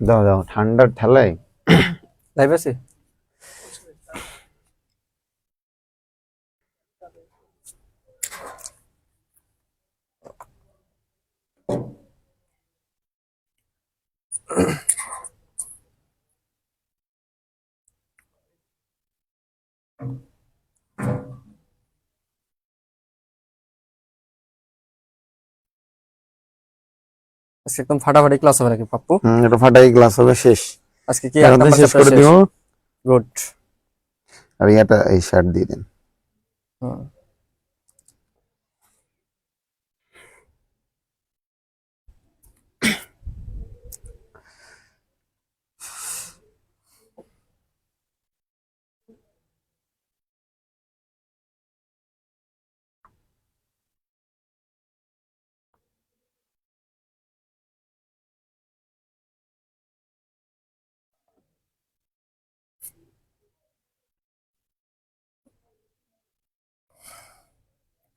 দাও দাও, ঠান্ডার ঠেলায় লাইভ আছে। আজকে একদম ফাটাফাটি ক্লাস হবে নাকি পাপ্পু? এটা ফাটাই ক্লাস হবে শেষ। আজকে কি এখন শেষ করে দিও। গুড। আর এটা এই শার্ট দিয়ে দেন।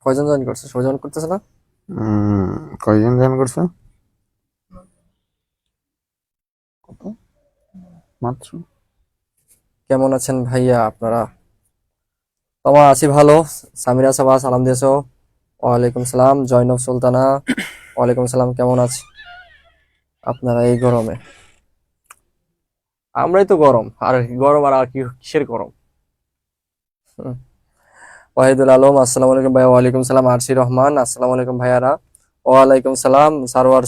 কয়জন জয়েন করছে? সবাই জয়েন করতেছে না? কয়জন জয়েন করছে? কত? মাত্র। কেমন আছেন ভাইয়া আপনারা? তোমার আছি ভালো। সামিরা সাবা সালাম দিয়েছো। ওয়ালাইকুম সালাম। জয়নব সুলতানা ওয়ালাইকুম সালাম। কেমন আছে আপনারা এই গরমে? আমরাই তো গরম, আর গরম আর কি, কিসের গরম? ওয়াহিদুল আলম আসসালামু আলাইকুম ভাইয়া। ওয়ালাইকুম সালাম। আরশি রহমান আসসালামু আলাইকুম ভাইয়ারা। ওয়ালাইকুম সালাম। সারোয়ার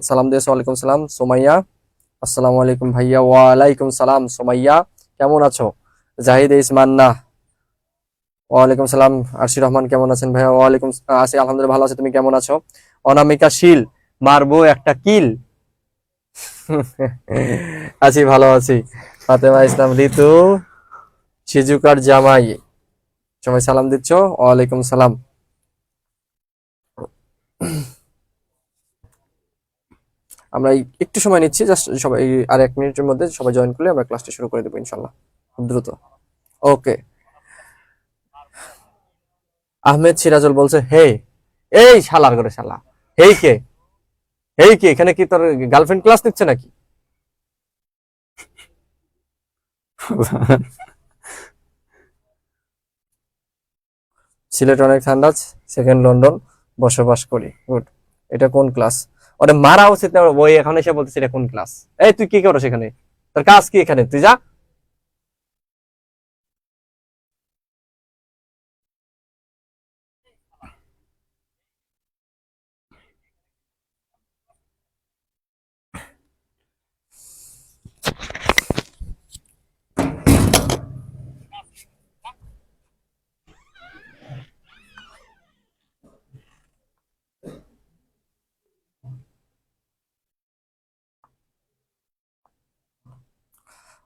সালাম দিয়েছো। ওয়ালাইকুম সালাম। সোমাইয়া আসসালামু আলাইকুম ভাইয়া। ওয়ালাইকুম সালাম সোমাইয়া, কেমন আছো? জাহিদ ইসমান্না ওয়ালাইকুম সালাম। আরশি রহমান কেমন আছেন ভাইয়া? ওয়ালাইকুম আছি আলহামদুলিল্লাহ ভালো আছি, তুমি কেমন আছো? অনামিকা শীল মারবো একটা কিল। আছি ভালো আছি। ফাতেমা ইসলাম ঋতু সিজুকার জামাই, সবাই সালাম দিচ্ছ। ওয়ালাইকুম সালাম। আমরা একটু সময় নিচ্ছি, জাস্ট সবাই আর 1 মিনিটের মধ্যে সবাই জয়েন করলে আমরা ক্লাসটা শুরু করে দেবো ইনশাল্লাহ খুব দ্রুত। ওকে। আহমেদ সিরাজুল বলছে হে, এই শালার করে শালা, হেই কে? হেই কে? এখানে কি তোর গার্লফ্রেন্ড ক্লাস নিচ্ছে নাকি? সিলেট অনেক ঠান্ডা, সেকেন্ড লন্ডন বসবাস করি। গুড। এটা কোন ক্লাস? ওটা মারা উচিত না, ওই এখন এসে বলতেছে এটা কোন ক্লাস? এই তুই কি করো সেখানে? তোর কাজ কি এখানে? তুই যা।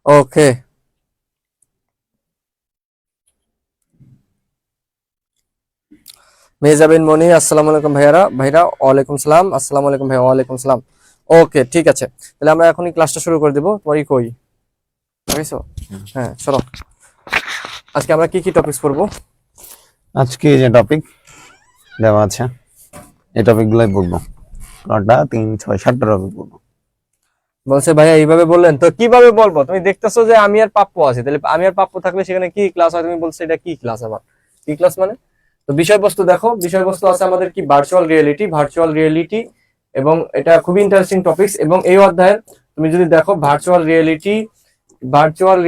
ওকে। মেহজাবিন মনি আসসালামু আলাইকুম ভাইরা ওয়ালাইকুম সালাম। আসসালামু আলাইকুম ভাইয়া। ওয়ালাইকুম সালাম। ওকে ঠিক আছে, তাহলে আমরা এখনই ক্লাসটা শুরু করে দেবো। তোমারই কই বুঝছো? হ্যাঁ চলো। আজকে আমরা কি কি টপিকস পড়বো? আজকে যে টপিক দেওয়া আছে এই টপিকগুলাই পড়বো। কটা? 3, 6, 7টা টপিক পড়বো। বলছে ভাইয়া এইভাবে বললেন তো কিভাবে বলবো? তুমি দেখতেছো যে আমি আর পাপ্পু আছি, তাহলে আমি আর পাপ্পু থাকলে সেখানে কি ক্লাস হয়? তুমি বলছো এটা কি ক্লাস? আবার কি ক্লাস মানে? তো বিষয়বস্তু দেখো, বিষয়বস্তু আছে আমাদের কি ভার্চুয়াল রিয়েলিটি, এবং এটা খুবই ইন্টারেস্টিং টপিকস। এবং এই অধ্যায়ের তুমি যদি দেখো ভার্চুয়াল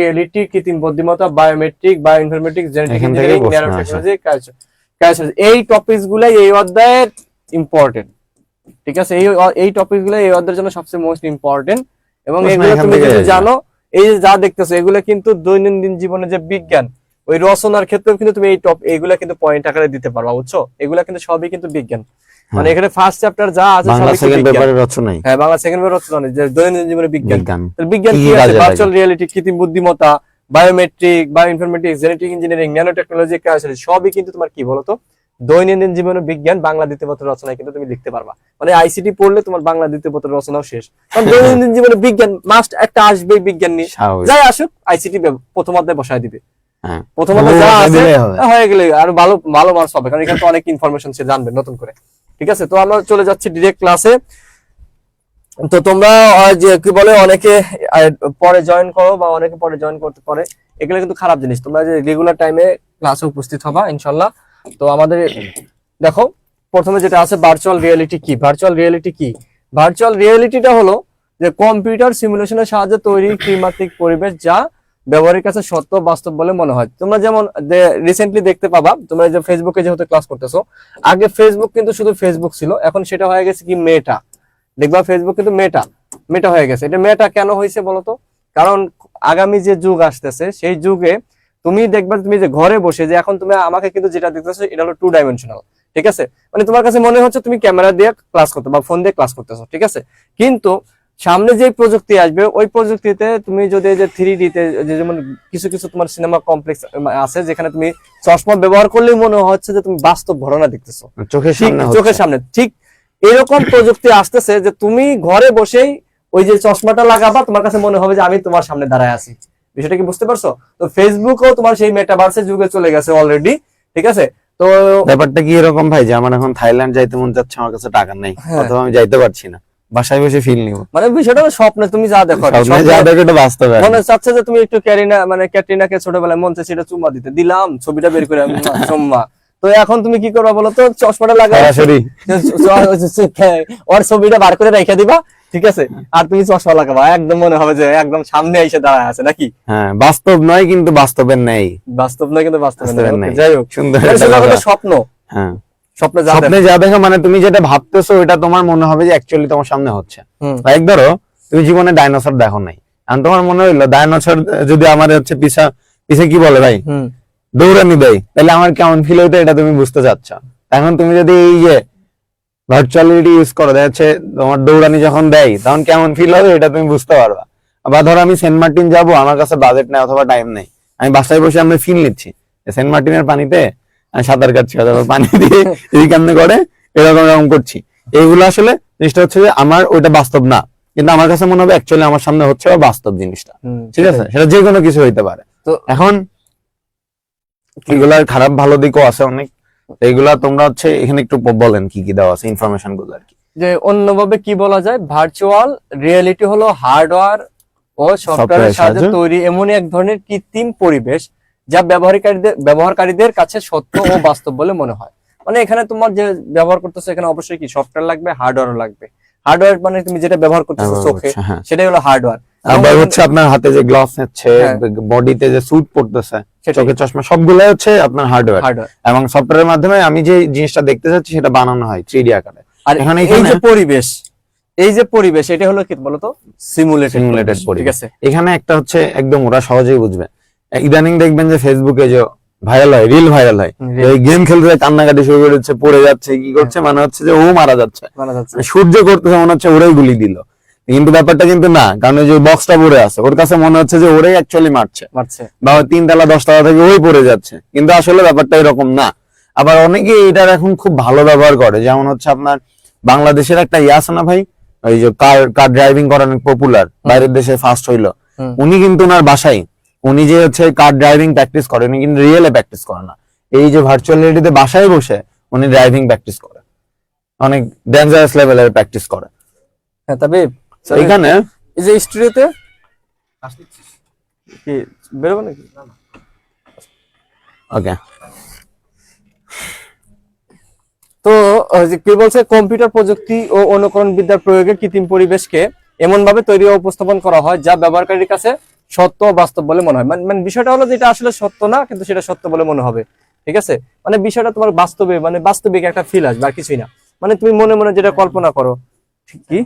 রিয়েলিটি, কৃত্রিম বুদ্ধিমত্তা, biometric, bioinformatics, genetic engineering, nano technology, এই টপিকস গুলাই এই অধ্যায়ের ইম্পর্টেন্ট। ঠিক আছে, এই টপিক গুলো এই অধ্যায়ের জন্য সবচেয়ে মোস্ট ইম্পর্টেন্ট। এবং এগুলো তুমি যদি জানো, এই যে যা দেখতেছো এগুলো কিন্তু দৈনন্দিন জীবনে যে বিজ্ঞান, ওই রচনার ক্ষেত্রেও কিন্তু তুমি এইগুলা কিন্তু পয়েন্ট আকারে দিতে পারবা, বুঝছো? এগুলা কিন্তু সবই কিন্তু বিজ্ঞান। মানে এখানে ফার্স্ট চ্যাপ্টার যা আছে সবই সেকেন্ড পেপারের রচনাই। হ্যাঁ, বাংলা সেকেন্ড পেপার রচনা যে দৈনন্দিন জীবনে বিজ্ঞান বিজ্ঞান কি আছে? ভার্চুয়াল রিয়েলিটি, কৃত্রিম বুদ্ধিমত্তা, biometric, bioinformatics, genetic engineering, nano technology, সবই কিন্তু তোমার কি বলতো দৈনন্দিন জীবনে বিজ্ঞান। বাংলা দ্বিতীয় পত্র রচনায় কিন্তু তুমি লিখতে পারবা। মানে আইসিটি পড়লে তোমার বাংলা দ্বিতীয় পত্র রচনাও শেষ, কারণ দৈনন্দিন জীবনে বিজ্ঞান মাস্ট একটা আসবে। বিজ্ঞান নিয়ে যাই আসুক আইসিটি প্রথম অধ্যায় বসায় দিবে। প্রথম অধ্যায় যা আছে হয়ে গেলে আর ভালো ভালো মার্কস হবে, কারণ এখানে তো অনেক ইনফরমেশন সে জানবে নতুন করে। ঠিক আছে, তো আমরা চলে যাচ্ছি ডিরেক্ট ক্লাসে। তো তোমরা যে কি বলে অনেকে পরে জয়েন করো বা অনেকে পরে জয়েন করতে পারে, এগুলো কিন্তু খারাপ জিনিস। তোমরা যে রেগুলার টাইমে ক্লাসে উপস্থিত হবা ইনশাল্লাহ। তো আমাদের দেখো প্রথমে যেটা আছে ভার্চুয়াল রিয়েলিটি কি। ভার্চুয়াল রিয়েলিটি কি? ভার্চুয়াল রিয়েলিটিটা হলো যে কম্পিউটার সিমুলেশনের সাহায্যে তৈরি ত্রিমাত্রিক পরিবেশ যা ব্যবহারের কাছে সত্য বাস্তব বলে মনে হয়। তোমরা যেমন রিসেন্টলি দেখতে পাবা, তোমরা যে ফেসবুকে যেহেতু ক্লাস করতেছো, আগে ফেসবুক কিন্তু শুধু ফেসবুক ছিল, এখন সেটা হয়ে গেছে কি মেটা। দেখবা ফেসবুক কিন্তু মেটা হয়ে গেছে। এটা মেটা কেন হয়েছে বলতো? কারণ আগামী যে যুগ আসতেছে সেই যুগে তুমি দেখবা, তুমি যে ঘরে বসে যে এখন তুমি আমাকে কিন্তু যেটা দেখতেছো এটা হলো 2 ডাইমেনশনাল, ঠিক আছে? মানে তোমার কাছে মনে হচ্ছে তুমি ক্যামেরা দিয়ে ক্লাস করতে বা ফোন দিয়ে ক্লাস করতেছো, ঠিক আছে? কিন্তু সামনে যে প্রযুক্তি আসবে ওই প্রযুক্তিতে তুমি যদি যে 3D তে যেমন কিছু কিছু তোমার সিনেমা কমপ্লেক্স আছে যেখানে তুমি চশমা ব্যবহার করলেই মনে হচ্ছে যে তুমি বাস্তব ঘটনা দেখতেছো চোখের সামনে। ঠিক এরকম প্রযুক্তি আসতেছে যে তুমি ঘরে বসেই ওই যে চশমাটা লাগাবা, তোমার কাছে মনে হবে যে আমি তোমার সামনে দাঁড়ায় আছি। বিষয়টা কি বুঝতে পারছো? তো ফেসবুকও তোমার সেই মেটাভার্সের যুগে চলে গেছে অলরেডি, ঠিক আছে? তো ব্যাপারটা কি এরকম ভাই যে আমার এখন থাইল্যান্ড যাইতে মন চাচ্ছে, আমার কাছে টাকা নেই, অথবা আমি যাইতে পারছি না, বাসায় বসে ফিল নিব। মানে বিষয়টা স্বপ্নে তুমি যা দেখো, এটা বাস্তবে মনে চাচ্ছে যে তুমি একটু ক্যাটরিনাকে ছোটবেলায় মন চাইছে এটা চুম্মা দিতে, দিলাম ছবিটা বের করে চুম্মা। তো এখন তুমি কি করবা বলো তো? চশমাটা লাগাই ওর ছবিটা বার করে রেখে দিবা, ঠিক আছে? আর তুমি চশমা লাগাবা, একদম মনে হবে যে একদম সামনে এসে দাঁড়ায় আছে নাকি। হ্যাঁ, বাস্তব নয় কিন্তু বাস্তবের নেই, বাস্তব নয় কিন্তু বাস্তবের নেই। যাই হোক, সুন্দর স্বপ্ন। হ্যাঁ, স্বপ্নে যা দেখো মানে তুমি যেটা ভাবতেছো ওটা তোমার মনে হবে যে অ্যাকচুয়ালি তোমার সামনে হচ্ছে। লাইক ধরো তুমি জীবনে ডাইনোসর দেখো নাই, এখন তোমার মনে হইলো ডাইনোসর যদি আমার হচ্ছে পিছে কি বলে ভাই দৌড়ানি দেয়, তাহলে আমার কেমন ফিল হইতো এটা তুমি বুঝতে চাচ্ছ। এখন তুমি যদি এই যে ভার্চুয়ালিটি ইউজ করো, দেখা যাচ্ছে তোমার দৌড়ানি যখন দেয় তখন কেমন ফিল হবে এটা তুমি বুঝতে পারবা। বা ধরো আমি সেন্ট মার্টিন যাবো, আমার কাছে বাজেট নেই অথবা টাইম নেই, আমি বাসায় বসে আমি ফিল নিচ্ছি সেন্ট মার্টিনের পানিতে আমি সাঁতার কাটছি, অথবা পানি দিয়ে এই কেমনে করে এরকম করছি। এইগুলো আসলে জিনিসটা হচ্ছে যে আমার ওইটা বাস্তব না, কিন্তু আমার কাছে মনে হবে অ্যাকচুয়ালি আমার সামনে হচ্ছে বাস্তব জিনিসটা, ঠিক আছে? সেটা যে কোনো কিছু হইতে পারে। তো এখন এগুলার খারাপ ভালো দিকও আছে অনেক, এইগুলা তোমরা হচ্ছে এখানে একটু বলেন কি কি দেওয়া আছে ইনফরমেশন গুলো আর কি। যে অন্যভাবে কি বলা যায়, ভার্চুয়াল রিয়েলিটি হলো হার্ডওয়্যার ও সফটওয়্যারের সাহায্যে তৈরি এমন এক ধরনের কৃত্রিম পরিবেশ যা ব্যবহারকারীদের কাছে সত্য ও বাস্তব বলে মনে হয়। মানে এখানে তোমার যে ব্যবহার করতেছো এখানে অবশ্যই কি সফটওয়্যার লাগবে, হার্ডওয়্যারও লাগবে। হার্ডওয়্যার মানে তুমি যেটা ব্যবহার করতেছো চোখে, সেটাই হলো হার্ডওয়্যার। আবার হচ্ছে আপনার হাতে যে গ্লাভস নিচ্ছে, বডিতে যে স্যুট পড়তেছে, চোখের চশমা, সবগুলাই হচ্ছে আপনার হার্ডওয়্যার। এবং সফটওয়্যারের মাধ্যমে আমি যে জিনিসটা দেখতে চাচ্ছি সেটা বানানো হয় 3D আকারে। আর এখানে এই যে পরিবেশ এটা হলো কি বলতো সিমুলেটেড পরিবেশ, ঠিক আছে? এখানে একটা হচ্ছে একদম ওরা সহজেই বুঝবে। ইদানিং দেখবেন যে ফেসবুকে যে ভাইরাল হয়, রিল ভাইরাল হয়, এই গেম খেলতে কান্নাকাটি শুরু করে দিচ্ছে, পড়ে যাচ্ছে, কি করছে, মানে হচ্ছে যে ও মারা যাচ্ছে, সূর্য করতেছে মনে হচ্ছে ওরাই গুলি দিল, কিন্তু ব্যাপারটা কিন্তু না, কারণ ওই যে বক্সটা পড়ে আছে ওর কাছে মনে হচ্ছে যে ওরাই অ্যাকচুয়ালি মারছে, বা 3 তলা 10 তলা থেকে ওই পড়ে যাচ্ছে, কিন্তু আসলে ব্যাপারটা এরকম না। আবার অনেকে এটার এখন খুব ভালো ব্যবহার করে, যেমন হচ্ছে আপনার বাংলাদেশের একটা ইয়ে আছে না ভাই, ওই যে কার ড্রাইভিং করা অনেক পপুলার, বাইরের দেশে ফার্স্ট হইলো, উনি কিন্তু ওনার বাসায় উনি যে হচ্ছে কার ড্রাইভিং প্র্যাকটিস করে, উনি কিন্তু রিয়েলে প্র্যাকটিস করে না, এই যে ভার্চুয়াল রিয়েলিটিতে বাসায় বসে উনি ড্রাইভিং প্র্যাকটিস করে, অনেক ডেঞ্জারাস লেভেলের প্র্যাকটিস করে। হ্যাঁ, তবে এখানে এই যে স্টুডিওতে কি বেরোবে নাকি? ওকে, তো কি বলছে, কম্পিউটার প্রযুক্তি ও অনুকরণ বিদ্যার প্রয়োগে কৃত্রিম পরিবেশকে এমন ভাবে তৈরি ও উপস্থাপন করা হয় যা ব্যবহারকারীর কাছে সত্য ও বাস্তব বলে মনে হয়। মানে বিষয়টা হলো যে এটা আসলে সত্য না, কিন্তু সেটা সত্য বলে মনে হবে, ঠিক আছে? মানে বিষয়টা তোমার বাস্তবে মানে বাস্তবিক একটা ফিল আসবে, আর কিছুই না। মানে তুমি মনে মনে যেটা কল্পনা করো, কি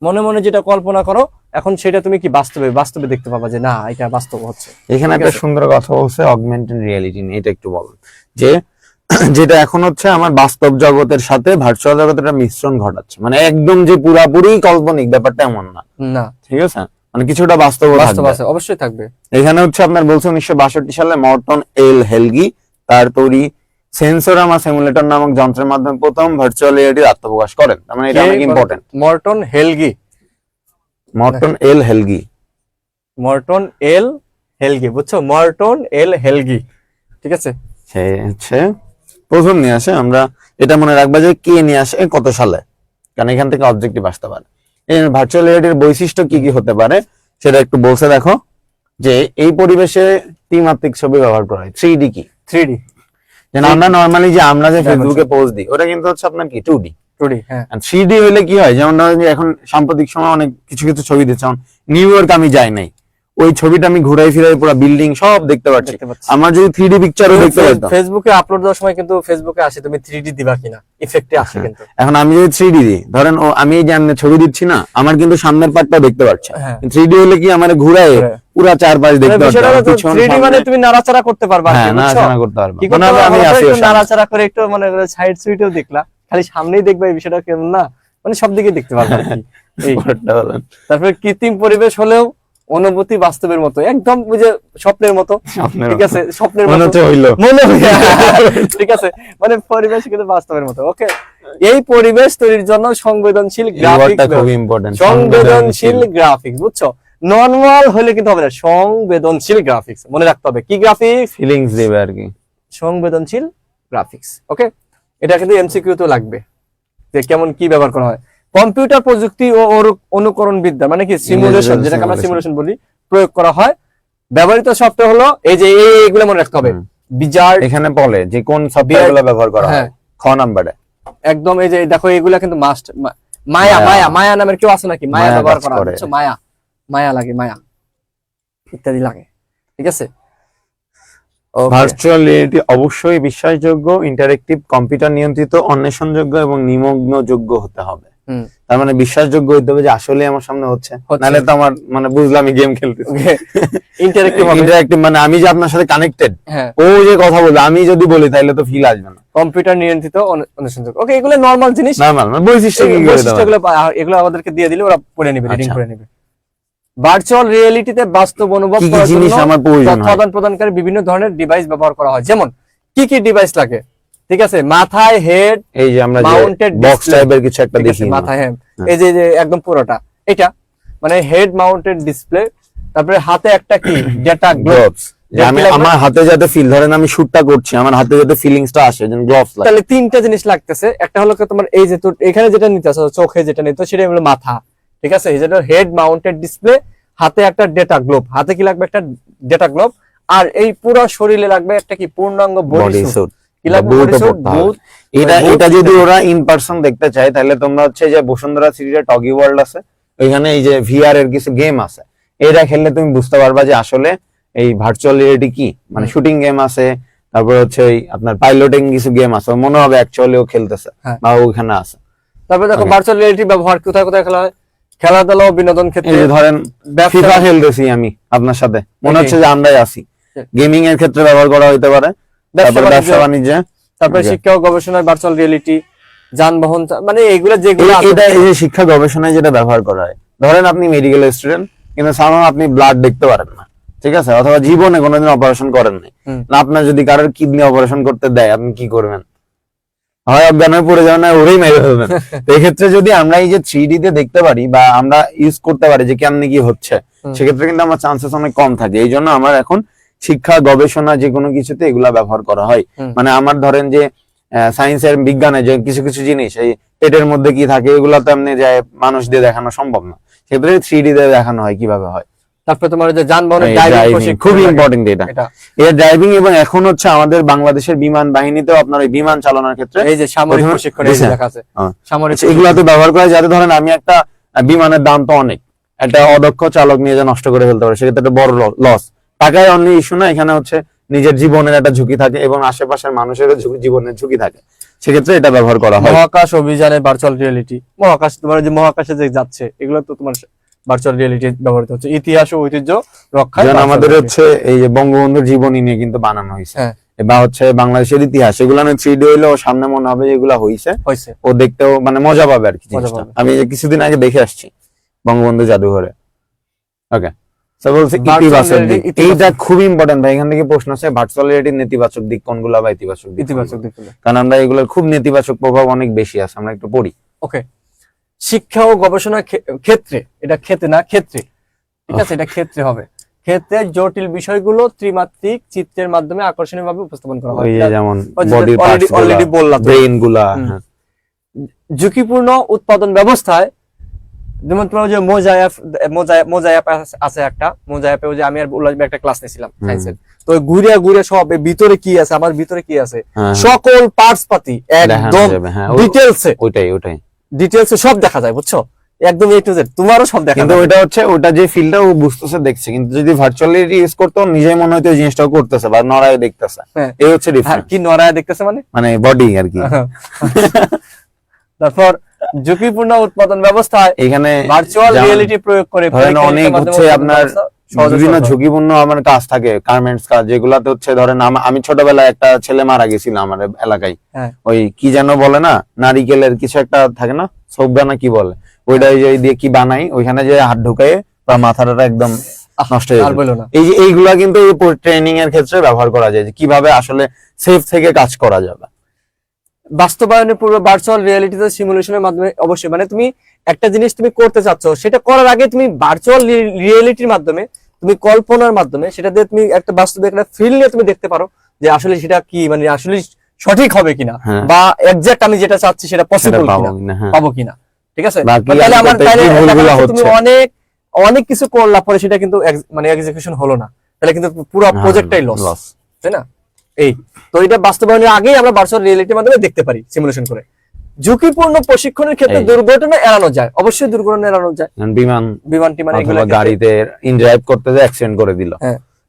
মনে মনে যেটা কল্পনা করো, এখন সেটা তুমি কি বাস্তবে দেখতে পাবা যে না এটা বাস্তব হচ্ছে। এখানে একটা সুন্দর কথা বলছে অগমেন্টেড রিয়েলিটি নিয়ে, এটা একটু বলুন যে যেটা এখন হচ্ছে আমার বাস্তব জগতের সাথে ভার্চুয়াল জগতের মিশ্রণ ঘটাচ্ছে, মানে একদম যে পুরাপুরি কাল্পনিক ব্যাপারটা এমন না, ঠিক আছে? মানে কিছুটা বাস্তব আছে, অবশ্যই থাকবে। এখানে হচ্ছে আপনার বলছে 1962 সালে মর্টন এল হেলগি তার তৈরি সেন্সোরামা সিমুলেটর নামক যন্ত্রের মাধ্যমে প্রথম ভার্চুয়াল রিয়েলিটির আত্মপ্রকাশ করেন। তার মানে এটা অনেক ইম্পর্টেন্ট। মর্টন এল হেলগি, বুঝছো? মর্টন এল হেলগি, ঠিক আছে? সে হচ্ছে প্রথম নিয়ে আসে, আমরা এটা মনে রাখবা যে কে নিয়ে আসে কত সালে, কারণ এখান থেকে অবজেক্টিভ আসতে পারে। এই ভার্চুয়াল রিয়েলিটির বৈশিষ্ট্য কি কি হতে পারে সেটা একটু বলছে দেখো, যে এই পরিবেশে ত্রিমাত্রিক ছবি ব্যবহার করা হয়। 3D কি? 3D যেন আমরা নরমালি যে আমরা যে ফেসবুকে পোস্ট দিই ওটা কিন্তু হচ্ছে আপনার কি 2D। 2D হ্যাঁ। 3D হলে কি হয়, যেমন ধরেন যে এখন সাম্প্রতিক সময় অনেক কিছু কিছু ছবি দিচ্ছে, যেমন নিউ ইয়র্ক আমি যাই নাই, ওই ছবিটা আমি ঘুরাই ফিরাই পুরো বিল্ডিং সব দেখতে পাচ্ছি। আমার যদি 3D পিকচারও দেখতে পারতাম। ফেসবুকে আপলোড দেওয়ার সময় কিন্তু ফেসবুকে আসে তুমি 3D দিবা কিনা, ইফেক্টে আসে কিন্তু। এখন আমি যদি 3D দিই, ধরেন আমি এই যে ছবি দিচ্ছি না, আমার কিন্তু সামনের পার্টটা দেখতে পাচ্ছি। 3D হলে কি আমার ঘুরায় পুরো চারপাশ দেখতে পাচ্ছি। 3D মানে তুমি নাড়াচাড়া করতে পারবা, হ্যাঁ নাড়াচাড়া করতে পারবা, মানে আমি আসি নাড়াচাড়া করে একটু মনে করে সাইড সুইটেও দেখলা, খালি সামনেই দেখবা, এই বিষয়টা কেমন না, মানে সব দিকে দেখতে পারবা এই। তারপরে কৃত্রিম পরিবেশ হলেও অনুভূতি বাস্তবের মতো, একদম ওই যে স্বপ্নের মতো, ঠিক আছে, স্বপ্নের মতো মনে হইলো, ঠিক আছে, মানে পরিবেশ কিন্তু বাস্তবের মতো। ওকে, এই পরিবেশ তৈরির জন্য সংবেদনশীল গ্রাফিক্স, খুব ইম্পর্টেন্ট, সংবেদনশীল গ্রাফিক্স, বুঝছো? নরমাল হলে কিন্তু হবে না, সংবেদনশীল গ্রাফিক্স মনে রাখতে হবে। কি গ্রাফিক্স? ফিলিংস দেবে আর কি, সংবেদনশীল গ্রাফিক্স। ওকে, এটা কিন্তু এমসিকিউ তো লাগবে, যে কেমন কি ব্যবহার করা হয়। কম্পিউটার প্রযুক্তি ও অনুকরণ বিদ্যা মানে কি সিমুলেশন, যেটাকে আমরা সিমুলেশন বলি, প্রয়োগ করা হয়। ব্যবহৃত সফটওয়্যার হলো এই যে এইগুলো মনে রাখতে হবে। বিজার্ড এখানে বলে যে কোন সফটওয়্যারগুলো ব্যবহার করা হয়, খ নাম্বারে একদম। এই যে দেখো এগুলা কিন্তু মাস্ট। মায়া, মায়া, মায়া নামের কেউ আছে নাকি? মায়া ব্যবহার করা হয়, বুঝছো? মায়া, মায়া লাগে, মায়া ইত্যাদি লাগে, ঠিক আছে। ভার্চুয়াল রিয়েলিটি অবশ্যই বিশ্বাসযোগ্য, ইন্টারেক্টিভ, কম্পিউটার নিয়ন্ত্রিত, অন্বেষণযোগ্য এবং নিমগ্নযোগ্য হতে হবে। তার মানে বিশ্বাসযোগ্য হতে হবে যে আসলে আমার সামনে হচ্ছে, নাহলে তো আমার মানে বুঝলাম আমি গেম খেলতেছি। ইন্টারেক্টিভ মানে আমি যে আপনার সাথে কানেক্টেড, ও যে কথা বলবে আমি যদি বলি তাহলে তো ফিল আসবে না। কম্পিউটার নিয়ন্ত্রিত, অন্বেষণযোগ্য, ওকে, এগুলো নরমাল জিনিস, নরমাল মানে বৈশিষ্ট্যগুলো এগুলো আমাদেরকে দিয়ে দিলে ওরা পড়ে নেবে, রিডিং করে নেবে। ভার্চুয়াল রিয়েলিটিতে বাস্তব অনুভব করার জন্য তথ্য আদান প্রদানকারী বিভিন্ন ধরনের ডিভাইস ব্যবহার করা হয়। যেমন কি কি ডিভাইস লাগে? ঠিক আছে, মাথায় হেড, এই যে আমরা মাউন্টেড বক্স টাইপের কিছু একটা দেখি মাথায়, হ্যাঁ, এই যে একদম পুরোটা এটা মানে হেড মাউন্টেড ডিসপ্লে। তারপরে হাতে একটা কি ডেটা গ্লোভস, আমি আমার হাতে যাতে ফিল, ধরেন আমি শুটটা করছি, আমার হাতে যাতে ফিলিংসটা আসে, যেন গ্লোভস লাগে। তাহলে তিনটা জিনিস লাগতেছে। একটা হলো তোমার এই যে এখানে যেটা নিতে আসো, চোখে যেটা নিতে, সেটা হলো মাথা, ঠিক আছে। এই যেটা হেড মাউন্টেড ডিসপ্লে, হাতে একটা ডেটা গ্লোভ, হাতে কি লাগবে? একটা ডেটা গ্লোভ। আর এই পুরো শরীরে লাগবে একটা কি পূর্ণাঙ্গ বডি স্যুট। এটা যদি ওরা ইন পারসন দেখতে চায় তাহলে তোমরা হচ্ছে যে বসুন্ধরা সিটিতে টগি ওয়ার্ল্ড আছে, ওইখানে এই যে ভিআর এর কিছু গেম আছে, এটা খেললে তুমি বুঝতে পারবা যে আসলে এই ভার্চুয়াল রিয়েলিটি কি। মানে শুটিং গেম আছে, তারপর হচ্ছে ওই আপনার পাইলটিং কিছু গেম আছে, মনে হবে অ্যাকচুয়ালি ও খেলতেছে বা ওখানে আছে। তারপর দেখো ভার্চুয়াল রিয়েলিটি ব্যবহার কোথায় কোথায় খেলা হয়? খেলাধুলা ও বিনোদন ক্ষেত্রে, ধরেন ফিফা খেলতেছি আমি আপনার সাথে, মনে হচ্ছে যে আমরাই আছি। গেমিং এর ক্ষেত্রে ব্যবহার করা হইতে পারে, ব্যবসা বাণিজ্য, তারপরে শিক্ষা ও গবেষণায় ভার্চুয়াল রিয়েলিটি, যানবাহন, মানে এইগুলো যেগুলো এটা এই যে শিক্ষা গবেষণায় যেটা ব্যবহার করা হয়, ধরেন আপনি মেডিকেল স্টুডেন্ট কিন্তু সামহাও আপনি ব্লাড দেখতে পারেন না, ঠিক আছে, অথবা জীবনে কোনোদিন অপারেশন করেন নাই, না আপনার যদি কারোর কিডনি অপারেশন করতে দেয় আপনি কি করবেন? হয় অজ্ঞান হয়ে পড়ে যাবেন, না ওরেই মেরে ফেলবেন। এক্ষেত্রে যদি আমরা এই যে 3D তে দেখতে পারি বা আমরা ইউজ করতে পারি যে কেমনি কি হচ্ছে, সেক্ষেত্রে কিন্তু আমার চান্সেস অনেক কম থাকে। এই জন্য আমার এখন শিক্ষা গবেষণা যে কোনো কিছুতে এগুলা ব্যবহার করা হয়। মানে আমার ধরেন যে সায়েন্সের বিজ্ঞানে যে কিছু কিছু জিনিস এই পেটের মধ্যে কি থাকে এগুলা তো এমনি যায় মানুষ দিয়ে দেখানো সম্ভব না, সেক্ষেত্রে 3D দিয়ে দেখানো হয় কিভাবে হয়। তারপরে তোমার যে যানবাহনের ড্রাইভিং খুব ইম্পর্টেন্ট এটা, এর ড্রাইভিং। এবং এখন হচ্ছে আমাদের বাংলাদেশের বিমান বাহিনীতেও আপনার এই বিমান চালানোর ক্ষেত্রে এই যে সামরিক প্রশিক্ষণ এই যে দেখা আছে, সামরিক এগুলাতে ব্যবহার করা, যাতে ধরেন আমি একটা বিমানের দাম তো অনেক, একটা অদক্ষ চালক নিয়ে যে নষ্ট করে ফেলতে পারে, সেক্ষেত্রে একটা বড় লস। টাকায় অন্য ইস্যু না, এখানে হচ্ছে নিজের জীবনের একটা ঝুঁকি থাকে এবং আশেপাশের মানুষের জীবনের ঝুঁকি থাকে, সেক্ষেত্রে এটা ব্যবহার করা হয়। মহাকাশ অভিযানে ভার্চুয়াল রিয়েলিটি, মহাকাশ তোমার যে মহাকাশে যে যাচ্ছে এগুলো তো তোমার ভার্চুয়াল রিয়েলিটি ব্যবহৃত হচ্ছে। ইতিহাস ও ঐতিহ্য রক্ষায় আমাদের হচ্ছে এই যে বঙ্গবন্ধুর জীবনী নিয়ে কিন্তু বানানো হয়েছে, বা হচ্ছে বাংলাদেশের ইতিহাস, এগুলো 3D হইলে ও সামনে মনে হবে এগুলা হয়েছে, ও দেখতেও মানে মজা পাবে আর কি জিনিসটা। আমি কিছুদিন আগে দেখে আসছি বঙ্গবন্ধু জাদুঘরে। ওকে, ইতিবাচক দিক এইটা খুব ইম্পর্টেন্ট ভাই। এখান থেকে প্রশ্ন আছে ভার্চুয়াল রিয়েলিটির নেতিবাচক দিক কোনগুলা বা ইতিবাচক দিক? ইতিবাচক দিক, কারণ আমরা এগুলোর খুব নেতিবাচক প্রভাব অনেক বেশি আছে, আমরা একটু পড়ি। ওকে, শিক্ষা ও গবেষণা ক্ষেত্রে, এটা ক্ষেত্রে না ক্ষেত্রে, ঠিক আছে, এটা ক্ষেত্রে হবে। ক্ষেত্রে জটিল বিষয়গুলো ত্রিমাত্রিক চিত্রের মাধ্যমে আকর্ষণীয়ভাবে উপস্থাপন করা হয়, যেমন বডির পার্টস, অলরেডি বললাম, ব্রেইন গুলা। ঝুঁকিপূর্ণ উৎপাদন ব্যবস্থায় যেমন তোমার যে মোজা অ্যাপ আছে একটা, মোজা অ্যাপে ওই যে আমি আর উল্লাস ভাই একটা ক্লাস নিয়েছিলাম সায়েন্সের, তো ঘুরে ঘুরে সব ভিতরে কি আছে, আমার ভিতরে কি আছে, সকল পার্টস পাতি একদম ডিটেইলসে, ওইটাই ডিটেইলসে সব দেখা যায়, বুঝছো, একদম এ টু জেড তোমারও সব দেখা যায়। কিন্তু ওটা হচ্ছে ওটা যে ফিলটা ও বুঝতেছে দেখছে, কিন্তু যদি ভার্চুয়ালি ইউজ করতো নিজেই মনে হয়তো এই জিনিসটাও করতেছে বা নড়ায় দেখতেছে, এই হচ্ছে ডিফারেন্স। কি নড়ায় দেখতেছে মানে বডি আর কি। তারপর ঝুঁকিপূর্ণ উৎপাদন ব্যবস্থায় এখানে ভার্চুয়াল রিয়েলিটি প্রয়োগ করে ধরেন অনেক হচ্ছে আপনার বিভিন্ন ঝুঁকিপূর্ণ আমার কাজ থাকে, গার্মেন্টস কাজ, যেগুলাতে হচ্ছে ধরেন আমি ছোটবেলায় একটা ছেলে মারা গেছিল আমার এলাকায়, ওই কি যেন বলে না, নারিকেলের কিছু একটা থাকে না, সৌদা না কি বলে, ওইটাই যে দিয়ে কি বানাই, ওইখানে যে হাত ঢুকায় বা মাথাটা একদম নষ্ট হয়ে যায়। এই যে এইগুলা কিন্তু ট্রেনিং এর ক্ষেত্রে ব্যবহার করা যায়, যে কিভাবে আসলে সেফ থেকে কাজ করা যাবে। বাস্তবায়নের পূর্বে ভার্চুয়াল রিয়েলিটিতে সিমুলেশনের মাধ্যমে অবশ্যই, মানে তুমি একটা জিনিস তুমি করতে চাচ্ছ, সেটা করার আগে তুমি ভার্চুয়াল রিয়েলিটির মাধ্যমে, তুমি কল্পনার মাধ্যমে সেটা দিয়ে তুমি একটা বাস্তবে একটা ফিল নিয়ে তুমি দেখতে পারো যে আসলে সেটা কি, মানে আসলে সঠিক হবে কিনা, বা এক্সাক্ট আমি যেটা চাচ্ছি সেটা পসিবল কিনা, পাবো কিনা, ঠিক আছে। তাহলে আমার তুমি অনেক কিছু করলা, পরে সেটা কিন্তু মানে এক্সিকিউশন হলো না, তাহলে কিন্তু পুরো প্রজেক্টটাই লস, তাই না? এই তো এটা বাস্তবায়নের আগেই আমরা ভার্চুয়াল রিয়েলিটির মাধ্যমে দেখতে পারি সিমুলেশন করে। ঝুঁকিপূর্ণ প্রশিক্ষণের ক্ষেত্রে দুর্ঘটনা এড়ানো যায়, অবশ্যই দুর্ঘটনা এড়ানো যায়। বিমান টিমান এগুলো গাড়িতে ইনড্রাইভ করতে যায় অ্যাক্সিডেন্ট করে দিল।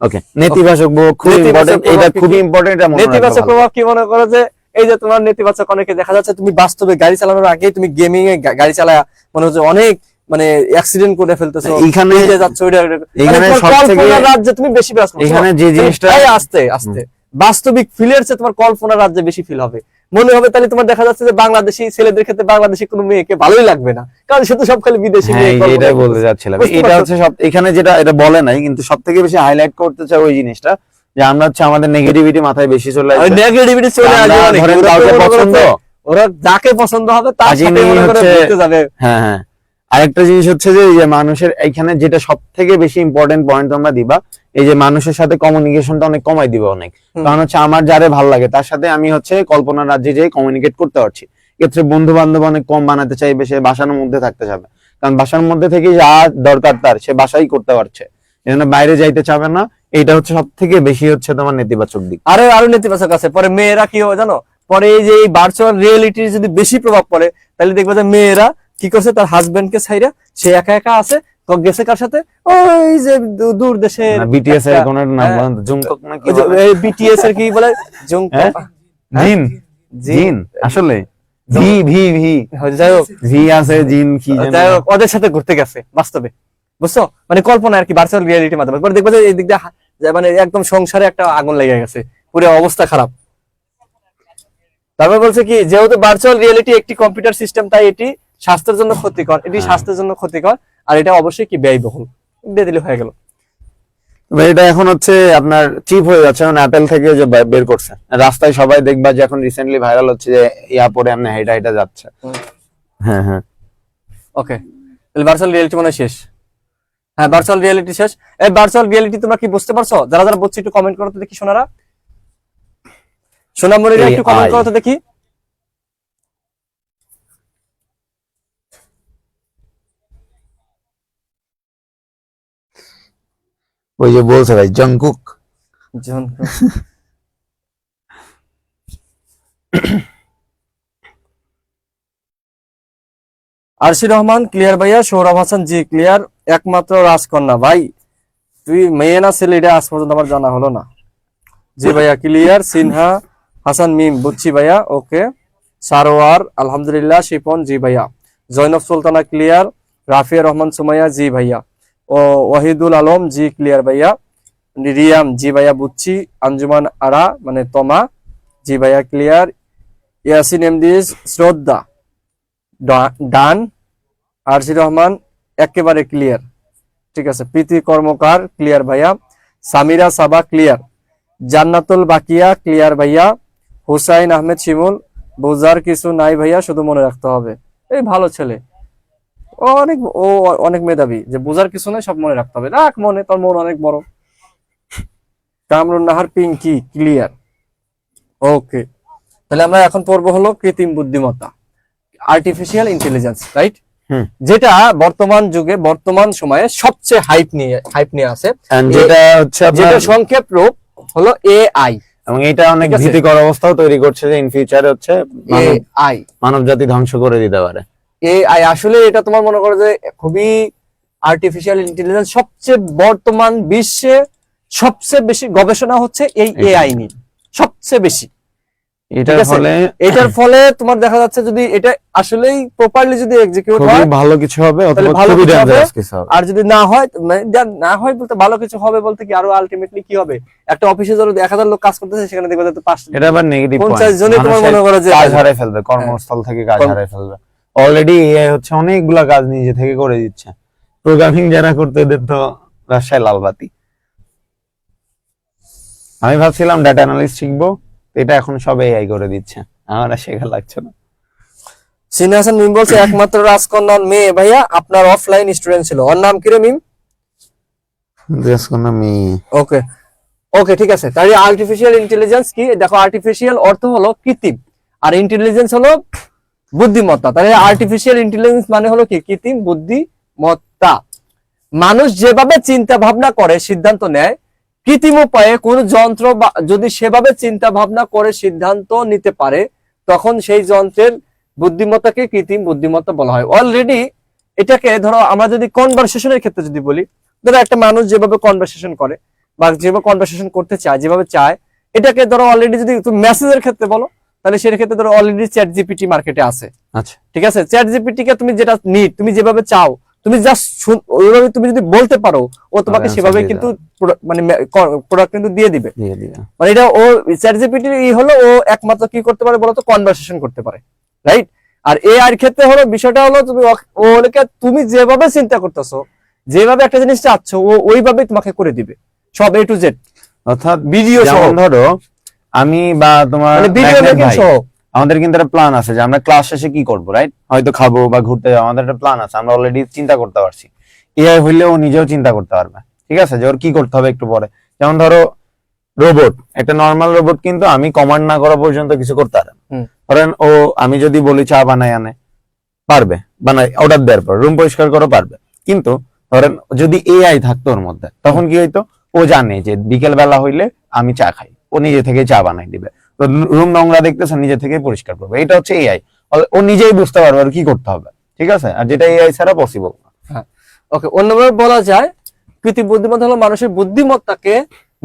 ওকে, নেতিবাচক প্রভাব খুব ইম্পর্টেন্ট, এটা খুব ইম্পর্টেন্ট। নেতিবাচক প্রভাব কি মনে করো, যে এই যে তোমার নেতিবাচক অনেকে দেখা যাচ্ছে তুমি বাস্তবে গাড়ি চালানোর আগে তুমি গেমিং এ গাড়ি চালায়া মনে হচ্ছে অনেক মানে অ্যাক্সিডেন্ট করে ফেলতেছো, এখানে যাচ্ছ এখানে কল্পনার রাজ্যে তুমি বেশি ব্যস্ত, এখানে যে জিনিসটা আস্তে আস্তে বাস্তবিক ফিলের চেয়ে তোমার কল্পনার রাজ্যে বেশি ফিল হবে মনে হবে। তাহলে তোমার দেখা যাচ্ছে যে বাংলাদেশি ছেলেদের ক্ষেত্রে বাংলাদেশি কোনো মেয়েকে ভালোই লাগবে না, কারণ সে তো সব খালি বিদেশি মেয়ে। এটাই বলতে যাচ্ছিলাম, এটা হচ্ছে সব এখানে যেটা এটা বলে নাই, কিন্তু সবথেকে বেশি হাইলাইট করতে চাই ওই জিনিসটা, যে আমরা হচ্ছে আমাদের নেগেটিভিটি মাথায় বেশি চলে আসে, নেগেটিভিটি চলে আসে, ধরেন কাউকে পছন্দ, ওরা যাকে পছন্দ হবে তার সাথে মনে করে ঘুরতে যাবে। হ্যাঁ, আরেকটা জিনিস হচ্ছে যে মানুষের এখানে যেটা সবথেকে বেশি ইম্পর্টেন্ট পয়েন্ট তোমরা দিবা, এই যে মানুষের সাথে কমিউনিকেশনটা অনেক কমাই দিবে অনেক, কারণ হচ্ছে আমার যারে ভালো লাগে তার সাথে আমি হচ্ছে কল্পনার রাজ্যে যেয়ে কমিউনিকেট করতে পারছি। এক্ষেত্রে বন্ধু বান্ধব অনেক কম বানাতে চাইবে, সে বাসার মধ্যে থাকতে যাবে, কারণ বাসার মধ্যে থেকে যা দরকার তার সে বাসাই করতে পারছে, এজন্য বাইরে যাইতে চাবে না। এইটা হচ্ছে সব থেকে বেশি হচ্ছে তোমার নেতিবাচক দিক। আরো নেতিবাচক আছে। পরে মেয়েরা কি হয় জানো, পরে এই যে এই ভার্চুয়াল রিয়েলিটির যদি বেশি প্রভাব পড়ে, তাহলে দেখবে যে মেয়েরা কি করছে, তার হাজবেন্ড কে ছাইরা সে একা একা আছে, গেছে কার সাথে, ওই যে দূর দেশে বিটিএস এর কোন নাম জুংকক নাকি, এই বিটিএস এর কি বলে, জুংকক, জিন আসলে ভি ভি ভি যাই হোক, ভি আছে জিন কি যাই হোক, ওদের সাথে ঘুরতে গেছে বাস্তবে, বুঝছো, মানে কল্পনা আর কি, ভার্চুয়াল রিয়েলিটির মাধ্যমে। পরে দেখবে যে এই দিক দিয়ে মানে একদম সংসারে একটা আগুন লেগে গেছে, পুরো অবস্থা খারাপ। তারপর বলছে কি, যেহেতু ভার্চুয়াল রিয়েলিটি একটি কম্পিউটার সিস্টেম, তাই এটি স্বাস্থ্যের জন্য ক্ষতিকর, এটি স্বাস্থ্যের জন্য ক্ষতিকর, আর এটা অবশ্যই কি ব্যয়বহুল, দিয়ে দিলে হয়ে গেল। এটা এখন হচ্ছে আপনার চিপ হয়ে যাচ্ছে, এখন অ্যাপেল থেকে যে বের করছে, রাস্তায় সবাই দেখবা যে এখন রিসেন্টলি ভাইরাল হচ্ছে যে ইয়া পরে আপনি হেঁটে যাচ্ছে। হ্যাঁ ওকে, তাহলে ভার্চুয়াল রিয়েলিটি মানে শেষ। হ্যাঁ, ভার্চুয়াল রিয়েলিটি শেষ। এই ভার্চুয়াল রিয়েলিটি তোমরা কি বুঝতে পারছো? যারা যারা বুঝছো একটু কমেন্ট করো তো দেখি, সোনামণিরা একটু কমেন্ট করো তো দেখি। ওই যে বলছে ভাই জংকুক, আরশি রহমান ক্লিয়ার ভাইয়া, সৌরভ হাসান জি ক্লিয়ার, একমাত্র রাজকন্যা ভাই তুই মেয়ে না ছেলে এটা আজ পর্যন্ত আমার জানা হলো না। জি ভাইয়া ক্লিয়ার। সিনহা হাসান মিম বুঝছি ভাইয়া, ওকে। সারোয়ার আলহামদুলিল্লাহ। শিপন জি ভাইয়া। জৈনব সুলতানা ক্লিয়ার। রাফিয়া রহমান সুমাইয়া জি ভাইয়া। ও ওয়াহিদুল আলম জি ক্লিয়ার ভাইয়া। রিয়াম জি ভাইয়া বুঝছি। আঞ্জুমান আরা মানে তমা জি ভাইয়া ক্লিয়ার। ইয়াসিন এমডিএস শ্রদ্ধা ডান। আরশি রহমান একেবারে ক্লিয়ার, ঠিক আছে। প্রীতি কর্মকার ক্লিয়ার ভাইয়া। সামিরা সাবা ক্লিয়ার। জান্নাতুল বাকিয়া ক্লিয়ার ভাইয়া। হুসাইন আহমেদ শিমুল বোঝার কিছু নাই ভাইয়া, শুধু মনে রাখতে হবে। এই ভালো ছেলে, ও অনেক মেধাবী, যে বোঝার কিছু নাই, সব মনে রাখতে হবে। রাখ মনে, তোর মন অনেক বড়। কামরুন নাহার পিঙ্কি ক্লিয়ার, ওকে। তাহলে আমরা এখন পড়বো হলো কৃত্রিম বুদ্ধিমত্তা, আর্টিফিশিয়াল ইন্টেলিজেন্স, রাইট। যেটা বর্তমান যুগে বর্তমান সময়ে সবচেয়ে হাইপ নিয়ে আছে, যেটা হচ্ছে যেটা সংক্ষেপ রূপ হলো এআই, এবং এটা অনেক ভীতিকর অবস্থাও তৈরি করছে যে ইন ফিউচারে হচ্ছে এআই মানব জাতি ধ্বংস করে দিতে পারে। এআই আসলে এটা তোমার মনে করো যে খুবই আর্টিফিশিয়াল ইন্টেলিজেন্স, সবচেয়ে বর্তমান বিশ্বে সবচেয়ে বেশি গবেষণা হচ্ছে এই এআই নিয়ে, সবচেয়ে বেশি। এটার ফলে তোমার দেখা যাচ্ছে যদি এটা আসলেই প্রপারলি যদি এক্সিকিউট হয় ভালো কিছু হবে, অথবা খুবই ডেঞ্জারাস কিছু হবে। আর যদি না হয় বলতে ভালো কিছু হবে বলতে কি আরো আলটিমেটলি কি হবে, একটা অফিসে ধরো 1000 লোক কাজ করতেছে, সেখানে দেখবে যে 5 এটা আবার নেগেটিভ পয়েন্ট, 50 জনই তোমার মনে করো যে কাজ হারায় ফেলবে, কর্মস্থল থেকে কাজ হারায় ফেলবে। অলরেডি এআই হচ্ছে অনেকগুলা কাজ নিজে থেকে করে দিচ্ছে। প্রোগ্রামিং যারা করতে এদের তো রাস্তায় লালবাতি। আমি ভাবছিলাম ডাটা অ্যানালিস্ট শিখবো, এটা এখন সব এআই করে দিচ্ছে, আমার আর শেখা লাগছে না। সিনে হাসান মিম বলছে একমাত্র রাজকন্যা মেয়ে ভাইয়া আপনার অফলাইন স্টুডেন্ট ছিল, ওর নাম কি রে মিম? রাজকন্যা মেয়ে। ওকে ওকে ঠিক আছে। তাহলে আর্টিফিশিয়াল ইন্টেলিজেন্স কি? দেখো আর্টিফিশিয়াল অর্থ হলো কৃত্রিম, আর ইন্টেলিজেন্স হলো বুদ্ধিমত্তা। তাহলে আর্টিফিশিয়াল ইন্টেলিজেন্স মানে হলো কি? কৃত্রিম বুদ্ধিমত্তা। মানুষ যেভাবে চিন্তা ভাবনা করে সিদ্ধান্ত নেয়, কৃত্রিম উপায়ে কোন যন্ত্র যদি সেভাবে চিন্তা ভাবনা করে সিদ্ধান্ত নিতে পারে, তখন সেই যন্ত্রের বুদ্ধিমত্তাকে কৃত্রিম বুদ্ধিমত্তা বলা হয়। অলরেডি এটাকে ধরো আমরা যদি কনভারসেশনের ক্ষেত্রে যদি বলি, ধরো একটা মানুষ যেভাবে কনভারসেশন করে বা যেভাবে কনভারসেশন করতে চায়, যেভাবে চায়, এটাকে ধরো অলরেডি যদি তুমি মেসেজের ক্ষেত্রে বলো, তাহলে সেই ক্ষেত্রে ধরো অলরেডি চ্যাট জিপিটি মার্কেটে আছে। আচ্ছা ঠিক আছে, চ্যাট জিপিটি কে তুমি যেটা নিড, তুমি যেভাবে চাও, তুমি জাস্ট ওইভাবে তুমি যদি বলতে পারো, ও তোমাকে সেভাবে কিন্তু মানে প্রোডাক্ট কিন্তু দিয়ে দিবে। মানে এটা ও চ্যাট জিপিটি হলো ও একমাত্র কি করতে পারে বলতো? কনভারসেশন করতে পারে, রাইট? আর এআই এর ক্ষেত্রে হলো বিষয়টা হলো তুমি যেভাবে চিন্তা করতেছো, যেভাবে একটা জিনিস চাচ্ছ, ও ওইভাবে তোমাকে করে দিবে সব A to Z। অর্থাৎ ভিডিও সহ ধরো আমি বা তোমার ভিডিও মেকিং সহ আমাদের কিন্তু একটা প্ল্যান আছে যে আমরা ক্লাস শেষে কি করবো, রাইট? হয়তো খাবো বা ঘুরতে যাবো, আমাদের একটা প্ল্যান আছে, আমরা অলরেডি চিন্তা করতে পারছি। এআই হইলে ও নিজেও চিন্তা করতে পারবে, ঠিক আছে, যে ওর কি করতে হবে একটু পরে। যেমন ধরো রোবট, একটা নর্মাল রোবট কিন্তু আমি কমান্ড না করা পর্যন্ত কিছু করতে পারে। ধরেন ও আমি যদি বলি চা বানাই আনে, পারবে, বানাই অর্ডার দেওয়ার পর রুম পরিষ্কার করো, পারবে। কিন্তু ধরেন যদি এআই থাকতো ওর মধ্যে, তখন কি হইতো? ও জানে যে বিকেল বেলা হইলে আমি চা খাই, ও নিজে থেকে চা বানাই দিবে। রুম নোংরা দেখতেছে, নিজে থেকে পরিষ্কার করবে। এটা হচ্ছে এআই, ও নিজেই বুঝতে পারবে আর কি করতে হবে, ঠিক আছে? আর যেটা এআই ছাড়া পসিবল না। হ্যাঁ, ওকে। অন্যভাবে বলা যায় কৃত্রিম বুদ্ধিমত্তা হলো মানুষের বুদ্ধিমত্তাকে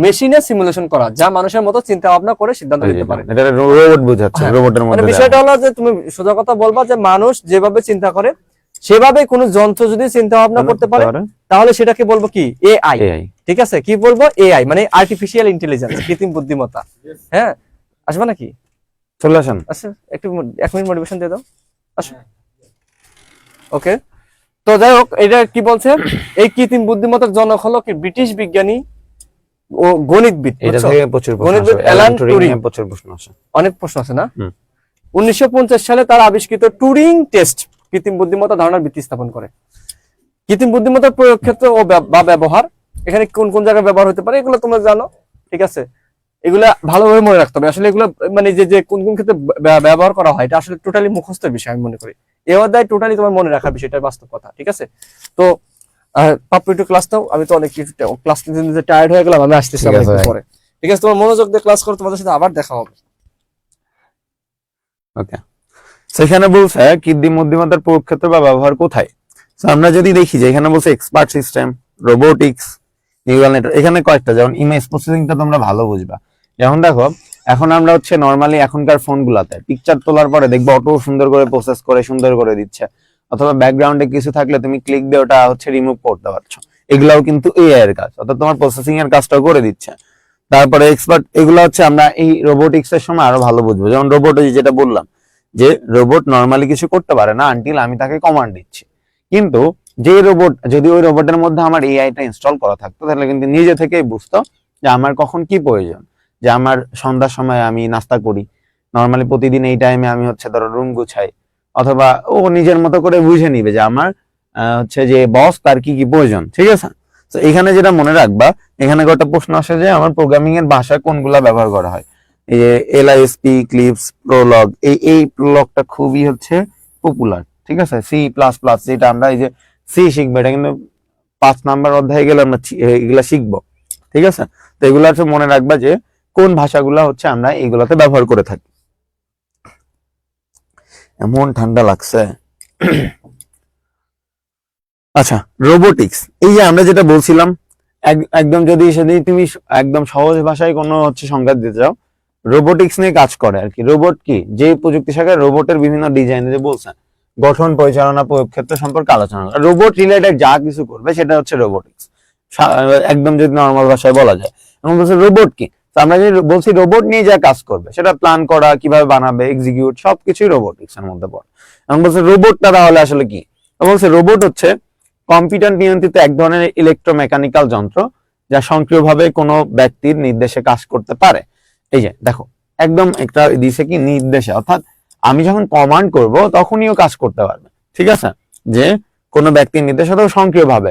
মেশিনে সিমুলেশন করা, যা মানুষের মতো চিন্তা ভাবনা করে সিদ্ধান্ত নিতে পারে। এটা রোবট বোঝাচ্ছে, রোবটের মধ্যে বিষয়টা হলো যে তুমি সোজা কথা বলবা যে মানুষ যেভাবে চিন্তা করে সেভাবে কোন যন্ত্র যদি চিন্তা ভাবনা করতে পারে, তাহলে সেটাকে বলবো কি? এআই। ঠিক আছে, কি বলবো? এআই মানে আর্টিফিশিয়াল ইন্টেলিজেন্স, কৃত্রিম বুদ্ধিমত্তা। হ্যাঁ, আসবে নাকি? চলে আসেন, আচ্ছা একটু 1 মিনিট মোটিভেশন দিয়ে দাও, আসো। ওকে, তো যাই হোক, এটা কি বলছে? এই কৃত্রিম বুদ্ধিমত্তার জনক হলো কি? ব্রিটিশ বিজ্ঞানী ও গণিতবিদ। এটা থেকে প্রচুর গণিতবিদ অ্যালান টুরিং। প্রচুর প্রশ্ন আসে, অনেক প্রশ্ন আছে না? 1950 সালে তার আবিষ্কৃত টুরিং টেস্ট কৃত্রিম বুদ্ধিমত্তা ধারণার ভিত্তি স্থাপন করে। কৃত্রিম বুদ্ধিমত্তার প্রয়োগ ক্ষেত্র ও বা ব্যবহার, এখানে কোন কোন জায়গায় ব্যবহার হতে পারে এগুলো তোমরা জানো, ঠিক আছে? এগুলা ভালোভাবে মনে রাখতে হবে। আসলে এগুলো মানে যে কোন কোন ক্ষেত্রে ব্যবহার করা হয়, এটা আসলে টোটালি মুখস্থের বিষয় আমি মনে করি। এই অধ্যায় টোটালি তোমার মনে রাখার বিষয়টা বাস্তব কথা, ঠিক আছে? তো পাপ্পু একটু ক্লাস দাও, আমি তো অনেক ক্লাস নিতে টায়ার্ড হয়ে গেলাম, আমি আসতেছি পরে, ঠিক আছে? তোমার মনোযোগ দিয়ে ক্লাস করো, তোমাদের সাথে আবার দেখা হবে। ওকে, সেখানে বলছে কৃত্রিম বুদ্ধিমত্তার প্রয়োগ ক্ষেত্র বা ব্যবহার কোথায়। আমরা যদি দেখি যে এখানে বলছে expert system, robotics, neural network, এখানে কয়েকটা। যেমন ইমেজ প্রসেসিংটা তোমরা ভালো বুঝবা। যেমন দেখো এখন আমরা হচ্ছে নর্মালি এখনকার ফোন গুলাতে পিকচার তোলার পরে দেখবো অটো সুন্দর করে প্রসেস করে সুন্দর করে দিচ্ছে, অথবা ব্যাকগ্রাউন্ডে কিছু থাকলে তুমি ক্লিক দিয়ে ওটা হচ্ছে রিমুভ করতে পারছো। এগুলাও কিন্তু এআই এর কাজ, অর্থাৎ তোমার প্রসেসিং এর কাজটাও করে দিচ্ছে। তারপরে এক্সপার্ট, এগুলো হচ্ছে আমরা এই রোবোটিক্স এর সময় আরো ভালো বুঝবো। যেমন রোবট, যেটা বললাম যে রোবট নর্মালি কিছু করতে পারে না আনটিল আমি তাকে কমান্ড দিচ্ছি। কিন্তু যে রোবট, যদি ওই রোবটের মধ্যে আমার এআইটা ইনস্টল করা থাকতো, তাহলে কিন্তু নিজে থেকেই বুঝতো যে আমার কখন কি প্রয়োজন। যে আমার সন্ধ্যার সময় আমি নাস্তা করি, নর্মালি প্রতিদিন এই টাইমে আমি হচ্ছে ধরো রুম গুছাই, অথবা ও নিজের মতো করে বুঝে নিবে যে আমার হচ্ছে যে বস তার কি কি প্রয়োজন, ঠিক আছে? তো এখানে যেটা মনে রাখবা, এখানে একটা প্রশ্ন আসে যে আমার প্রোগ্রামিং এর ভাষায় কোনগুলা ব্যবহার করা হয়। এই যে এলআইএসপি, ক্লিপস, প্রোলগ, এই প্রোলগটা খুবই হচ্ছে পপুলার, ঠিক আছে, C++, যেটা আমরা এই যে সি শিখবো, এটা কিন্তু 5 নাম্বার অধ্যায়ে গেলে আমরা এগুলা শিখবো। ঠিক আছে, তো এগুলা হচ্ছে মনে রাখবা যে কোন ভাষাগুলা হচ্ছে আমরা এগুলাতে ব্যবহার করে থাকি। এমন ঠান্ডা লাগছে। আচ্ছা, রোবোটিক্স, এই যে আমরা যেটা বলছিলাম, একদম যদি তুমি একদম সহজ ভাষায় কোনো হচ্ছে সংজ্ঞা দিতে চাও, রোবোটিক্স নিয়ে কাজ করে আর কি। রোবট কি, যে প্রযুক্তি শাখায় রোবটের বিভিন্ন ডিজাইন যে বলছেন, গঠন, পরিচালনা, প্রয়োগ ক্ষেত্র সম্পর্কে আলোচনা করে। রোবট রিলেটেড যা কিছু করবে সেটা হচ্ছে রোবোটিক্স, একদম যদি নর্মাল ভাষায় বলা যায়। এবং বলছে রোবট কি, তো আমরা যে বলছি রোবট নিয়ে যা কাজ করবে, সেটা প্ল্যান করা, কিভাবে বানাবে, এক্সিকিউট, সবকিছুই রোবোটিক্স এর মধ্যে পড়ে। এবং বলছে রোবটটা তাহলে আসলে কি, বলছে রোবট হচ্ছে কম্পিউটার নিয়ন্ত্রিত এক ধরনের ইলেকট্রোমেকানিক্যাল যন্ত্র, যা সক্রিয়ভাবে কোনো ব্যক্তির নির্দেশে কাজ করতে পারে। এই যে দেখো, একদম একটা দিছে কি নির্দেশে, অর্থাৎ আমি যখন কমান্ড করব তখনইও কাজ করতে পারবে। ঠিক আছে, যে কোনো ব্যক্তির নির্দেশে সক্রিয়ভাবে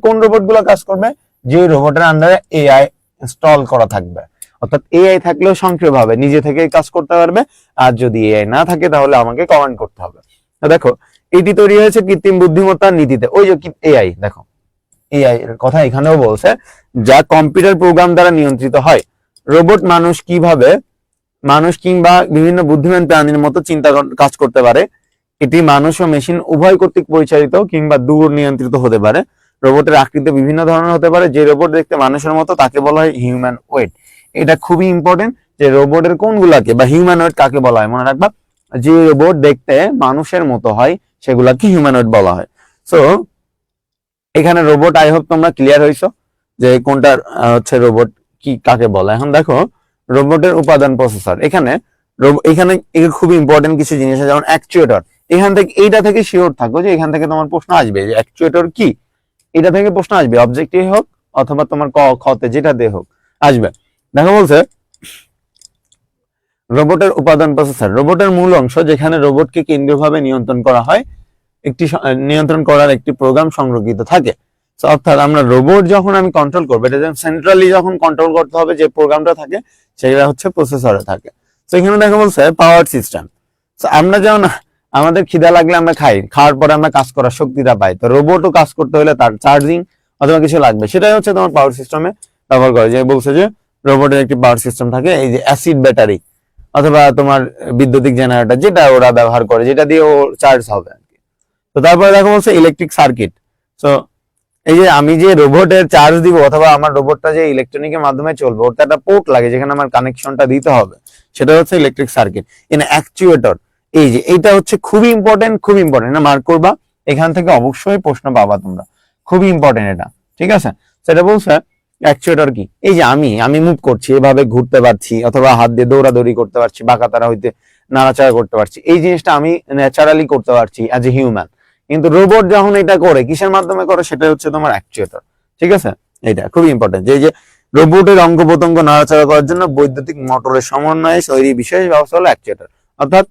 কোন রোবট গুলো কাজ করবে, যে রোবটের আন্ডারে এআই ইনস্টল করা থাকবে। অর্থাৎ এআই থাকলেও সক্রিয়ভাবে নিজে থেকেই কাজ করতে পারবে, আর যদি এআই না থাকে তাহলে আমাকে কমান্ড করতে হবে। দেখো, এটি তৈরি হয়েছে কৃত্রিম বুদ্ধিমত্তার নীতিতে। ওই যে এআই, দেখো এআই এর কথা এখানেও বলছে, যা কম্পিউটার প্রোগ্রাম দ্বারা নিয়ন্ত্রিত হয়। রোবট মানুষ কিংবা বিভিন্ন বুদ্ধিমান প্রাণীর মতো কাজ করতে পারে। এটি মানুষ ও মেশিন উভয় কর্তৃক পরিচালিত কিংবা দূর নিয়ন্ত্রিত হতে পারে। রোবটের আকৃতি বিভিন্ন ধরনের হতে পারে। যে রোবট দেখতে মানুষের মতো তাকে বলা হয় হিউম্যানয়েড। এটা খুবই ইম্পর্টেন্ট যে রোবটের কোনগুলাকে বা হিউম্যানয়েড কাকে বলা হয় মনে রাখবা। যে রোবট দেখতে মানুষের মতো হয় সেগুলাকে হিউম্যানয়েড বলা হয়। সো এখানে রোবট, আই হোপ তোমরা ক্লিয়ার হইছো যে কোনটা হচ্ছে রোবট কি কাকে বলে। এখন দেখো রোবটের উপাদান প্রসেসর। এখানে খুবই ইম্পর্টেন্ট কিছু জিনিস আছে, যেমন অ্যাকচুয়েটর। এইটা থেকে শিওর থাকো যে এখান থেকে তোমার প্রশ্ন আসবে যে অ্যাকচুয়েটর কি, এটা থেকে প্রশ্ন আসবে, অবজেক্টিভ হোক অথবা তোমার খতে যেটা দিয়ে হোক আসবে। দেখো বলছে রোবটের উপাদান প্রসেসর, রোবটের মূল অংশ যেখানে রোবটকে কেন্দ্রীয়ভাবে নিয়ন্ত্রণ করা হয়, নিয়ন্ত্রণ করার একটি প্রোগ্রাম সংরক্ষিত থাকে। অর্থাৎ আমরা রোবট যখন আমি কন্ট্রোল করবো, এটা সেন্ট্রালি যখন কন্ট্রোল করতে হবে, যে প্রোগ্রামটা থাকে সেটা হচ্ছে প্রসেসরে থাকে। তো এখানে দেখা বলছে পাওয়ার সিস্টেম। আমরা যেমন আমাদের খিদা লাগলে আমরা খাওয়ার পরে আমরা কাজ করার শক্তিটা পাই, তো রোবটও কাজ করতে হলে তার চার্জিং অথবা কিছু লাগবে, সেটাই হচ্ছে তোমার পাওয়ার সিস্টেমে ব্যবহার করে। যে বলছে যে রোবটের একটি পাওয়ার সিস্টেম থাকে, এই যে অ্যাসিড ব্যাটারি অথবা তোমার বিদ্যুতিক জেনারেটর, যেটা ওরা ব্যবহার করে, যেটা দিয়ে ও চার্জ হবে আর কি। তো তারপরে দেখো বলছে ইলেকট্রিক সার্কিট। তো এই যে আমি যে রোবটের চার্জ দিব অথবা আমার রোবটটা যে ইলেকট্রনিকের মাধ্যমে চলবে, ওটা একটা পোর্ট লাগে যেখানে আমার কানেকশনটা দিতে হবে, সেটা হচ্ছে ইলেকট্রিক সার্কিট। ইন অ্যাকচুয়েটর, এই যে এইটা হচ্ছে খুবই ইম্পর্টেন্ট না, মার্ক করবা, এখান থেকে অবশ্যই প্রশ্ন পাবা তোমরা, খুবই ইম্পর্টেন্ট এটা। ঠিক আছে, সেটা বলছে অ্যাকচুয়েটর কি, এই যে আমি মুভ করছি, এভাবে ঘুরতে পারছি অথবা হাত দিয়ে দৌড়াদৌড়ি করতে পারছি, বাঁকাতারা হইতে নাড়াচাড়া করতে পারছি, এই জিনিসটা আমি ন্যাচারালি করতে পারছি অ্যাজ এ হিউম্যান। কিন্তু রোবট যখন এটা করে, কিসের মাধ্যমে করে, সেটা হচ্ছে তোমার অ্যাকচুয়েটর। ঠিক আছে, এটা খুবই ইম্পর্টেন্ট যে রোবটের অঙ্গ প্রত্যঙ্গ নাড়াচাড়া করার জন্য বৈদ্যুতিক মোটরের সমন্বয়ে তৈরি বিশেষ ব্যবস্থা হলো অ্যাকচুয়েটর। অর্থাৎ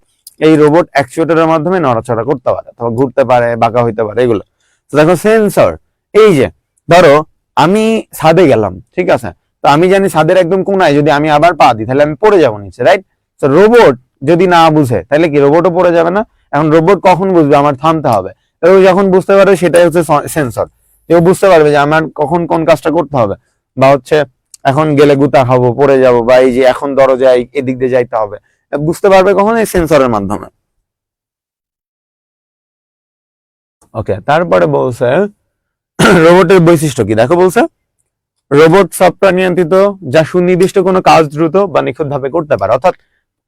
এই রোবট অ্যাকচুয়েটরের মাধ্যমে নড়াচড়া করতে পারে অথবা ঘুরতে পারে, বাঁকা হইতে পারে, এগুলো। তো দেখো সেন্সর, এই যে ধরো আমি ছাদে গেলাম, ঠিক আছে, তো আমি জানি ছাদের একদম কোনায় যদি আমি আবার পা দিই তাহলে আমি পড়ে যাবো নিচে, রাইট? তো রোবট যদি না বুঝে তাহলে কি রোবটও পড়ে যাবে না? এখন রোবট কখন বুঝবে আমার থামতে হবে, যখন বুঝতে পারবে সেটাই হচ্ছে সেন্সর। কেউ বুঝতে পারবে যে আমার কখন কোন কাজটা করতে হবে, বা হচ্ছে এখন গেলে গুতা খাবো, পড়ে যাবো, বা এই যে এখন দরজায় এদিক দিয়ে যাইতে হবে, বুঝতে পারবে কখন? এই সেন্সরের মাধ্যমে। ওকে, তারপরে বলছে রোবটের বৈশিষ্ট্য কি, দেখো বলছে রোবট সফটওয়্যার নিয়ন্ত্রিত, যা সুনির্দিষ্ট কোনো কাজ দ্রুত বা নিখুঁত ভাবে করতে পারে। অর্থাৎ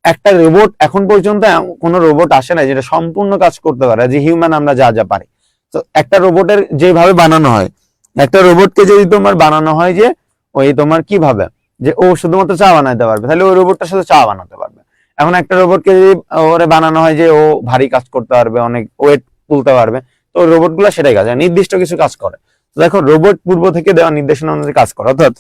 একটা রোবট, এখন পর্যন্ত কোনো রোবট আসে না যেটা সম্পূর্ণ কাজ করতে পারে যে হিউম্যান আমরা যা যা পারি। তো একটা রোবটের যেভাবে বানানো হয়, একটা রোবটকে যদি তোমার বানানো হয় যে ওই তোমার কিভাবে যে ও শুধুমাত্র চা বানাতে পারবে, তাহলে ওই রোবটটার সাথে চা বানাতে পারবে। এখন একটা রোবটকে যদি ওরে বানানো হয় যে ও ভারী কাজ করতে পারবে, অনেক ওয়েট তুলতে পারবে, তো ওই রোবট গুলা সেটাই কাজ, নির্দিষ্ট কিছু কাজ করে। দেখো রোবট পূর্ব থেকে দেওয়া নির্দেশনা অনুযায়ী কাজ করে, অর্থাৎ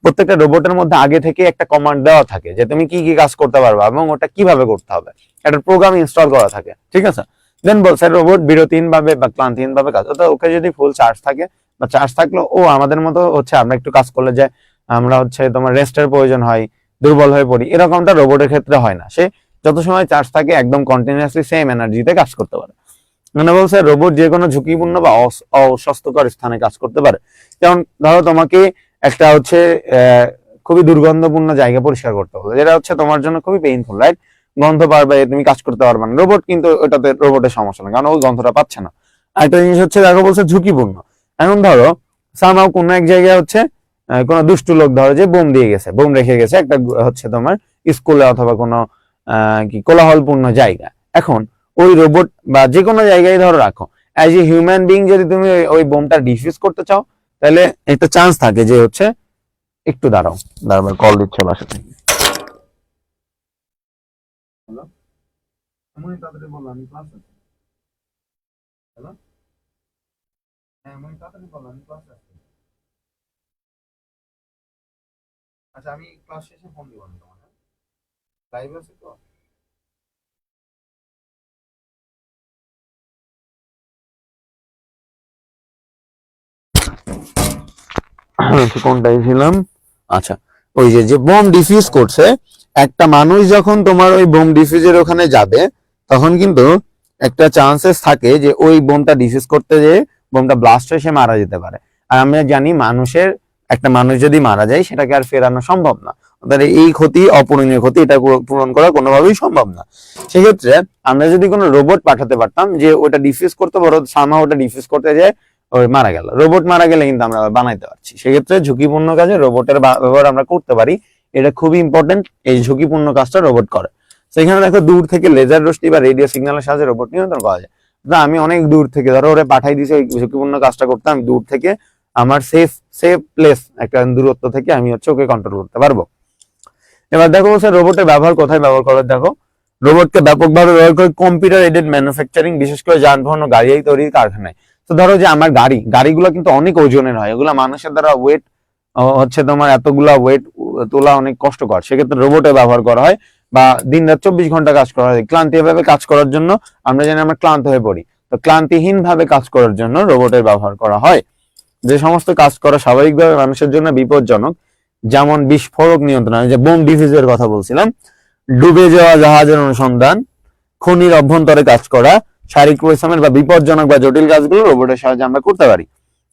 প্রত্যেকটা রোবটের মধ্যে আগে থেকে একটা কমান্ড দেওয়া থাকে যে তুমি কি কি কাজ করতে পারবে এবং ওটা কিভাবে করতে হবে, একটা প্রোগ্রাম ইনস্টল করা থাকে। ঠিক আছে, দেন বলছে রোবট বিরতিহীন ভাবে বা ক্লান্তিহীন ভাবে কাজ, অর্থাৎ ওকে যদি ফুল চার্জ থাকে বা চার্জ থাকলো ও আমাদের মতো হচ্ছে আমরা একটু কাজ করলে যে আমরা হচ্ছে তোমার রেস্টের প্রয়োজন হয়, দুর্বল হয়ে পড়ি, এরকমটা রোবটের ক্ষেত্রে হয় না। সে যত সময় চার্জ থাকে একদম কন্টিনিউয়াসলি সেম এনার্জিতে কাজ করতে পারে। মানে বলছে রোবট যে কোনো ঝুঁকিপূর্ণ বা অস্বাস্থ্যকর স্থানে কাজ করতে পারে। যেমন ধরো তোমাকে একটা হচ্ছে খুবই দুর্গন্ধপূর্ণ জায়গা পরিষ্কার করতে হবে, যেটা হচ্ছে তোমার জন্য খুবই পেইনফুল, রাইট? গন্ধ পারবে, তুমি কাজ করতে পারবে না। রোবট কিন্তু ওটাতে রোবটের সমস্যা না, কারণ ওই গন্ধটা পাচ্ছে না। আরেকটা জিনিস হচ্ছে দেখো বলছে ঝুঁকিপূর্ণ। এখন ধরো সামহাও কোনো এক জায়গায় হচ্ছে কোনো দুষ্টু লোক ধরো যে বোম দিয়ে গেছে, বোম রেখে গেছে একটা হচ্ছে তোমার স্কুলে অথবা কোনো কি কোলাহলপূর্ণ জায়গা। এখন ওই রোবট বা যে কোনো জায়গায় ধরো রাখো, অ্যাজ এ হিউম্যান বিং যদি তুমি ওই বোমটা ডিফিউজ করতে চাও, তাহলে একটা চান্স থাকে যে হচ্ছে একটু দাঁড়াও, দাঁড়াও কল দিচ্ছে বাসা থেকে। হ্যালো, আমি তাড়াতাড়ি বললাম আমি ক্লাস আছি। হ্যালো, হ্যাঁ আমি তাড়াতাড়ি বললাম আমি ক্লাস আছি। আচ্ছা আমি ক্লাস শেষে ফোন দিব না তোমার, লাইভ আছে তো। কোনটাই ছিলাম? আচ্ছা, ওই যে যে বোম ডিফিউজ করছে, একটা মানুষ যখন তোমার ওই বোম ডিফিউজের ওখানে যাবে, তখন কিন্তু একটা চান্সেস থাকে যে ওই বোমটা ডিফিউজ করতে যেয়ে বোমটা ব্লাস্ট হয়ে সে মারা যেতে পারে। আর আমরা জানি মানুষের, একটা মানুষ যদি মারা যায় সেটাকে আর ফেরানো সম্ভব না। অর্থাৎ এই ক্ষতি অপূরণীয় ক্ষতি, এটা পূরণ করা কোনোভাবেই সম্ভব না। সেক্ষেত্রে আমরা যদি কোনো রোবট পাঠাতে পারতাম যে ওটা ডিফিউজ করতে পারো, সামহাও ওটা ডিফিউজ করতে যায় ওই মারা গেল, রোবট মারা গেলে কিন্তু আমরা বানাইতে পারছি। সেক্ষেত্রে ঝুঁকিপূর্ণ কাজে রোবটের ব্যবহার আমরা করতে পারি, এটা খুবই ইম্পর্টেন্ট। এই ঝুঁকিপূর্ণ কাজটা রোবট করে। সেখানে দেখো দূর থেকে লেজার রশ্মি বা রেডিও সিগন্যালের সাহায্যে রোবট নিয়ন্ত্রণ করা যায়। আমি অনেক দূর থেকে ধরো ওরে পাঠাই দিয়েছি ওই ঝুঁকিপূর্ণ কাজটা করতে, আমি দূর থেকে আমার সেফ সেফ প্লেস একটা দূরত্ব থেকে আমি হচ্ছে ওকে কন্ট্রোল করতে পারবো। এবার দেখো হচ্ছে রোবটের ব্যবহার কোথায় ব্যবহার করে। দেখো রোবটকে ব্যাপকভাবে ব্যবহার করে কম্পিউটার এডেড ম্যানুফ্যাকচারিং, বিশেষ করে যানবাহন ও গাড়ি তৈরির কারখানায়। তো ধরো যে আমার গাড়িগুলো কিন্তু অনেক ওজনের হয়, এগুলো মানুষের দ্বারা ওয়েট হচ্ছে তোমার এতগুলা ওয়েট তোলা অনেক কষ্টকর, সেক্ষেত্রে রোবটে ব্যবহার করা হয়। বা দিন রাত 24 ঘন্টা কাজ করা হয়, ক্লান্তি ভাবে কাজ করার জন্য। আমরা জানি আমরা ক্লান্ত হয়ে পড়ি, তো ক্লান্তিহীন ভাবে কাজ করার জন্য রোবটের ব্যবহার করা হয়। যে সমস্ত কাজ করা স্বাভাবিকভাবে মানুষের জন্য বিপজ্জনক, যেমন বিস্ফোরক নিয়ন্ত্রণ, যে বোম ডিফিউজের কথা বলছিলাম, ডুবে যাওয়া জাহাজের অনুসন্ধান, খনির অভ্যন্তরে কাজ করা, শারীরিক পরিশ্রমের বা বিপজ্জনক বা জটিল কাজগুলো রোবটের সাহায্যে আমরা করতে পারি।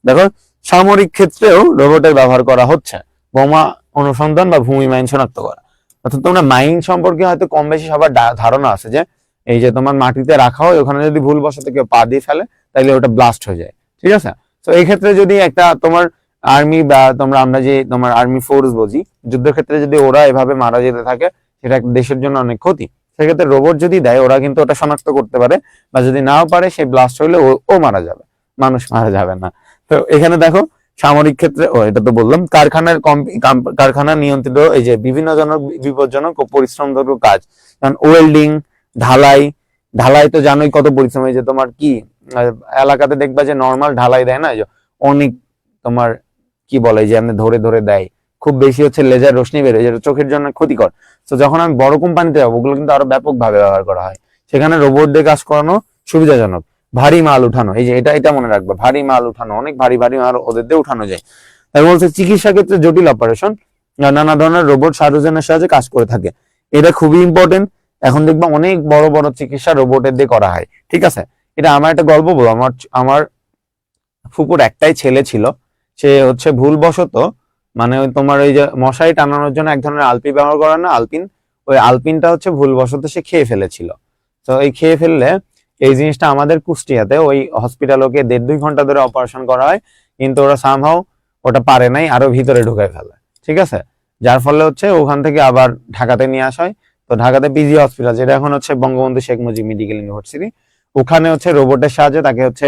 দেখো সামরিক ক্ষেত্রেও রোবটের ব্যবহার করা হচ্ছে, বোমা অনুসন্ধান বা ভূমি মাইন শনাক্ত করা। অর্থাৎ তোমরা মাইন সম্পর্কে হয়তো কম বেশি সবার ধারণা আছে, যে এই যে তোমার মাটিতে রাখা হয়, ওখানে যদি ভুলবশত কেউ পা দিয়ে ফেলে তাহলে ওটা ব্লাস্ট হয়ে যায়, ঠিক আছে? তো এই ক্ষেত্রে যদি একটা তোমার আর্মি বা আমরা যে তোমার আর্মি ফোর্স বুঝি, যুদ্ধের ক্ষেত্রে যদি ওরা এভাবে মারা যেতে থাকে, সেটা দেশের জন্য অনেক ক্ষতি। সেক্ষেত্রে রোবট যদি দেয়, ওরা কিন্তু ওটা শনাক্ত করতে পারে, বা যদি নাও পারে সেই ব্লাস্ট হইলে ও মারা যাবে, মানুষ মারা যাবে না। তো এখানে দেখো সামরিক ক্ষেত্রে, এটা তো বললাম, কারখানা নিয়ন্ত্রিত এই যে বিভিন্ন জনক বিপজ্জনক ও পরিশ্রমযোগ্য কাজ, যেমন ওয়েল্ডিং, ঢালাই তো জানোই কত পরিশ্রম। এই যে তোমার কি এলাকাতে দেখবা যে নর্মাল ঢালাই দেয় না, অনেক তোমার কি বলে যে এমনি ধরে ধরে দেয়, খুব বেশি হচ্ছে লেজার রশ্মি বেরোয়, যেটা চোখের জন্য ক্ষতিকর। তো যখন আমি বড় কোম্পানিতে যাবো, ওগুলো কিন্তু আরো ব্যাপকভাবে ব্যবহার করা হয়, সেখানে রোবট দিয়ে কাজ করানো সুবিধাজনক। ভারী মাল উঠানো, এই যে এটা মনে রাখবা, ভারী মাল উঠানো, অনেক ভারী ভারী মাল ওদের দিয়ে উঠানো যায়। তাই বলছে চিকিৎসা ক্ষেত্রে জটিল অপারেশন নানা ধরনের রোবট সার্জনের সাহায্যে কাজ করে থাকে, এটা খুবই ইম্পর্টেন্ট। এখন দেখবা অনেক বড় বড় চিকিৎসা রোবটের দিয়ে করা হয়, ঠিক আছে? এটা আমার একটা গল্প বলবো। আমার ফুপুর একটাই ছেলে ছিল, সে হচ্ছে ভুলবশত মানে ওই তোমার ওই যে মশারি টানানোর জন্য এক ধরনের আলপি ব্যবহার করে না, আলপিন, ওই আলপিনটা হচ্ছে ভুলবশত সে খেয়ে ফেলেছিল। তো এই খেয়ে ফেললে এই জিনিসটা আমাদের কুষ্টিয়াতে ওই হসপিটালে ওকে 1.5-2 ঘন্টা ধরে অপারেশন করা হয়, কিন্তু ওরা সামহাও ওটা পারে নাই, আরো ভিতরে ঢুকাই ফেলে, ঠিক আছে? যার ফলে হচ্ছে ওখান থেকে আবার ঢাকাতে নিয়ে আসা হয়। তো ঢাকাতে পিজি হসপিটাল, যেটা এখন হচ্ছে বঙ্গবন্ধু শেখ মুজিব মেডিকেল ইউনিভার্সিটি, ওখানে হচ্ছে রোবটের সাহায্যে তাকে হচ্ছে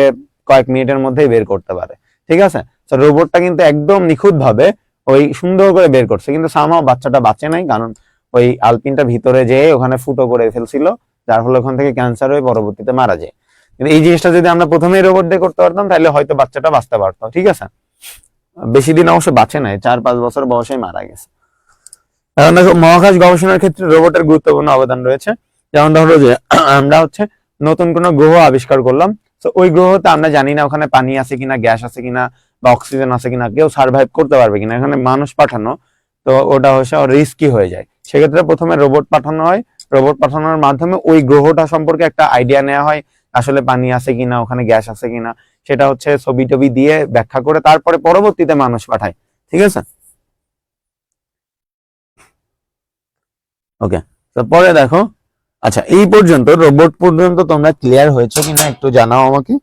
কয়েক মিনিটের মধ্যেই বের করতে পারে, ঠিক আছে? তো রোবটটা কিন্তু একদম নিখুঁত ভাবে ওই সুন্দর করে বের করছে, কিন্তু সামহাও বাচ্চাটা বাঁচে নাই, কারণ ওই আলপিনটা ভিতরে যেয়ে ওখানে ফুটো করে ফেলছিল, যার ফলে ওখান থেকে ক্যান্সার হয়ে পরবর্তীতে মারা যায়। কিন্তু এই জিনিসটা যদি আমরা প্রথমেই রোবট দিয়ে করতে পারতাম, তাহলে হয়তো বাচ্চাটা বাঁচতে পারতো, ঠিক আছে? বেশি দিন অবশ্য বাঁচে নাই, 4-5 বছর বয়সেই মারা গেছে। এখন দেখো মহাকাশ গবেষণার ক্ষেত্রে রোবটের গুরুত্বপূর্ণ অবদান রয়েছে। যেমন ধরো যে আমরা হচ্ছে নতুন কোনো গ্রহ আবিষ্কার করলাম, তো ওই গ্রহতে আমরা জানি না ওখানে পানি আছে কিনা, গ্যাস আছে কিনা, বা অক্সিজেন আছে কিনা, কেউ সার্ভাইভ করতে পারবে কিনা, এখানে মানুষ পাঠানো তো ওটা হচ্ছে রিস্কি হয়ে যায়। সেক্ষেত্রে প্রথমে রোবট পাঠানো হয়, রোবট পাঠানোর মাধ্যমে ওই গ্রহটা সম্পর্কে একটা আইডিয়া নেওয়া হয়, আসলে পানি আছে কিনা, ওখানে গ্যাস আছে কিনা, সেটা হচ্ছে ছবি টবি দিয়ে ব্যাখ্যা করে তারপরে পরবর্তীতে মানুষ পাঠায়। ঠিক আছে, ওকে। তো পরে দেখো, আচ্ছা এই পর্যন্ত রোবট পর্যন্ত তোমরা ক্লিয়ার হয়েছো কিনা একটু জানাও আমাকে।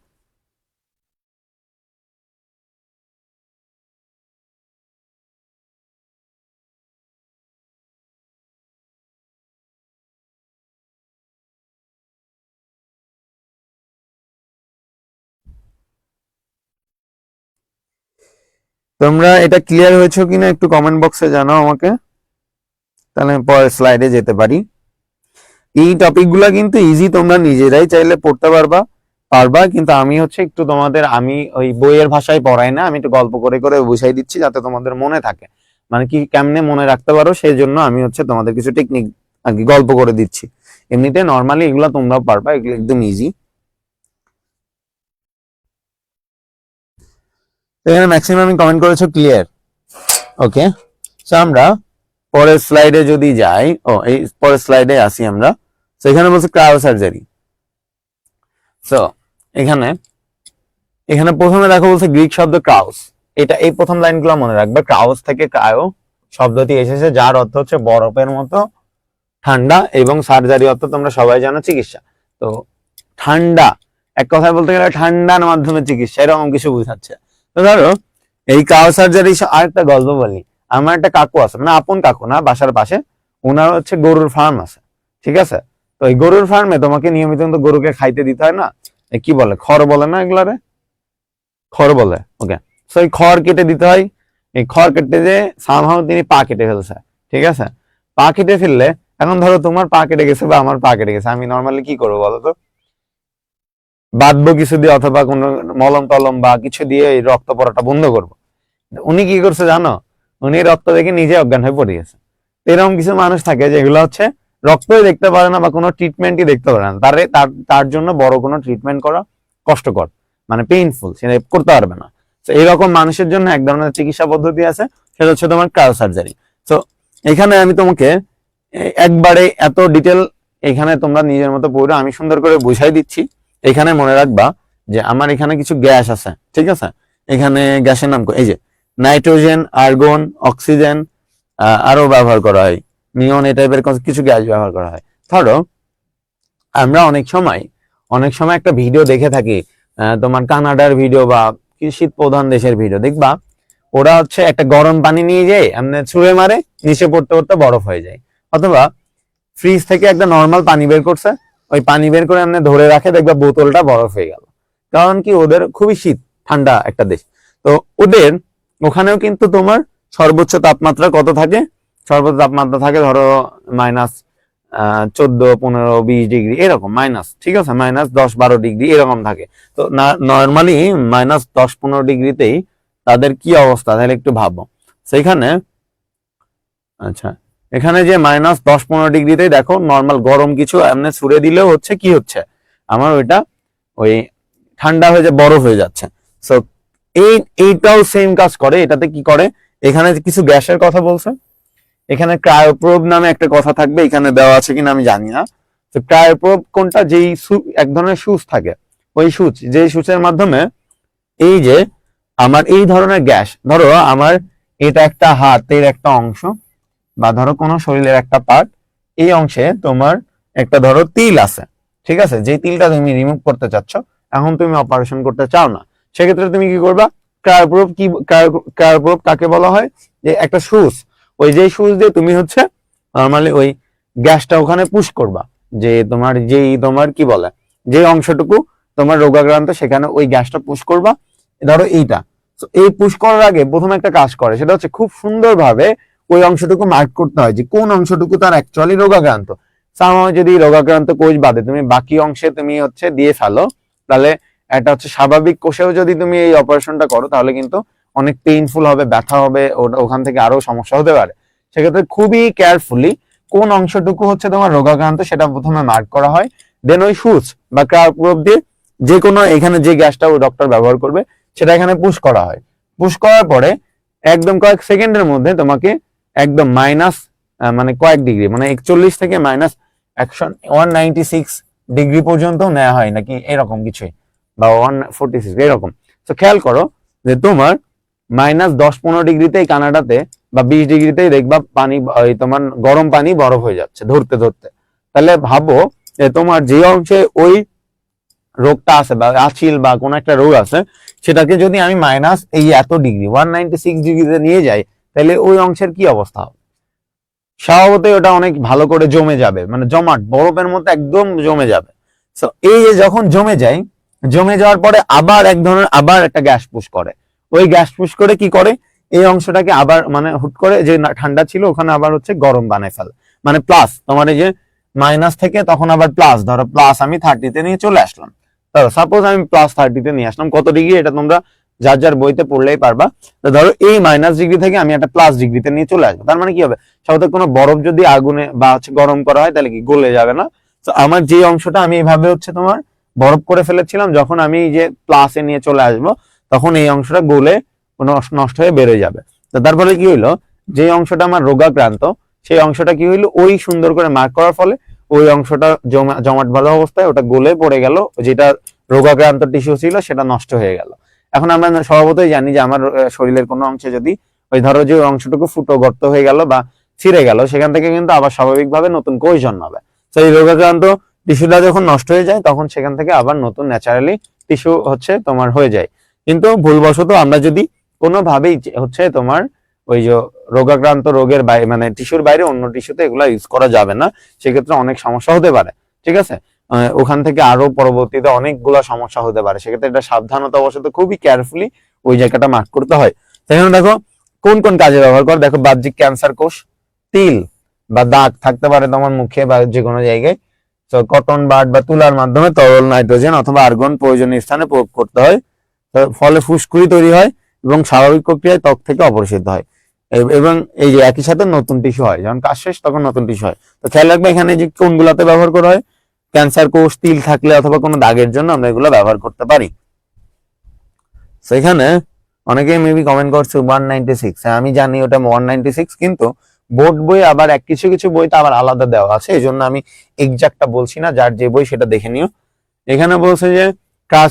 তোমরা এটা ক্লিয়ার হয়েছো কিনা একটু কমেন্ট বক্সে জানাও আমাকে, তাহলে আমি পরের স্লাইডে যেতে পারি। এই টপিকগুলো কিন্তু ইজি, তোমরা নিজেরাই চাইলে পড়তে পারবা পারবা, কিন্তু আমি হচ্ছে একটু তোমাদের, আমি ওই বইয়ের ভাষায় পড়াই না, আমি একটু গল্প করে করে বুঝাই দিচ্ছি যাতে তোমাদের মনে থাকে, মানে কি কেমনে মনে রাখতে পারো সেই জন্য আমি হচ্ছে তোমাদের কিছু টেকনিক আর কি গল্প করে দিচ্ছি। এমনিতে নর্মালি এগুলো তোমরাও পারবা, এগুলো একদম ইজি। এখানে ম্যাক্সিমাম কমেন্ট করেছো ক্লিয়ার, ওকে। সো আমরা পরের স্লাইডে যদি যাই, এই পরের স্লাইডে আসি আমরা। তো এখানে বলছে ক্রায়ো সার্জারি। সো এখানে এখানে প্রথমে দেখো বলছে গ্রিক শব্দ ক্রাউস, এটা এই প্রথম লাইনগুলো মনে রাখবে। ক্রাউস থেকে ক্রায়ো শব্দটি এসেছে, যার অর্থ হচ্ছে বরফের মতো ঠান্ডা, এবং সার্জারি অর্থ তোমরা সবাই জানো চিকিৎসা। তো ঠান্ডা, এক কথায় বলতে গেলে ঠান্ডার মাধ্যমে চিকিৎসা, এরকম কিছু বুঝাচ্ছে। তো ধরো এই ক্রায়ো সার্জারি, আরেকটা গল্প বলি। আমার একটা কাকু আছে, মানে আপন কাকু না, বাসার পাশে, ওনার হচ্ছে গরুর ফার্ম আছে, ঠিক আছে। তো এই গরুর ফার্মে তোমাকে নিয়মিত কিন্তু গরুকে খাইতে দিতে হয় না, কি বলে, খড় বলে না এগুলারে, খড় বলে, ওকে। তো এই খড় কেটে দিতে হয়। এই খড় কেটে যে সামহাও তিনি পা কেটে ফেলছে, ঠিক আছে। পা কেটে ফেললে, এখন ধরো তোমার পা কেটে গেছে বা আমার পা কেটে গেছে, আমি নর্মালি কি করবো বলো তো, বাঁধবো কিছু দিয়ে, অথবা কোনো মলম টলম বা কিছু দিয়ে এই রক্ত পড়াটা বন্ধ করবো। উনি কি করছে জানো, উনি রক্ত দেখে নিজে অজ্ঞান হয়ে পড়ে গেছে। এরকম কিছু মানুষ থাকে যেগুলো হচ্ছে রক্তই দেখতে পারে না বা কোনো ট্রিটমেন্টই দেখতে পারে না, তার জন্য বড় কোনো ট্রিটমেন্ট করা কষ্টকর, মানে পেইনফুল, সেটা করতে পারবে না। তো এইরকম মানুষের জন্য এক ধরনের চিকিৎসা পদ্ধতি আছে, সেটা হচ্ছে তোমার ক্রায়ো সার্জারি। তো এখানে আমি তোমাকে একবারে এত ডিটেল, এখানে তোমরা নিজের মতো পড়ো, আমি সুন্দর করে বুঝাই দিচ্ছি। এখানে মনে রাখবা যে আমার এখানে কিছু গ্যাস আছে, ঠিক আছে। এখানে গ্যাসের নাম এই যে নাইট্রোজেন, আর্গন, অক্সিজেন, আরো ব্যবহার করা হয়, নিয়ন, এই টাইপের কিছু গ্যাস ব্যবহার করা হয়। ধরো আমরা অনেক সময় একটা ভিডিও দেখে থাকি, তোমার কানাডার ভিডিও বা শীত প্রধান দেশের ভিডিও দেখবা, ওরা হচ্ছে একটা গরম পানি নিয়ে যায়, এমনি ছুঁড়ে মারে, নিচে পড়তে পড়তে বরফ হয়ে যায়। অথবা ফ্রিজ থেকে একটা নর্মাল পানি বের করছে, ওই পানি বের করে এমনি ধরে রাখে, দেখবা বোতলটা বরফ হয়ে গেল। কারণ কি, ওদের খুবই শীত, ঠান্ডা একটা দেশ। তো ওদের ওখানেও কিন্তু তোমার সর্বোচ্চ তাপমাত্রা কত থাকে, সর্বোচ্চ তাপমাত্রা থাকে ধরো মাইনাস 14, 15, 20 ডিগ্রি এরকম, মাইনাস, ঠিক আছে, -10, 12 ডিগ্রি এরকম থাকে। তো নর্মালি -10, 15 ডিগ্রিতেই তাদের কি অবস্থা, তাহলে একটু ভাবো সেখানে। আচ্ছা, এখানে যে -10, 15 ডিগ্রিতেই দেখো নর্মাল গরম কিছু এমনি ছুড়ে দিলেও হচ্ছে কি হচ্ছে, আমার ওইটা ওই ঠান্ডা হয়ে যায়, বরফ হয়ে যাচ্ছে। সো এইটাও সেম কাজ করে। এটাতে কি করে, এখানে কিছু গ্যাসের কথা বলছে, এখানে ক্রায়োপ্রোব নামে একটা কথা থাকবে, এখানে দেওয়া আছে কিনা আমি জানি না। তো ক্রায়োপ্রোব কোনটা, যেই এক ধরনের সুচ থাকে, ওই সুচ, যে সুচের মাধ্যমে এই যে আমার এই ধরনের গ্যাস, ধরো আমার এটা একটা হাতের একটা অংশ, বা ধরো কোনো শরীরের একটা পার্ট, এই অংশে তোমার একটা ধরো তিল আছে, ঠিক আছে, যে তিলটা তুমি রিমুভ করতে চাচ্ছ, এখন তুমি অপারেশন করতে চাও না, সেক্ষেত্রে তুমি কি করবা, ক্রায়োপ্রোব কি, ক্রায়োপ্রোব কাকে বলা হয়, যে একটা সুচ, ওই যে সুচ দিয়ে তুমি হচ্ছে নর্মালি ওই গ্যাসটা ওখানে পুশ করবা, যে তোমার কি বলে, যে অংশটুকু তোমার রোগাক্রান্ত, সেখানে ওই গ্যাসটা পুশ করবা, ধরো এইটা। তো এই পুশ করার আগে প্রথমে একটা কাজ করে, সেটা হচ্ছে খুব সুন্দরভাবে ওই অংশটুকু মার্ক করতে হয় যে কোন অংশটুকু তার অ্যাকচুয়ালি রোগাক্রান্ত। সামহাও যদি রোগাক্রান্ত কোষ বাদে তুমি বাকি অংশে তুমি হচ্ছে দিয়ে ফেলো, তাহলে এটা হচ্ছে স্বাভাবিক কোষেও যদি তুমি এই অপারেশনটা করো, তাহলে কিন্তু অনেক পেইনফুল হবে, ব্যথা হবে, ওখান থেকে আরো সমস্যা হতে পারে। সেক্ষেত্রে খুবই কেয়ারফুলি কোন অংশটুকু হচ্ছে তোমার রোগাক্রান্ত সেটা প্রথমে মার্ক করা হয়, দেন ওই সুচ বা ক্রায়োপ্রোব দিয়ে যে কোনো, এখানে যে গ্যাসটা ওই ডক্টর ব্যবহার করবে সেটা এখানে পুশ করা হয়। পুশ করার পরে একদম কয়েক সেকেন্ডের মধ্যে তোমাকে একদম মাইনাস, মানে কয়েক ডিগ্রি, মানে 41 থেকে -196 ডিগ্রি পর্যন্ত নেওয়া হয় নাকি এরকম কিছুই, বা 146 এরকম। তো খেয়াল করো যে তোমার -10-15 ডিগ্রিতেই কানাডাতে বা 20 ডিগ্রিতেই দেখবা পানি, তোমার গরম পানি বরফ হয়ে যাচ্ছে ধরতে ধরতে। তাহলে ভাবো যে তোমার যে অংশে ওই রোগটা আছে বা আছিল বা কোন একটা রোগ আছে, সেটাকে যদি আমি এই এত ডিগ্রি 196 ডিগ্রিতে নিয়ে যাই, তাহলে ওই অংশের কি অবস্থা হবে? স্বভাবতই ওটা অনেক ভালো করে জমে যাবে, মানে জমাট বরফের মতো একদম জমে যাবে। তো এই যে যখন জমে যায়, জমে যাওয়ার পরে আবার এক ধরনের আবার একটা গ্যাস পুশ করে, ওই গ্যাস পুশ করে কি করে এই অংশটাকে আবার মানে হুট করে যে ঠান্ডা ছিল ওখানে আবার হচ্ছে গরম বানায় ফেলে, মানে প্লাস তোমার এই যে মাইনাস থেকে তখন আবার প্লাস, ধরো প্লাস আমি 30-তে নিয়ে চলে আসলাম, ধরো সাপোজ আমি +30-তে নিয়ে আসলাম, কত ডিগ্রি এটা তোমরা যার যার বইতে পড়লেই পারবা। তো ধরো এই -ডিগ্রি থেকে আমি একটা +ডিগ্রিতে নিয়ে চলে আসবো, তার মানে কি হবে, সাধারণত কোনো বরফ যদি আগুনে বা হচ্ছে গরম করা হয় তাহলে কি গলে যাবে না? তো আমার যে অংশটা আমি এইভাবে হচ্ছে তোমার বরফ করে ফেলেছিলাম, যখন আমি যে প্লাসে নিয়ে চলে আসবো তখন এই অংশটা গলে নষ্ট হয়ে বেড়ে যাবে। তো তার ফলে কি হইলো, যে অংশটা আমার রোগাক্রান্ত সেই অংশটা কি হইলো, ওই সুন্দর করে মার্ক করার ফলে ওই অংশটা জমাট বাঁধা অবস্থায় ওটা গলে পড়ে গেল, যেটা রোগাক্রান্ত টিস্যু ছিল সেটা নষ্ট হয়ে গেল। এখন আমরা স্বভাবতই জানি যে আমার শরীরের কোনো অংশে যদি ওই ধরো যে অংশটুকু ফুটো গর্ত হয়ে গেল বা ছিঁড়ে গেল, সেখান থেকে কিন্তু আবার স্বাভাবিকভাবে নতুন কোষ জন্মাবে। তো এই রোগাক্রান্ত টিস্যুটা যখন নষ্ট হয়ে যায় তখন সেখান থেকে আবার নতুন ন্যাচারালি টিস্যু হচ্ছে তোমার হয়ে যায়। কিন্তু ভুলবশত আমরা যদি কোনোভাবেই হচ্ছে তোমার ওই যে রোগাক্রান্ত রোগের বাইরে মানে টিস্যুর বাইরে অন্য টিস্যুতে এগুলা ইউজ করা যাবে না, সেক্ষেত্রে অনেক সমস্যা হতে পারে। ঠিক আছে, ওখান থেকে আরো পরবর্তীতে অনেকগুলা সমস্যা হতে পারে, সেক্ষেত্রে এটা সাবধানতা অবশ্যই খুবই কেয়ারফুলি ওই জায়গাটা মার্ক করতে হয়। সেখানে দেখো কোন কোন কাজে ব্যবহার করে, দেখো বাহ্যিক ক্যান্সার কোষ, তিল বা দাগ থাকতে পারে তোমার মুখে বা যে কোনো জায়গায়, তো কটন বাড বা তুলার মাধ্যমে তরল নাইট্রোজেন অথবা আর্গন প্রয়োজনীয় স্থানে প্রয়োগ করতে হয়, ফলে ফুসকুড়ি তৈরি হয় এবং স্বাভাবিক প্রক্রিয়ায় ত্বক থেকে অপরিশোধিত হয়। এবং এই যে একই সাথে নতুন টিস্যু হয়, যখন কাজ শেষ তখন নতুন টিস্যু হয়। তো খেয়াল রাখবে এখানে যে কোনগুলাতে ব্যবহার করা হয়, ক্যান্সার কোষ, তিল থাকলে অথবা কোনো দাগের জন্য আমরা এগুলো ব্যবহার করতে পারি। সেখানে অনেকেই মেবি কমেন্ট করছে 196, আমি জানি ওটা 196, কিন্তু বোর্ড বই আবার কিছু কিছু বইতে আবার আলাদা দেওয়া আছে, এই জন্য আমি এক্সাক্টটা বলছি না, যার যে বই সেটা দেখে নিও। এখানে বলছে যে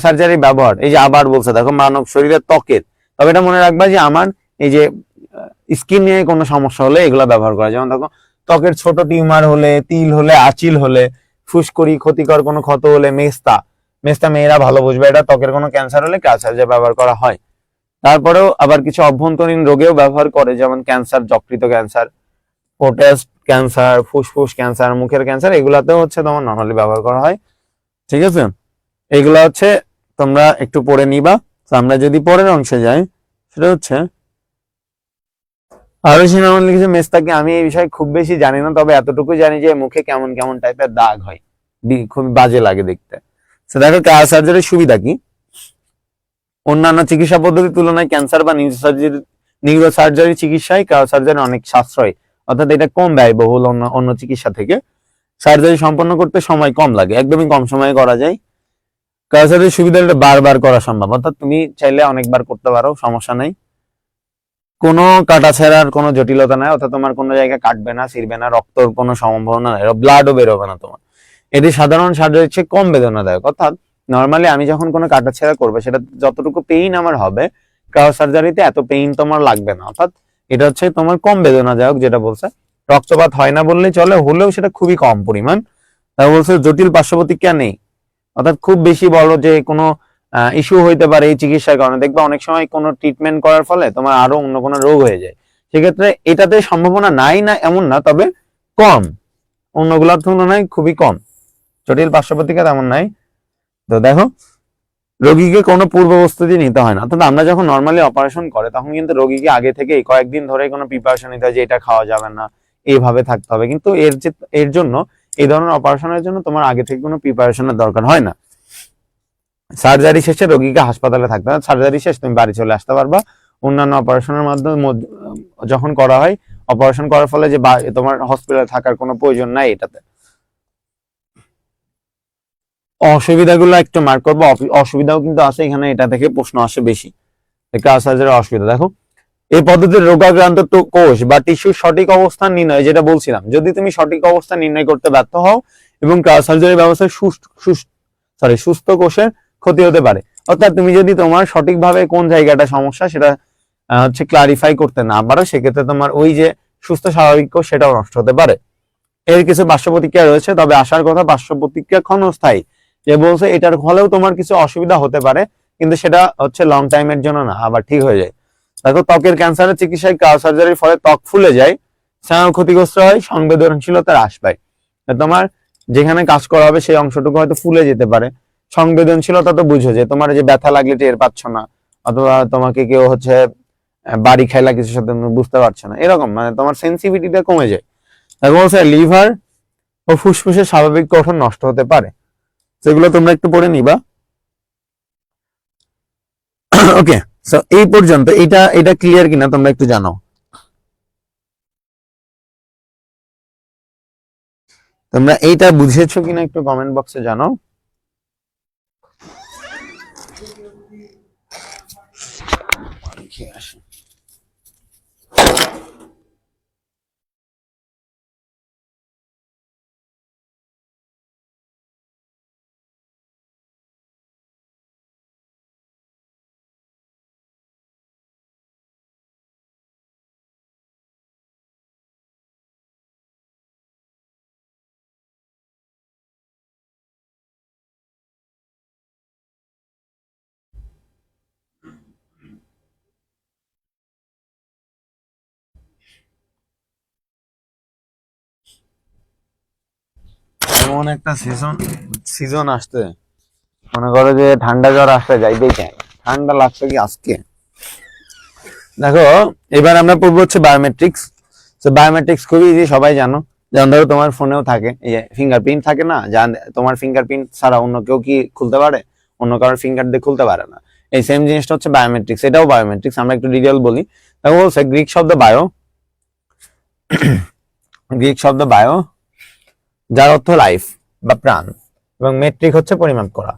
সার্জারি ব্যবহার, এই যে আবার বলছে দেখো মানব শরীরের ত্বকের, তবে এটা মনে রাখবা যে আমার এই যে স্কিন নিয়ে কোনো সমস্যা হলে এগুলো ব্যবহার করা, যেমন দেখো ত্বকের ছোট টিউমার হলে, তিল হলে, আঁচিল হলে, ফুসকুড়ি, ক্ষতিকর কোনো ক্ষত হলে, মেস্তা মেয়েরা ভালো বুঝবে, এটা ত্বকের কোনো ক্যান্সার হলে সার্জারি ব্যবহার করা হয়। তারপরেও আবার কিছু অভ্যন্তরীণ রোগেও ব্যবহার করে, যেমন ক্যান্সার, যকৃত ক্যান্সার, প্রোস্টেট ক্যান্সার, ফুসফুস ক্যান্সার, মুখের ক্যান্সার, এগুলাতেও হচ্ছে তোমার নর্মালি ব্যবহার করা হয়। ঠিক আছে, এইগুলা হচ্ছে তোমরা একটু পড়ে নিবা। তো আমরা যদি পরের অংশে যাই, সেটা হচ্ছে আরো সিনেমা লিখেছে মেস্তাকে, আমি এই বিষয়ে খুব বেশি জানি না, তবে এতটুকু জানি যে মুখে কেমন কেমন টাইপের দাগ হয়, খুব বাজে লাগে দেখতে। তো দেখো সার্জারির সুবিধা কি, অন্যান্য চিকিৎসা পদ্ধতির তুলনায় ক্যান্সার বা নিউরো সার্জারি চিকিৎসায় সার্জারি অনেক সাশ্রয়, অর্থাৎ এটা কম ব্যয়বহুল অন্য চিকিৎসা থেকে। সার্জারি সম্পন্ন করতে সময় কম লাগে, একদমই কম সময়ে করা যায়। সার্জারির সুবিধাটা বারবার করা সম্ভব, অর্থাৎ তুমি চাইলে অনেকবার করতে পারো, সমস্যা নাই। কোনো কাটা ছেঁড়ার কোনো জটিলতা নাই, অর্থাৎ তোমার কোনো জায়গায় কাটবে না, ছিড়বে না, রক্তর কোনো সম্ভাবনা নাই, ব্লাডও বেরোবে না তোমার। এটি সাধারণ সার্জারির চেয়ে কম বেদনাদায়ক, অর্থাৎ নর্মালি আমি যখন কোনো কাটা ছেঁড়া করবো সেটা যতটুকু পেইন আমার হবে, ক্রায়ো সার্জারিতে এত পেইন তোমার লাগবে না, অর্থাৎ এটা হচ্ছে তোমার কম বেদনাদায়ক। যেটা বলছে রক্তপাত হয় না বললেই চলে, হলেও সেটা খুবই কম পরিমাণ। তা বলছে জটিল পার্শ্ব প্রতিক্রিয়া নেই, অর্থাৎ খুব বেশি বড় যে কোনো ইস্যু হইতে পারে এই চিকিৎসার কারণে, দেখবে অনেক সময় কোনো ট্রিটমেন্ট করার ফলে তোমার আরো অন্য কোনো রোগ হয়ে যায়, সেক্ষেত্রে এটাতে সম্ভাবনা নাই না এমন না, তবে কম, অন্যগুলোর তুলনায় খুবই কম, জটিল পার্শ্ব প্রতিক্রিয়া তেমন নাই। তো দেখো রোগীকে কোনো পূর্ব প্রস্তুতি নিতে হয় না, অর্থাৎ আমরা যখন নর্মালি অপারেশন করে তখন কিন্তু রোগীকে আগে থেকে কয়েকদিন ধরে কোনো প্রিপারেশন নিতে হয় যে এটা খাওয়া যাবে না, এইভাবে থাকতে হবে, কিন্তু এর জন্য এই ধরনের অপারেশনের জন্য তোমার আগে থেকে কোনো প্রিপারেশনের দরকার হয় না। সার্জারি শেষে রোগীকে হাসপাতালে থাকতে হবে, সার্জারি শেষ তুমি বাড়ি চলে আসতে পারবা। অন্যান্য অপারেশনের মাধ্যমে যখন করা হয়, অপারেশন করার ফলে যে তোমার হসপিটালে থাকার কোনো প্রয়োজন নাই এটাতে। অসুবিধাগুলো একটু মার্ক করবো, অসুবিধাও কিন্তু আছে এখানে, এটা থেকে প্রশ্ন আসে বেশি। সার্জারির অসুবিধা দেখো, এই পদ্ধতির রোগাক্রান্ত কোষ বা টিস্যুর সঠিক অবস্থান নির্ণয়, যেটা বলছিলাম, যদি তুমি সঠিক অবস্থান নির্ণয় করতে ব্যর্থ হও এবং সার্জারি ব্যবস্থায় সুস্থ কোষের ক্ষতি হতে পারে। অর্থাৎ তুমি যদি তোমার সঠিকভাবে কোন জায়গাটা সমস্যা সেটা হচ্ছে ক্লারিফাই করতে না পারো, সেক্ষেত্রে তোমার ওই যে সুস্থ স্বাভাবিক কোষ সেটাও নষ্ট হতে পারে। এর কিছু পার্শ্ব প্রতিক্রিয়া রয়েছে, তবে আসার কথা পার্শ্ব প্রতিক্রিয়া ক্ষণস্থায়ী। যে বলছে এটার ফলেও তোমার কিছু অসুবিধা হতে পারে, কিন্তু সেটা হচ্ছে লং টাইমের জন্য না, আবার ঠিক হয়ে যায়। দেখো, ত্বকের ক্যান্সারের চিকিৎসায় সার্জারির ফলে ত্বক ফুলে যায়, স্নায়ু ক্ষতিগ্রস্ত হয়, সংবেদনশীলতা হ্রাস পায়। তোমার যেখানে কাজ করা হবে সেই অংশটুকু হয়তো ফুলে যেতে পারে। সংবেদনশীলতা তো বুঝো, যে তোমার যে ব্যথা লাগলে টের পাচ্ছ না, অথবা তোমাকে কেউ হচ্ছে বাড়ি খাইলা কিছুর সাথে বুঝতে পারছো না, এরকম মানে তোমার সেন্সিটিভিটিটা কমে যায়। দেখো বলছে লিভার ও ফুসফুসের স্বাভাবিক গঠন নষ্ট হতে পারে, সেগুলো তোমরা একটু পড়ে নিবা। ওকে, সো এই পর্যন্ত এটা ক্লিয়ার কিনা তোমরা একটু জানাও। তোমরা এইটা বুঝেছো কিনা একটু কমেন্ট বক্সে জানাও। এমন একটা সিজন আসতে, মনে করো যে ঠান্ডা জ্বর আসতে যাইতেই চায়, ঠান্ডা লাগছে কি আজকে। দেখো, এবার আমরা পড়বো হচ্ছে বায়োমেট্রিক্স। তো বায়োমেট্রিক্স খুবই ইজি, সবাই জানো। যেমন ধরো তোমার ফোনেও থাকে এই ফিঙ্গারপ্রিন্ট থাকে না, যা তোমার ফিঙ্গারপ্রিন্ট ছাড়া অন্য কেউ কি খুলতে পারে? অন্য কারোর ফিঙ্গার দিয়ে খুলতে পারে না। এই সেম জিনিসটা হচ্ছে বায়োমেট্রিক্স, এটাও বায়োমেট্রিক্স। আমরা একটু ডিটেল বলি। দেখো বলছে গ্রিক শব্দ বায়ো, গ্রিক শব্দ বায়ো যার অর্থ লাইফ বা প্রাণ, এবং মেট্রিক হচ্ছে পরিমাপ করা।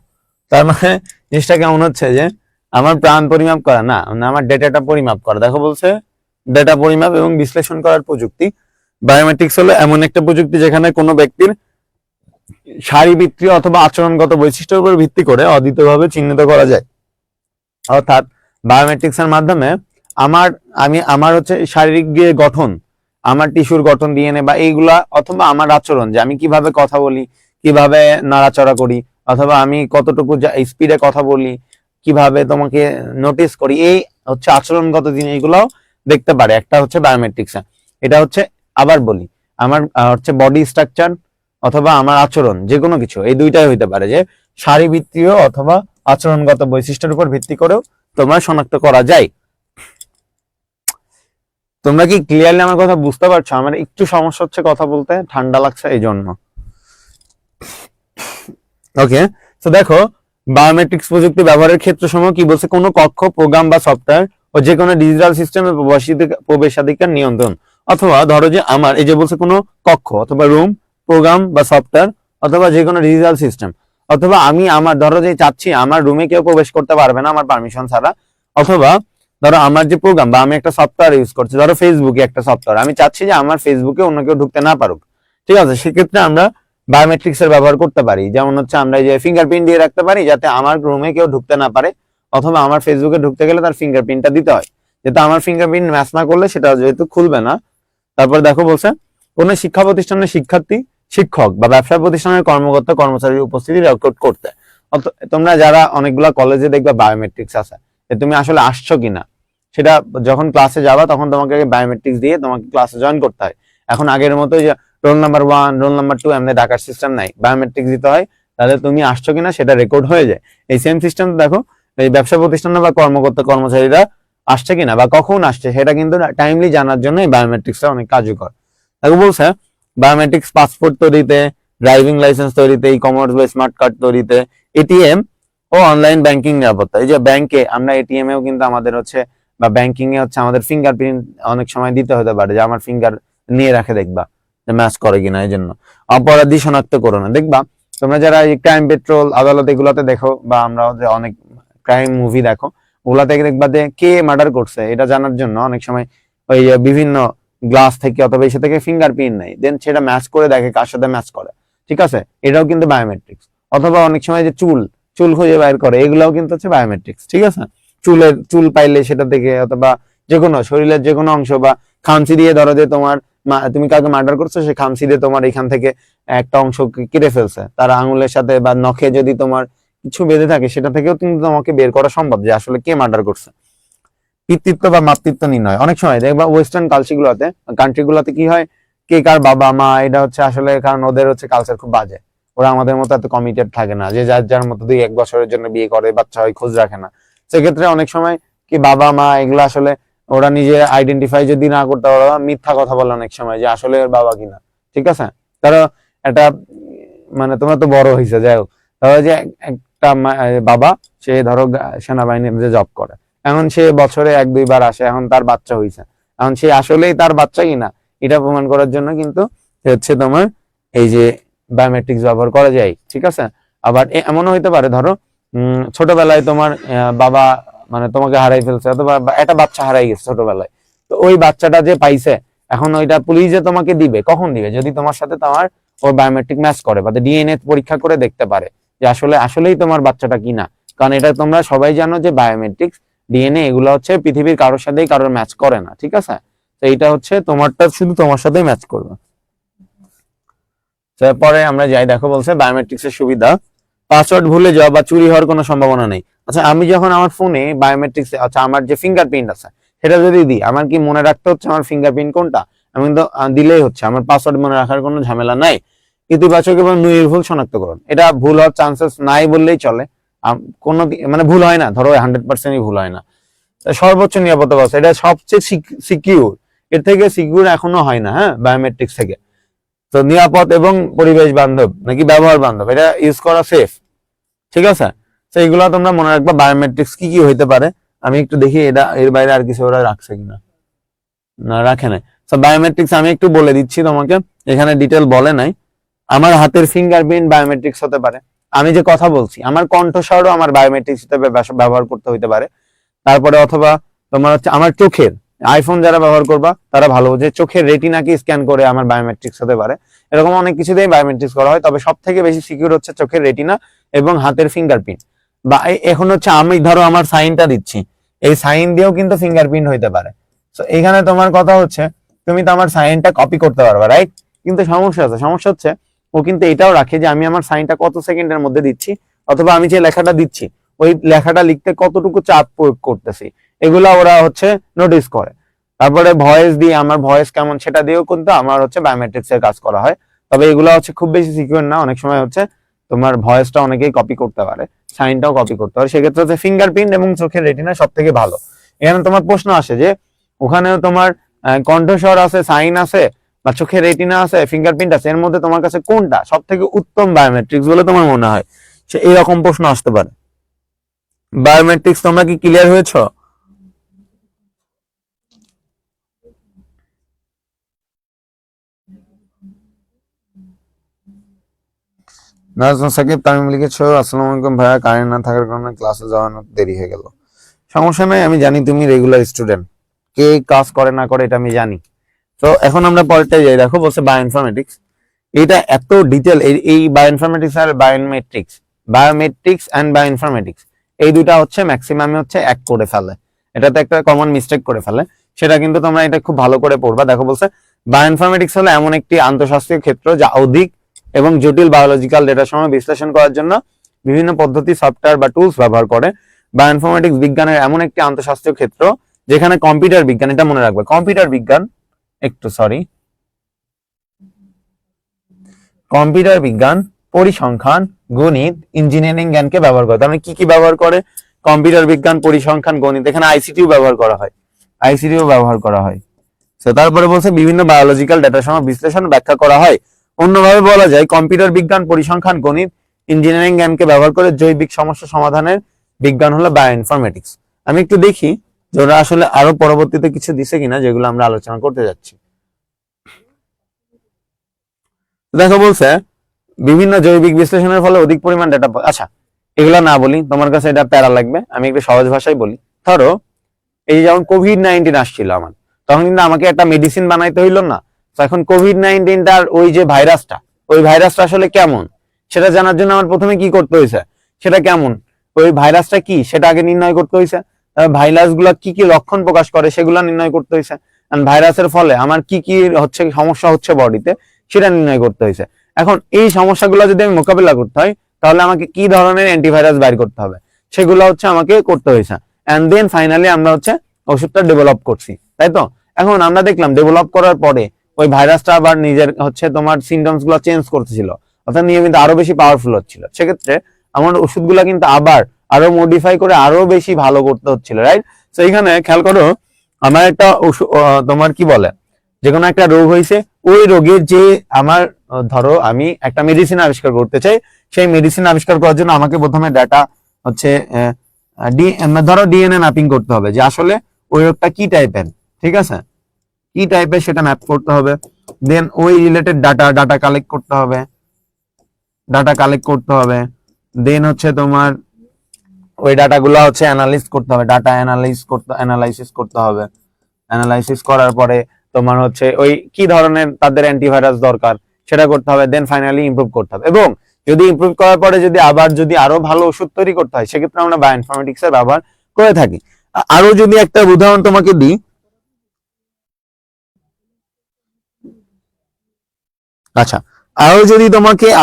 তার মানে জিনিসটা কেমন হচ্ছে যে আমার প্রাণ পরিমাপ করা না, আমার ডেটাটা পরিমাপ করা। দেখো বলছে ডেটা পরিমাপ এবং বিশ্লেষণ করার প্রযুক্তি। বায়োমেট্রিক্স হলো এমন একটা প্রযুক্তি যেখানে কোনো ব্যক্তির শারীরবৃত্তীয় অথবা আচরণগত বৈশিষ্ট্যের উপর ভিত্তি করে অদ্বিতীয়ভাবে চিহ্নিত করা যায়। অর্থাৎ বায়োমেট্রিক্স এর মাধ্যমে আমার হচ্ছে শারীরিক যে গঠন, আমার টিস্যুর গঠন, ডিএনএ বা এইগুলা, অথবা আমার আচরণ, যে আমি কিভাবে কথা বলি, কিভাবে নাড়াচড়া করি, অথবা আমি কতটুকু স্পিডে কথা বলি, কিভাবে তোমাকে নোটিস করি, এই হচ্ছে আচরণগত জিনিসগুলোও দেখতে পারে একটা হচ্ছে বায়োমেট্রিক্স। এটা হচ্ছে, আবার বলি, আমার হচ্ছে বডি স্ট্রাকচার অথবা আমার আচরণ, যে কোনো কিছু, এই দুইটাই হইতে পারে, যে শারীরবৃত্তীয় অথবা আচরণগত বৈশিষ্ট্যের উপর ভিত্তি করেও তোমরা শনাক্ত করা যায়। তোমরা কি ক্লিয়ারলি আমার কথা বুঝতে পারছো? আমার একটু সমস্যা হচ্ছে কথা বলতে, ঠান্ডা লাগছে এই জন্য। ওকে, তো দেখো বায়োমেট্রিক্স প্রযুক্তি ব্যবহারের ক্ষেত্রসমূহ কি বলছে? কোনো কক্ষ, প্রোগ্রাম বা সফটওয়্যার ও যে কোনো ডিজিটাল সিস্টেমে প্রবেশাধিকার নিয়ন্ত্রণ। অথবা ধরো যে আমার এই যে বলছে কোনো কক্ষ অথবা রুম, প্রোগ্রাম বা সফটওয়্যার, অথবা যে কোনো ডিজিটাল সিস্টেম, অথবা আমি আমার ধরো যে চাচ্ছি আমার রুমে কেউ প্রবেশ করতে পারবে না আমার পারমিশন ছাড়া, অথবা ধরো আমার যে প্রোগ্রাম বা আমি একটা সফটওয়্যার ইউজ করছি, ধরো ফেসবুকে একটা সফটওয়্যার, আমি চাচ্ছি যে আমার ফেসবুকে অন্য কেউ ঢুকতে না পারুক, ঠিক আছে? সেক্ষেত্রে আমরা বায়োমেট্রিক্স এর ব্যবহার করতে পারি। যেমন হচ্ছে আমরা এই যে ফিঙ্গারপ্রিন্ট দিয়ে রাখতে পারি যাতে আমার রুমে কেউ ঢুকতে না পারে, অথবা আমার ফেসবুকে ঢুকতে গেলে তার ফিঙ্গারপ্রিন্টটা দিতে হয়, যেটা আমার ফিঙ্গারপ্রিন্ট ম্যাচ না করলে সেটা যেহেতু খুলবে না। তারপর দেখো বলছে কোন শিক্ষা প্রতিষ্ঠানের শিক্ষার্থী, শিক্ষক বা ব্যবসা প্রতিষ্ঠানের কর্মকর্তা কর্মচারীর উপস্থিতি রেকর্ড করতে। তোমরা যারা অনেকগুলা কলেজে দেখবে বায়োমেট্রিক্স আছে, যে তুমি আসলে আসছো কিনা, সেটা যখন ক্লাসে যাবা তখন তোমাকে বায়োমেট্রিক্স দিয়ে তোমাকে ক্লাসে জয়েন করতে হয়। এখন আগের মতো যে রোল নাম্বার 1, রোল নাম্বার 2 এমনি ডাকার সিস্টেম নাই, বায়োমেট্রিক্স দিতে হয়, তাহলে তুমি আসছো কিনা সেটা রেকর্ড হয়ে যায়। এই সেম সিস্টেম দেখো এই ব্যবসা প্রতিষ্ঠানে বা কর্মকর্তা কর্মচারীরা আসছে কিনা বা কখন আসছে সেটা কিন্তু টাইমলি জানার জন্য এই বায়োমেট্রিক্সটা অনেক কার্যকর। দেখো বলছে বায়োমেট্রিক্স পাসপোর্ট তৈরিতে, ড্রাইভিং লাইসেন্স তৈরিতে, ই কমার্স বা স্মার্ট কার্ড তৈরিতে, এটিএম ও অনলাইন ব্যাংকিং নিরাপত্তা। এই যে ব্যাংকে আমরা এটিএম এও কিন্তু আমাদের হচ্ছে বা ব্যাংকিং এ হচ্ছে আমাদের ফিঙ্গারপ্রিন্ট অনেক সময় দিতে হতে পারে, যে আমার ফিঙ্গার নিয়ে রাখে দেখবা যে ম্যাচ করে কিনা। এই জন্য অপরাধী শনাক্তকরণ দেখবা তোমরা যারা এই ক্রাইম পেট্রোল, আদালত এগুলাতে দেখো, বা আমরা যে অনেক ক্রাইম মুভি দেখো, ওগুলা থেকে দেখবা যে কে মার্ডার করছে এটা জানার জন্য অনেক সময় ওই বিভিন্ন গ্লাস থেকে অথবা এসে থেকে ফিঙ্গারপ্রিন্ট নেই, দেন সেটা ম্যাচ করে দেখে কার সাথে ম্যাচ করে। ঠিক আছে, এটাও কিন্তু বায়োমেট্রিক্স। অথবা অনেক সময় যে চুল খুঁজে বাইর করে, এগুলাও কিন্তু হচ্ছে বায়োমেট্রিক্স, ঠিক আছে। চুল পাইলে সেটা থেকে, অথবা যে কোনো শরীরের যে কোনো অংশ, বা খামচি দিয়ে ধরো যে তোমার তুমি কাউকে মার্ডার করছো, সে খামচি দিয়ে তোমার এখান থেকে একটা অংশ কেটে ফেলছে, তার আঙুলের সাথে বা নখে যদি তোমার কিছু বেঁধে থাকে, সেটা থেকেও কিন্তু তোমাকে বের করা সম্ভব যে আসলে কে মার্ডার করছে। পিতৃত্ব বা মাতৃত্ব নির্ণয়, অনেক সময় দেখবা ওয়েস্টার্ন কান্ট্রি গুলোতে কি হয়, কে কার বাবা মা, এটা হচ্ছে আসলে কারণ ওদের হচ্ছে কালচার খুব বাজে। ওরা আমাদের মতো এত কমিটেড থাকে না, যে যার মতো 2-1 বছরের জন্য বিয়ে করে, বাচ্চা হয়, খোঁজ রাখে না। সেক্ষেত্রে অনেক সময় কি বাবা মা এগুলো আসলে ওরা নিজে আইডেন্টিফাই যদি না করতে পারে, মিথ্যা কথা বলে অনেক সময় যে আসলে ওর বাবা কিনা, ঠিক আছে। তারা একটা মানে তোমরা তো বড় হয়েছে, যাই হোক, ধরো যে একটা বাবা, সে ধরো সেনাবাহিনীতে জব করে, এখন সে বছরে 1-2 বার আসে, এখন তার বাচ্চা হয়েছে, এখন সে আসলেই তার বাচ্চা কিনা এটা প্রমাণ করার জন্য কিন্তু হচ্ছে তোমার এই যে বায়োমেট্রিক্স ব্যবহার করা যায়, ঠিক আছে। আবার এমনও হইতে পারে, ধরো ছোটবেলায় তোমার বাবা মানে তোমাকে হারাই ফেলছে, অথবা একটা বাচ্চা হারাই গেছে ছোটবেলায়, তো ওই বাচ্চাটা যে পাইছে, এখন ওইটা পুলিশ যে তোমাকে দিবে, কখন দিবে, যদি তোমার সাথে তোমার ওর বায়োমেট্রিক ম্যাচ করে, বা ডিএনএ পরীক্ষা করে দেখতে পারে যে আসলেই তোমার বাচ্চাটা কিনা। কারণ এটা তোমরা সবাই জানো যে বায়োমেট্রিক্স, ডিএনএ, এগুলো হচ্ছে পৃথিবীর কারোর সাথেই কারোর ম্যাচ করে না, ঠিক আছে। তো এইটা হচ্ছে তোমারটা শুধু তোমার সাথেই ম্যাচ করবে। পরে আমরা যাই, দেখো বলছে বায়োমেট্রিক্স এর সুবিধা, পাসওয়ার্ড ভুলে যাওয়া বা চুরি হওয়ার কোনো সম্ভাবনা নেই। আচ্ছা, আমি যখন আমার ফোনে বায়োমেট্রিক্স, আচ্ছা আমার যে ফিঙ্গারপ্রিন্ট আছে সেটা যদি দিই, আমার কি মনে রাখতে হচ্ছে আমার ফিঙ্গারপ্রিন্ট কোনটা? আমি তো দিলেই হচ্ছে, আমার পাসওয়ার্ড মনে রাখার কোনো ঝামেলা নাই। ইতিবাচক এবং নির্ভুল শনাক্তকরণ, এটা ভুল হওয়ার চান্সেস নাই বললেই চলে, কোনো মানে ভুল হয় না, ধরো 100%ই ভুল হয় না। সর্বোচ্চ নিরাপত্তা ব্যবস্থা, এটা সবচেয়ে সিকিউর, এর থেকে সিকিউর এখনো হয় না, হ্যাঁ, বায়োমেট্রিক্স থেকে। তো নিরাপদ এবং পরিবেশ বান্ধব নাকি ব্যবহার বান্ধব, এটা ইউজ করা সেফ, ঠিক আছে। তো এইগুলো তোমরা মনে রাখবা, বায়োমেট্রিক্স কি কি হইতে পারে। আমি একটু দেখি এটা এর বাইরে আর কিছু ওরা রাখছে কিনা, না রাখে নাই। তো বায়োমেট্রিক্স আমি একটু বলে দিচ্ছি তোমাকে, এখানে ডিটেল বলে নাই। আমার হাতের ফিঙ্গারপ্রিন্ট বায়োমেট্রিক্স হতে পারে, আমি যে কথা বলছি আমার কণ্ঠস্বরও আমার বায়োমেট্রিক্স হিসেবে ব্যবহার করতে হইতে পারে। তারপরে অথবা তোমার হচ্ছে আমার চোখের, আইফোন যারা ব্যবহার করবা তারা ভালো, যে চোখের রেটিনাকে স্ক্যান করে আমার বায়োমেট্রিক্স হতে পারে। এরকম অনেক কিছুতেই বায়োমেট্রিক্স করা হয়, তবে সব থেকে বেশি সিকিউর হচ্ছে চোখের রেটিনা এবং হাতের ফিঙ্গারপ্রিন্ট। বা এখন হচ্ছে আমি ধরো আমার সাইনটা দিচ্ছি, এই সাইন দিয়েও কিন্তু ফিঙ্গারপ্রিন্ট হইতে পারে। তো এখানে তোমার কথা হচ্ছে তুমি তো আমার সাইনটা কপি করতে পারবা, রাইট, কিন্তু সমস্যা হচ্ছে ও কিন্তু এটাও রাখে যে আমি আমার সাইনটা কত সেকেন্ডের মধ্যে দিচ্ছি, অথবা আমি যে লেখাটা দিচ্ছি ওই লেখাটা লিখতে কতটুকু চাপ প্রয়োগ করতেছি, এগুলা ওরা হচ্ছে নোটিস করে। তারপরে ভয়েস দিয়ে, আমার ভয়েস কেমন সেটা দিয়েও কিন্তু আমার হচ্ছে বায়োমেট্রিক্স এর কাজ করা হয়। তবে এগুলো হচ্ছে খুব বেশি সিকিউর না, অনেক সময় হচ্ছে তোমার ভয়েসটা অনেকেই কপি করতে পারে, সাইনটাও কপি করতে পারে, সেক্ষেত্রে হচ্ছে ফিঙ্গারপ্রিন্ট এবং চোখের রেটিনা সব থেকে ভালো। এখানে তোমার প্রশ্ন আসে যে ওখানেও তোমার কণ্ঠস্বর আছে, সাইন আছে, বা চোখের রেটিনা আছে, ফিঙ্গারপ্রিন্ট আছে, এর মধ্যে তোমার কাছে কোনটা সব থেকে উত্তম বায়োমেট্রিক্স বলে তোমার মনে হয়, সে এরকম প্রশ্ন আসতে পারে। বায়োমেট্রিক্স তোমরা কি ক্লিয়ার হয়েছো? নাজমুল সাকিব তামিম লিখেছো, আসসালামু আলাইকুম ভাইয়া, কারেন্ট না থাকার কারণে ক্লাসে যাওয়ানো দেরি হয়ে গেল। সমস্যা নাই, আমি জানি তুমি রেগুলার স্টুডেন্ট, কে কাজ করে না করে এটা আমি জানি। তো এখন আমরা পরেরটাই যাই, দেখো বলছে বায়োইনফরমেটিক্স, এটা এত ডিটেল, এই বায়োইনফরমেটিক্স আর বায়োমেট্রিক্স এন্ড বায়োইনফরমেটিক্স, এই দুটা হচ্ছে ম্যাক্সিমাম হচ্ছে এক করে ফেলে, এটাতে একটা কমন মিস্টেক করে ফেলে, সেটা কিন্তু তোমরা এটা খুব ভালো করে পড়বা। দেখো বলছে বায়োইনফরমেটিক্স হলো এমন একটি আন্তঃশাস্ত্রীয় ক্ষেত্র যা অধিক এবং জটিল বায়োলজিক্যাল ডেটা সমূহ বিশ্লেষণ করার জন্য বিভিন্ন পদ্ধতি, সফটওয়্যার বা টুলস ব্যবহার করে। বায়োইনফরমেটিক্স বিজ্ঞানের এমন একটি আন্তঃশাস্ত্রীয় ক্ষেত্র যেখানে কম্পিউটার বিজ্ঞান, এটা মনে রাখবে, কম্পিউটার বিজ্ঞান, পরিসংখ্যান, গণিত, ইঞ্জিনিয়ারিং জ্ঞানকে ব্যবহার করে। তার মানে কি কি ব্যবহার করে? কম্পিউটার বিজ্ঞান, পরিসংখ্যান, গণিত, এখানে আইসিটিও ব্যবহার করা হয়। তো তারপরে বলছে বিভিন্ন বায়োলজিক্যাল ডেটা সমূহ বিশ্লেষণ, ব্যাখ্যা করা হয়। অন্যভাবে বলা যায় কম্পিউটার বিজ্ঞান, পরিসংখ্যান, গণিত, ইঞ্জিনিয়ারিং জ্ঞানকে ব্যবহার করে জৈবিক সমস্যা সমাধানের বিজ্ঞান হলো বায়োইনফরমেটিক্স। আমি একটু দেখি যে ওরা আসলে আরো পরবর্তীতে কিছু দিছে কিনা যেগুলো আমরা আলোচনা করতে যাচ্ছি। দেখো বলছে বিভিন্ন জৈবিক বিশ্লেষণের ফলে অধিক পরিমাণ ডেটা। আচ্ছা, এগুলো না বলি, তোমার কাছে এটা প্যারা লাগবে, আমি একটু সহজ ভাষায় বলি। ধরো এই যেমন কোভিড-19 আসছিল তখন কিন্তু আমাকে একটা মেডিসিন বানাইতে হইলো না। তো এখন কোভিড-19টার ওই যে ভাইরাসটা, ওই ভাইরাসটা আসলে কেমন সেটা জানার জন্য আমার প্রথমে কি করতে হয়েছে, সেটা কেমন, ওই ভাইরাসটা কি সেটা আগে নির্ণয় করতে হয়েছে। ভাইরাস গুলা কি কি লক্ষণ প্রকাশ করে সেগুলা নির্ণয় করতে হয়েছে। ভাইরাসের ফলে আমার কি কি হচ্ছে সমস্যা হচ্ছে বডিতে সেটা নির্ণয় করতে হয়েছে। এখন এই সমস্যাগুলো যদি আমি মোকাবিলা করতে হয় তাহলে আমাকে কি ধরনের অ্যান্টিভাইরাস বাইর করতে হবে সেগুলো হচ্ছে আমাকে করতে হয়েছে। এন্ড দেন ফাইনালি আমরা হচ্ছে ওষুধটা ডেভেলপ করছি, তাই তো। এখন আমরা দেখলাম ডেভেলপ করার পরে ওই ভাইরাসটা আবার নিজের হচ্ছে তোমার সিমটমস গুলো চেঞ্জ করতেছিল, অর্থাৎ নিয়মিত আরো বেশি পাওয়ারফুল হচ্ছিল। সেক্ষেত্রে আমার ওষুধগুলা কিন্তু আবার আরো মডিফাই করে আরো বেশি ভালো করতে হচ্ছিল, রাইট। তো এখানে খেয়াল করো, আমার একটা তোমার কি বলে যে কোনো একটা রোগ হয়েছে, ওই রোগের যে আমার ধরো আমি একটা মেডিসিন আবিষ্কার করতে চাই, সেই মেডিসিন আবিষ্কার করার জন্য আমাকে প্রথমে ডাটা হচ্ছে ধরো ডিএনএ ম্যাপিং করতে হবে যে আসলে ওই রোগটা কি টাইপের, ঠিক আছে, কি টাইপের সেটা ম্যাপ করতে হবে। দেন ওই রিলেটেড ডাটা কালেক্ট করতে হবে, দেন হচ্ছে তোমার ওই ডাটাগুলো হচ্ছে অ্যানালাইজ করতে হবে, অ্যানালাইসিস করতে হবে। অ্যানালাইসিস করার পরে তোমার হচ্ছে ওই কি ধরনের তাদের অ্যান্টিভাইরাস দরকার সেটা করতে হবে। দেন ফাইনালি ইমপ্রুভ করতে হবে, এবং যদি ইমপ্রুভ করার পরে যদি আরো ভালো ওষুধ তৈরি করতে হয় সেক্ষেত্রে আমরা বায়োইনফরমেটিক্স এর ব্যবহার করে থাকি। আরো যদি একটা উদাহরণ তোমাকে দিই, আচ্ছা,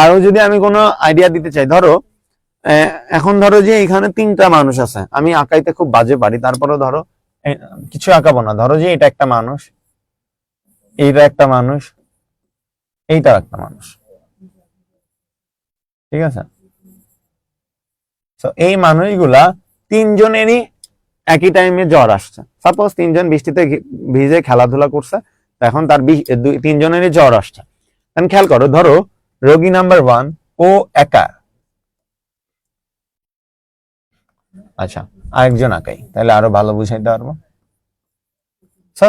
আরো যদি আমি কোনো আইডিয়া দিতে চাই, ধরো এখন ধরো যে এখানে 3টা মানুষ আছে, আমি আঁকাইতে খুব বাজে পারি, তারপরে ধরো কিছু আঁকাবো না, ধরো যে এটা একটা মানুষ, এইটা একটা মানুষ, এইটা একটা মানুষ, ঠিক আছে। তো এই মানুষগুলা 3জনেরই একই টাইমে জ্বর আসছে। সাপোজ 3জন বৃষ্টিতে ভিজে খেলাধুলা করছে, এখন তার 3জনেরই জ্বর আসছে। খেয়াল করো, ধরো রোগী নাম্বার 1 ও একা, আচ্ছা আরেকজন আঁকাই তাহলে আরো ভালো বুঝাইতে পারবো।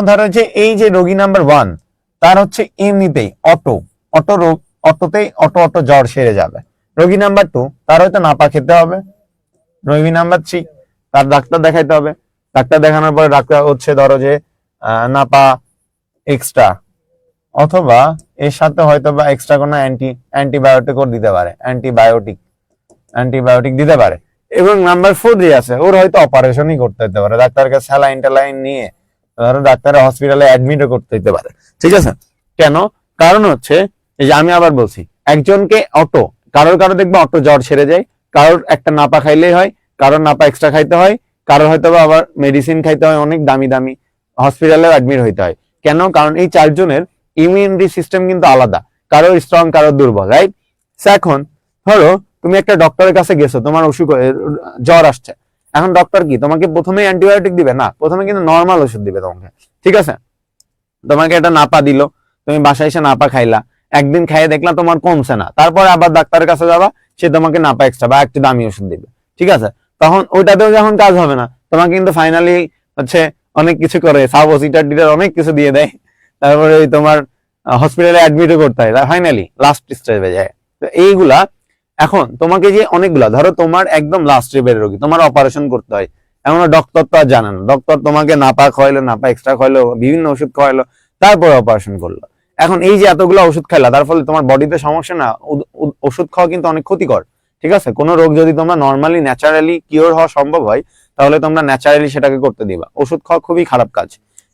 ধরো যে এই যে রোগী নাম্বার 1 তার হচ্ছে এমনিতেই অটো জ্বর সেরে যাবে। রোগী নাম্বার 2 তার হয়তো নাপা খেতে হবে। রোগী নাম্বার 3 তার ডাক্তার দেখাইতে হবে, ডাক্তার দেখানোর পরে ডাক্তার হচ্ছে ধরো যে নাপা এক্সট্রা, অথবা এর সাথে হয়তো বা এক্সট্রা কোনো অ্যান্টিবায়োটিক দিতে পারে। এবং নাম্বার 4 যে আছে ওর হয়তো অপারেশনই করতে হতে পারে, ডাক্তারকে স্যালাইন ট্যালাইন নিয়ে ধরো ডাক্তারের হসপিটালে অ্যাডমিটও করতে হতে পারে, ঠিক আছে। কেন? কারণ হচ্ছে এই যে আমি আবার বলছি, একজনকে কারোর দেখবে জ্বর সেরে যায়, কারোর একটা নাপা খাইলেই হয়, কারোর নাপা এক্সট্রা খাইতে হয়, কারোর হয়তো আবার মেডিসিন খাইতে হয়, অনেক দামি দামি হসপিটালে অ্যাডমিট হইতে হয়। কেন? কারণ এই 4জনের ইমিউনিটি সিস্টেম কিন্তু আলাদা, কারোর স্ট্রং কারোর দুর্বল, রাইট। এখন ধরো তুমি একটা ডক্টরের কাছে গেছো, তোমার জ্বর আসছে, এখন ডক্টর কি তোমাকে প্রথমে অ্যান্টিবায়োটিক দিবে না, প্রথমে কিন্তু নর্মাল ওষুধ দিবে তোমাকে, ঠিক আছে। তোমাকে একটা নাপা দিল, তুমি বাসায় এসে নাপা খাইলা, একদিন খাইয়ে দেখলা তোমার কমছে না, তারপরে আবার ডাক্তারের কাছে যাবা, সে তোমাকে নাপা এক্সট্রা বা একটু দামি ওষুধ দিবে, ঠিক আছে। তখন ওইটাতেও যখন কাজ হবে না, তোমাকে কিন্তু ফাইনালি হচ্ছে অনেক কিছু করে, সাবওসিটার অনেক কিছু দিয়ে দেয়, তারপরে তোমার হসপিটালে অ্যাডমিটও করতে হয়, ফাইনালি লাস্ট স্টেজে যায়। তো এইগুলা এখন তোমাকে যে অনেকগুলা, ধরো তোমার একদম লাস্ট স্টেজের রোগী, তোমার অপারেশন করতে হয়, এমন ডক্টর তো আর জানে না, ডক্টর তোমাকে নাপা খাওয়াইলো, নাপা এক্সট্রা খাওয়াইলো, বিভিন্ন ওষুধ খাওয়াইলো, তারপরে অপারেশন করলো। এখন এই যে এতগুলো ওষুধ খাইলা, তার ফলে তোমার বডিতে সমস্যা না, ওষুধ খাওয়া কিন্তু অনেক ক্ষতিকর, ঠিক আছে। কোনো রোগ যদি তোমরা নর্মালি ন্যাচারালি কিওর হওয়া সম্ভব হয় তাহলে তোমরা ন্যাচারালি সেটাকে করতে দিবা, ওষুধ খাওয়া খুবই খারাপ কাজ,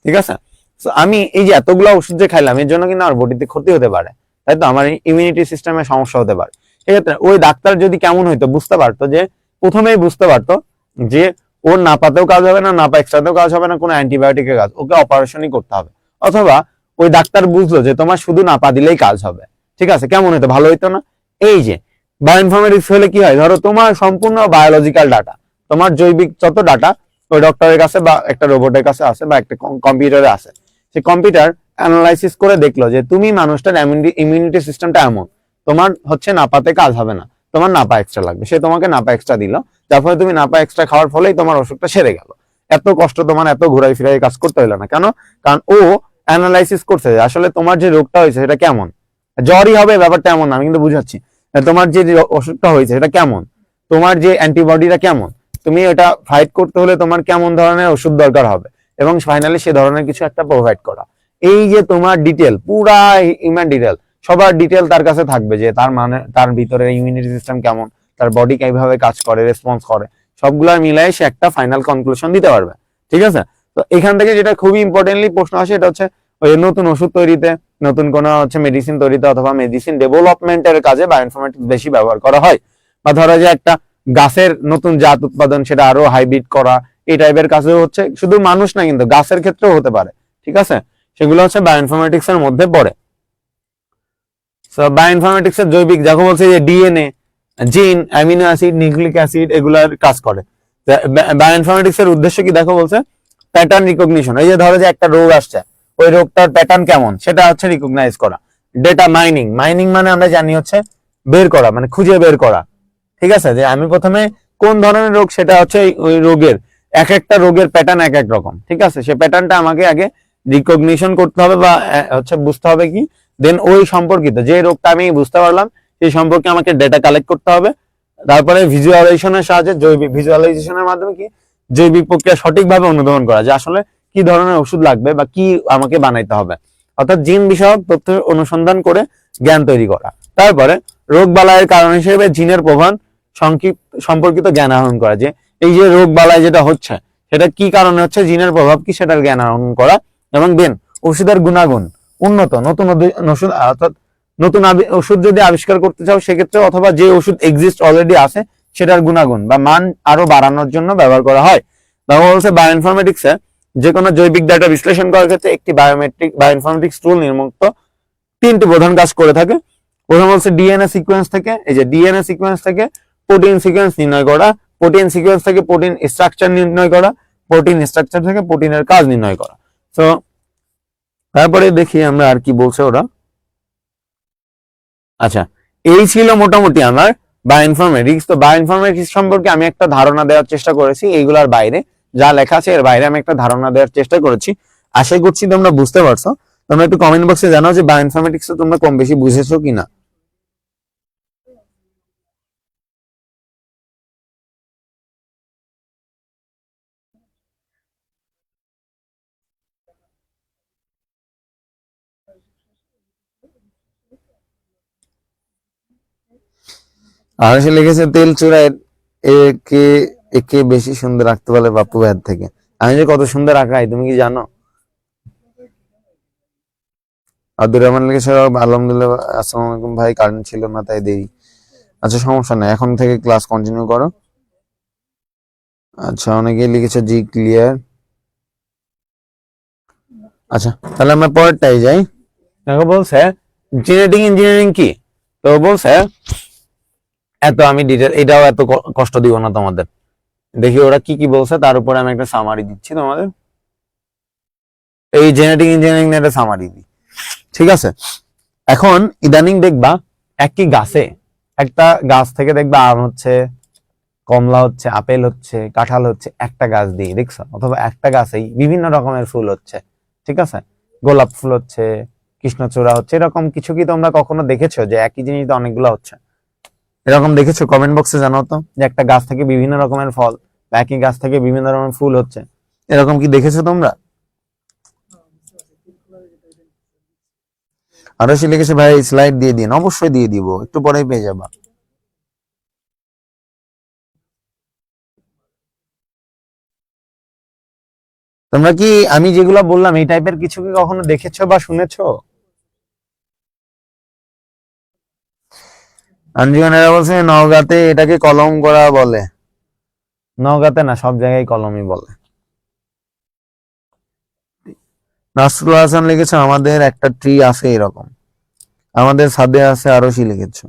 ঠিক আছে। তো আমি এই যে এতগুলো ওষুধ যে খাইলাম এর জন্য কিন্তু আমার বডিতে ক্ষতি হতে পারে, তাই তো, আমার ইমিউনিটি সিস্টেমে সমস্যা হতে পারে। সেক্ষেত্রে ওই ডাক্তার যদি কেমন হইতো, বুঝতে পারতো যে প্রথমেই বুঝতে পারতো যে ওর নাপাতেও কাজ হবে না, নাপা এক্সট্রাতেও কাজ হবে না, কোনো অ্যান্টিবায়োটিকের কাজ, ওকে অপারেশনই করতে হবে। অথবা ওই ডাক্তার বুঝলো যে তোমার শুধু নাপা দিলেই কাজ হবে, ঠিক আছে, কেমন হইতো, ভালো হইতো না। এই যে বায়োইনফরমেটিক্স হলে কি হয়, ধরো তোমার সম্পূর্ণ বায়োলজিক্যাল ডাটা, তোমার জৈবিক যত ডাটা ওই ডক্টরের কাছে বা একটা রোবটের কাছে আছে বা একটা কম্পিউটারে আছে, সেই কম্পিউটার অ্যানালাইসিস করে দেখলো যে তুমি মানুষটার ইমিউনিটি সিস্টেমটা এমন, তোমার হচ্ছে নাপাতে কাজ হবে না, তোমার নাপা এক্সট্রা লাগবে, সে তোমাকে নাপা এক্সট্রা দিল, যার ফলে তুমি নাপা এক্সট্রা খাওয়ার ফলেই তোমার অসুখটা সেরে গেল। এত কষ্ট তোমার, এত ঘুরাই ফিরাই কাজ করতে হইলো না। কেন? কারণ ও অ্যানালাইসিস করছে যে আসলে তোমার যে রোগটা হয়েছে সেটা কেমন, জ্বরই হবে ব্যাপারটা এমন না, আমি কিন্তু বুঝাচ্ছি, তোমার যে অসুখটা হয়েছে সেটা কেমন, তোমার যে অ্যান্টিবডিটা কেমন, তুমি এটা ফাইট করতে হলে তোমার কেমন ধরনের ওষুধ দরকার হবে, এবং ফাইনালি সে ধরনের কিছু একটা প্রোভাইড করা। এই যে তোমার ডিটেল, পুরা হিউম্যান ডিটেল সবার ডিটেল তার কাছে থাকবে, যে তার মানে তার ভিতরে ইমিউনিটি সিস্টেম কেমন, তার বডি কিভাবে কাজ করে, রেসপন্স করে, সবগুলা মিলাই সে একটা ফাইনাল কনক্লুশন দিতে পারবে। ঠিক আছে, তো এখান থেকে যেটা খুবই ইম্পর্টেন্টলি প্রশ্ন আসে এটা হচ্ছে ওই নতুন ওষুধ তৈরিতে, নতুন কোনো হচ্ছে মেডিসিন তৈরিতে অথবা মেডিসিন ডেভেলপমেন্টের কাজে বায়োইনফরমেটিক্স বেশি ব্যবহার করা হয়। বা ধরো যে একটা গাছের নতুন জাত উৎপাদন, সেটা আরো হাইব্রিড করা, এই টাইপের কাজেও হচ্ছে, শুধু মানুষ না কিন্তু গাছের ক্ষেত্রেও হতে পারে। ঠিক আছে, সেগুলো হচ্ছে বায়োইনফরমেটিক্স এর মধ্যে পড়ে। বায়োইনফরমেটিক্স এর জৈবিক, যাকে বলছে যে ডিএনএ, জিন, অ্যামিনো অ্যাসিড, নিউক্লিক অ্যাসিড, এগুলার কাজ করে। বায়োইনফরমেটিক্স এর উদ্দেশ্য কি দেখো বলছে, প্যাটার্ন রিকগনিশন। এই যে ধরো যে একটা রোগ আসছে, ওই রোগটার প্যাটার্ন কেমন সেটা হচ্ছে রিকগনাইজ করা। ডেটা মাইনিং, মাইনিং মানে আমরা জানি হচ্ছে বের করা, মানে খুঁজে বের করা। ঠিক আছে, যে আমি প্রথমে কোন ধরনের রোগ, সেটা হচ্ছে ওই রোগের এক একটা রোগের প্যাটার্ন এক এক রকম। ঠিক আছে, সে প্যাটার্নটা আমাকে আগে রিকগনিশন করতে হবে বা হচ্ছে বুঝতে হবে কি, দেন ওই সম্পর্কিত যে রোগটা আমি বুঝতে পারলাম সেই সম্পর্কে আমাকে ডেটা কালেক্ট করতে হবে। তারপরে ভিজুয়ালাইজেশনের সাহায্যে, জৈবিক ভিজুয়ালাইজেশনের মাধ্যমে কি জৈবিক প্রক্রিয়া সঠিকভাবে অনুধাবন করা, যে আসলে কি ধরনের ওষুধ লাগবে বা কি আমাকে বানাইতে হবে, অর্থাৎ জিন বিষয়ক তথ্য অনুসন্ধান করে জ্ঞান তৈরি করা। তারপরে রোগ বালাইয়ের কারণ হিসেবে জিনের প্রভাব সংক্ষিপ্ত সম্পর্কিত জ্ঞান আহরণ করা, যে এই যে রোগ বালাই যেটা হচ্ছে সেটা কি কারণে হচ্ছে, জিনের প্রভাব কি, সেটার জ্ঞান আহরণ করা। এবং দেন ওষুধের গুণাগুণ, উন্নত নতুন ওষুধ, অর্থাৎ নতুন ওষুধ যদি আবিষ্কার করতে চাও সেক্ষেত্রে, অথবা যে ওষুধ এক্সিস্ট অলরেডি আছে সেটার গুণাগুণ বা মান আরো বাড়ানোর জন্য ব্যবহার করা হয়। তারপর বলছে বায়োইনফরমেটিক্সে যে কোনো জৈবিক ডাটা বিশ্লেষণ করার ক্ষেত্রে একটি বায়োইনফরমেটিক্স টুল নির্মুক্ত তিনটি প্রধান কাজ করে থাকে। প্রথম বলছে ডিএনএ সিকোয়েন্স থেকে, এই যে ডিএনএ সিকোয়েন্স থেকে প্রোটিন সিকোয়েন্স নির্ণয় করা, প্রোটিন সিকোয়েন্স থেকে প্রোটিন স্ট্রাকচার নির্ণয় করা, প্রোটিন স্ট্রাকচার থেকে প্রোটিনের কাজ নির্ণয় করা। তো তারপরে দেখি আমরা আর কি বলছে ওরা। আচ্ছা, এই ছিল মোটামুটি আমার বায়োইনফরমেটিক্স। তো বায়োইনফরমেটিক্স সম্পর্কে আমি একটা ধারণা দেওয়ার চেষ্টা করেছি, এইগুলার বাইরে যা লেখা আছে এর বাইরে আমি একটা ধারণা দেওয়ার চেষ্টা করেছি। আশা করছি তোমরা বুঝতে পারছো। তোমরা একটু কমেন্ট বক্সে জানাও যে বায়োইনফরমেটিক্স তোমরা কম বেশি বুঝেছো কিনা। আর সে লিখেছে তেল চূড়ায় একে একে বেশি সুন্দর রাখতে পারলে বাপু ভাইয়ের থেকে। আমি যে কত সুন্দর আঁকাই তুমি কি জানো? আব্দুর রহমান লিখেছে আলহামদুলিল্লাহ, আসসালামু আলাইকুম ভাই, কারেন্ট ছিল না তাই দেরি। আচ্ছা সমস্যা নাই, এখন থেকে ক্লাস কন্টিনিউ করো। আচ্ছা, অনেকে লিখেছে জি ক্লিয়ার। আচ্ছা তাহলে আমরা পরেরটাই যাই। দেখো বলছে জেনেটিক ইঞ্জিনিয়ারিং কি, তো বলছে এত আমি ডিটেল এটাও এত কষ্ট দিব না তোমাদের, দেখি ওরা কি কি বলছে তার উপরে আমি একটা সামারি দিচ্ছি তোমাদের। এই জেনেটিক ইঞ্জিনিয়ারিং একটা সামারি দিই, ঠিক আছে। এখন ইদানিং দেখবা একই গাছে, একটা গাছ থেকে দেখবা আম হচ্ছে, কমলা হচ্ছে, আপেল হচ্ছে, কাঁঠাল হচ্ছে, একটা গাছ দিয়ে দেখছো, অথবা একটা গাছেই বিভিন্ন রকমের ফুল হচ্ছে। ঠিক আছে, গোলাপ ফুল হচ্ছে, কৃষ্ণচূড়া হচ্ছে, এরকম কিছু কি তোমরা কখনো দেখেছো যে একই জিনিস অনেকগুলো হচ্ছে? এরকম দেখেছো? কমেন্ট বক্সে জানাও তো, যে একটা গাছ থেকে বিভিন্ন রকমের ফল বা একই গাছ থেকে বিভিন্ন রকমের ফুল হচ্ছে, এরকম কি দেখেছো তোমরা? আরো সে লিখেছে ভাই স্লাইড দিয়ে দিন, অবশ্যই দিয়ে দিব, একটু পরেই পেয়ে যাবা। তোমরা কি আমি যেগুলো বললাম এই টাইপের কিছু কি কখনো দেখেছো বা শুনেছো? আঞ্জুমানেরা বলছে নওগাঁতে এটাকে কলম করা বলে। নওগাঁতে না, সব জায়গায় কলমই বলে। নাসরুল হাসান লিখেছে আমাদের একটা ট্রি আছে এরকম, আমাদের ছাদে আছে, আরো সি লিখেছো।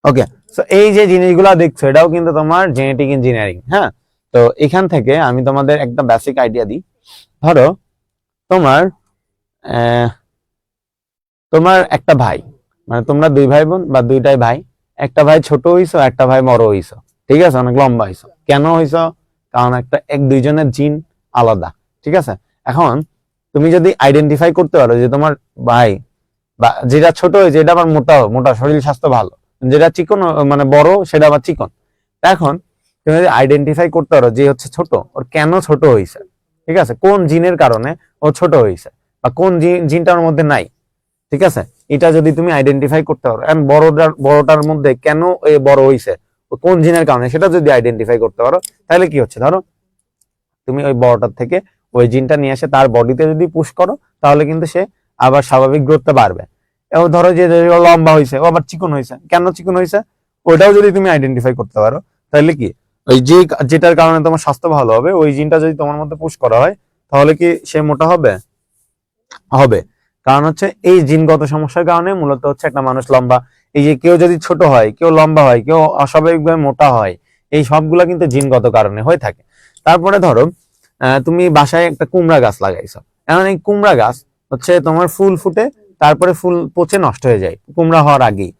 ওকে, তো এই যে জিনিসগুলা দেখছো এটাও কিন্তু তোমার জেনেটিক ইঞ্জিনিয়ারিং। হ্যাঁ, তো এখান থেকে আমি তোমাদের একটা বেসিক আইডিয়া দিই। ধরো তোমার তোমার একটা ভাই, মানে তোমরা দুই ভাই বোন বা দুইটাই ভাই, একটা ভাই ছোট হইছো, একটা ভাই বড় হইছো, ঠিক আছে, অনেক লম্বা হইছো। কেন হইছো? কারণ একটা দুইজনের জিন আলাদা। ঠিক আছে, এখন তুমি যদি আইডেন্টিফাই করতে পারো যে তোমার ভাই বা যেটা ছোট হয়েছে এটা আবার মোটা মোটা, শরীর স্বাস্থ্য ভালো, যেটা চিকন মানে বড় সেটা আবার চিকন, এখন তুমি যদি আইডেন্টিফাই করতে পারো যে হচ্ছে ছোট, ওর কেন ছোট হয়েছে, ঠিক আছে, কোন জিনের কারণে ও ছোট হয়েছে বা কোন জিনটা ওর মধ্যে নাই, ঠিক আছে, এটা যদি তুমি আইডেন্টিফাই করতে পারো, এন্ড বড়টার মধ্যে কেন এই বড় হইছে, কোন জিনের কারণে, সেটা যদি আইডেন্টিফাই করতে পারো, তাহলে কি হচ্ছে, ধরো তুমি ওই বড়টার থেকে ওই জিনটা নিয়ে এসে তার বডিতে যদি পুশ করো, তাহলে কিন্তু সে আবার স্বাভাবিক গ্রোথটা বাড়বে। এবং ধরো যে লম্বা হয়েছে, ও আবার চিকন হয়েছে, কেন চিকন হয়েছে ওটাও যদি তুমি আইডেন্টিফাই করতে পারো, তাহলে কি ওই যেটার কারণে তোমার স্বাস্থ্য ভালো হবে, ওই জিনটা যদি তোমার মধ্যে পুশ করা হয়, তাহলে কি সে মোটা হবে? হবে। কারণ হচ্ছে এই জিনগত সমস্যার কারণে মূলত হচ্ছে একটা মানুষ লম্বা, এই যে কেউ যদি ছোট হয়, কেউ লম্বা হয়, কেউ অস্বাভাবিকভাবে মোটা হয়, এই সবগুলা কিন্তু জিনগত কারণে হয়ে থাকে। তারপরে ধরো তুমি বাসায় একটা কুমড়া গাছ লাগাইছো, এখন এই কুমড়া গাছ হচ্ছে তোমার ফুল ফুটে, তারপরে ফুল পচে নষ্ট হয়ে যায় কুমড়া হওয়ার আগেই,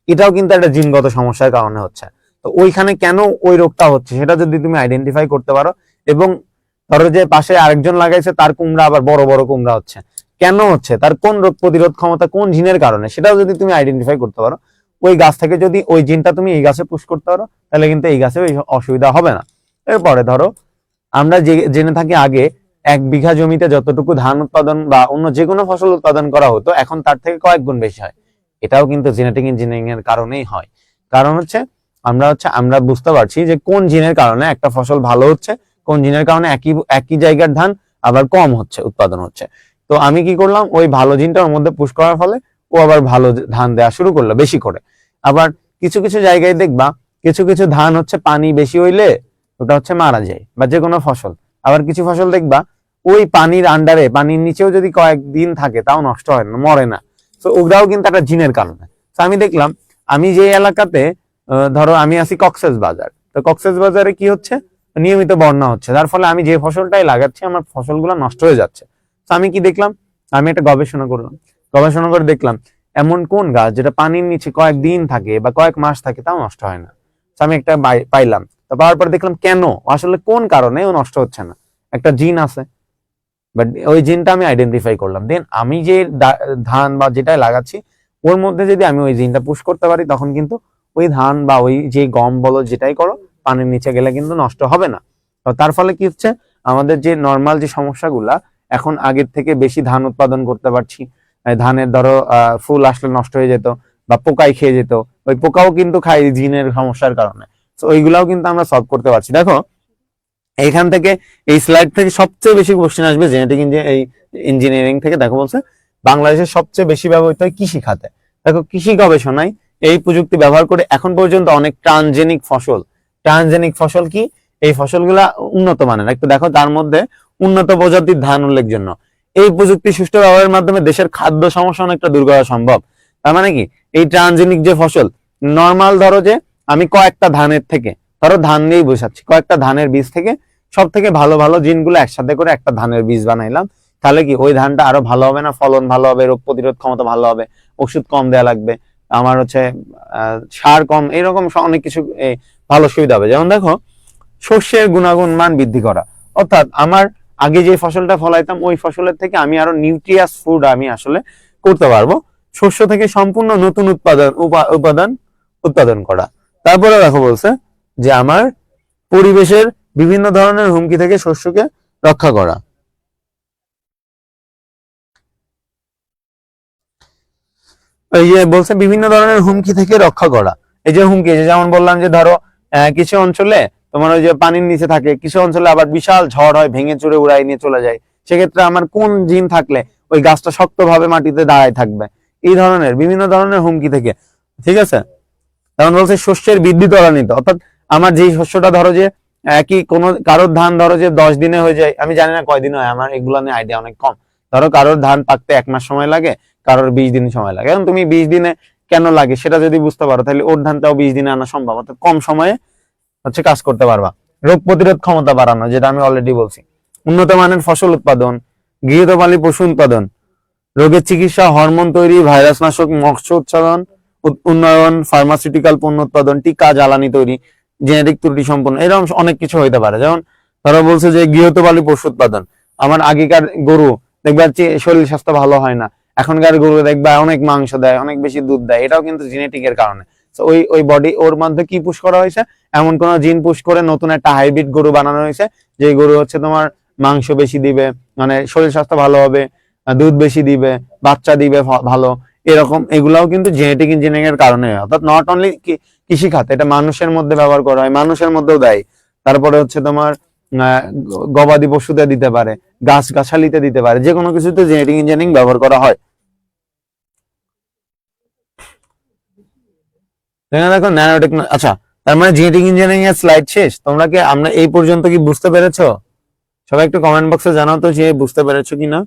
এটাও কিন্তু একটা জিনগত সমস্যার কারণে হচ্ছে। তো ওইখানে কেন ওই রোগটা হচ্ছে সেটা যদি তুমি আইডেন্টিফাই করতে পারো, এবং ধরো যে পাশে আরেকজন লাগাইছে, তার কুমড়া আবার বড় বড় কুমড়া হচ্ছে, কেন হচ্ছে, তার কোন রোগ প্রতিরোধ ক্ষমতা কোন জিনের কারণে, সেটাও যদি তুমি আইডেন্টিফাই করতে পারো, ওই গাছ থেকে যদি ওই জিনটা তুমি এই গাছে পুশ করতে পারো, তাহলে কিন্তু এই গাছে ওই অসুবিধা হবে না। এরপরে ধরো আমরা জেনে থাকি আগে 1 বিঘা জমিতে যতটুকু ধান উৎপাদন বা অন্য যে কোনো ফসল উৎপাদন করা হতো, এখন তার থেকে কয়েক গুণ বেশি হয়। এটাও কিন্তু জেনেটিক ইঞ্জিনিয়ারিং এর কারণেই হয়। কারণ হচ্ছে আমরা বুঝতে পারছি যে কোন জিনের কারণে একটা ফসল ভালো হচ্ছে, কোন জিনের কারণে একই জায়গার ধান আবার কম হচ্ছে, উৎপাদন হচ্ছে। তো আমি কি করলাম, ওই ভালো জিনটা ওর মধ্যে পুশ করার ফলে ও আবার ভালো ধান দেওয়া শুরু করলো বেশি করে। আবার কিছু কিছু জায়গায় দেখবা কিছু কিছু ধান হচ্ছে পানি বেশি হইলে ওটা হচ্ছে মারা যায়, বা যে কোনো ফসল। আবার কিছু ফসল দেখবা ওই পানির আন্ডারে, পানির নিচেও যদি কয়েকদিন থাকে তাও নষ্ট হয় না, মরে না। তো ওটাও কিন্তু একটা জিনের কারণে। তো আমি দেখলাম, আমি যে এলাকাতে ধরো আমি আছি কক্সবাজার, তো কক্সবাজারে কি হচ্ছে, নিয়মিত বন্যা হচ্ছে, যার ফলে আমি যে ফসলটাই লাগাচ্ছি আমার ফসলগুলো নষ্ট হয়ে যাচ্ছে। তো আমি কি দেখলাম, আমি একটা গবেষণা করলাম, গবেষণা করে দেখলাম এমন কোন গাছ যেটা পানির নিচে কয়েকদিন থাকে বা কয়েক মাস থাকে তাও নষ্ট হয় না। তো আমি একটা পাইলাম। তো পাওয়ার পর দেখলাম কেন, আসলে কোন কারণে ও নষ্ট হচ্ছে না, একটা জিন আছে। বাট ওই জিনটা আমি আইডেন্টিফাই করলাম, দেন আমি যে ধান বা যেটাই লাগাচ্ছি ওর মধ্যে যদি আমি ওই জিনটা পুশ করতে পারি, তখন কিন্তু ওই ধান বা ওই যে গম বলো যেটাই করো, পানির নিচে গেলে কিন্তু নষ্ট হবে না। তো তার ফলে কি হচ্ছে, আমাদের যে নর্মাল যে সমস্যাগুলা, এখন আগের থেকে বেশি ধান উৎপাদন করতে পারছি। ধানের ধরো ফুল আসলে নষ্ট হয়ে যেত বা পোকায় খেয়ে যেত, ওই পোকাও কিন্তু খাই জিনের সমস্যার কারণে। তো ওইগুলাও কিন্তু আমরা সলভ করতে পারছি। দেখো এইখান থেকে, এই স্লাইড থেকে সবচেয়ে বেশি কোশ্চেন আসবে জেনেটিক ইঞ্জিনিয়ারিং থেকে। দেখো বলছে বাংলাদেশের সবচেয়ে বেশি ব্যবহৃত হয় কৃষি খাতে। দেখো কৃষি গবেষণায় এই প্রযুক্তি ব্যবহার করে এখন পর্যন্ত অনেক ট্রান্সজেনিক ফসল কি, এই ফসলগুলা উন্নত মানের। একটু দেখো তার মধ্যে উন্নত প্রজাতির ধান উল্লেখযোগ্য। এই প্রযুক্তি সুষ্ঠু ব্যবহারের মাধ্যমে দেশের খাদ্য সমস্যা অনেকটা দূর করা সম্ভব। তার মানে কি, এই ট্রান্সজেনিক যে ফসল, নর্মাল ধরো যে আমি কয়েকটা ধানের থেকে, ধরো ধান নিয়েই বসাচ্ছি, কয়েকটা ধানের বীজ থেকে সব থেকে ভালো ভালো জিনগুলো একসাথে করে একটা ধানের বীজ বানাইলাম, তাহলে কি ওই ধানটা আরো ভালো হবে না, ফলন ভালো হবে, রোগ প্রতিরোধ ক্ষমতা ভালো হবে, ওষুধ কম দেওয়া লাগবে, আমার হচ্ছে সার কম, এরকম অনেক কিছু ভালো সুবিধা হবে। যেমন দেখো শস্যের গুণাগুণ মান বৃদ্ধি করা, অর্থাৎ আমার আগে যে ফসলটা ফলাইতাম ওই ফসলের থেকে আমি আরো নিউট্রিয়াস ফুড আমি আসলে করতে পারবো, শস্য থেকে সম্পূর্ণ নতুন উৎপাদন করা। তারপরে দেখো বলছে যে আমার পরিবেশের বিভিন্ন ধরনের হুমকি থেকে শস্যকে রক্ষা করা। এই যে বলছে বিভিন্ন ধরনের হুমকি থেকে রক্ষা করা, এই যে হুমকি, যেমন বললাম যে ধরো কিছু অঞ্চলে তোমার ওই যে পানির নিচে থাকে, কিছু অঞ্চলে আবার বিশাল ঝড় হয়, ভেঙে চুরে উড়াই নিয়ে চলে যায়, সেক্ষেত্রে আমার কোন জিন থাকলে ওই গাছটা শক্তভাবে মাটিতে দাঁড়ায় থাকবে, এই ধরনের বিভিন্ন ধরনের হুমকি থেকে। ঠিক আছে, যেমন বলছে শস্যের বৃদ্ধি ত্বরান্বিত, অর্থাৎ আমার যেই শস্যটা ধরো যে একই কোনো কারোর ধান ধরো যে 10 দিনে হয়ে যায়, আমি জানি না কয়দিন হয়, আমার এগুলো নিয়ে আইডিয়া অনেক কম। ধরো কারোর ধান পাকতে 1 মাস সময় লাগে, কারোর 20 দিন সময় লাগে। এখন তুমি 20 দিনে কেন লাগে সেটা যদি বুঝতে পারো, তাহলে ওর ধানটাও 20 দিনে আনা সম্ভব, অর্থাৎ কম সময়ে হচ্ছে কাজ করতে পারবা। রোগ প্রতিরোধ ক্ষমতা বাড়ানো, যেটা আমি অলরেডি বলছি। উন্নত মানের ফসল উৎপাদন, গৃহপালিত পশু উৎপাদন, রোগের চিকিৎসা, হরমোন তৈরি, ভাইরাস নাশক, মৎস্য উৎপাদন উন্নয়ন, ফার্মাসিউটিক্যাল পণ্য উৎপাদন, টিকা, জ্বালানি তৈরি, জেনেটিক ত্রুটি সম্পন্ন, এরকম অনেক কিছু হইতে পারে। যেমন ধরো বলছে যে গৃহপালিত পশু উৎপাদন, আমার আগেকার গরু দেখবা শরীর স্বাস্থ্য ভালো হয় না, এখনকার গরু দেখবা অনেক মাংস দেয়, অনেক বেশি দুধ দেয়, এটাও কিন্তু জেনেটিকের কারণে। ওই বডি ওর মধ্যে কি পুশ করা হয়েছে, এমন কোন জিন পুশ করে নতুন একটা হাইব্রিড গরু বানানো হয়েছে, যে গরু হচ্ছে তোমার মাংস বেশি দিবে, মানে শরীর স্বাস্থ্য ভালো হবে, দুধ বেশি দিবে, বাচ্চা দিবে ভালো, এরকম এগুলাও কিন্তু জেনেটিক ইঞ্জিনিয়ারিং এর কারণে হয়। অর্থাৎ নট অনলি কৃষি খাত, এটা মানুষের মধ্যে ব্যবহার করা হয়, মানুষের মধ্যেও দেয়। তারপরে হচ্ছে তোমার গবাদি পশুতে দিতে পারে, গাছ গাছালিতে দিতে পারে, যে কোনো কিছুতে জেনেটিক ইঞ্জিনিয়ারিং ব্যবহার করা হয়। দেখো ন্যানোটেকনোলজি, আচ্ছা তার মানে জেনেটিক ইঞ্জিনিয়ারিং এর স্লাইড শেষ। তোমরা কি আমরা এই পর্যন্ত কি বুঝতে পেরেছো? সবাই একটু কমেন্ট বক্সে জানাও তো যে বুঝতে পেরেছো কিনা।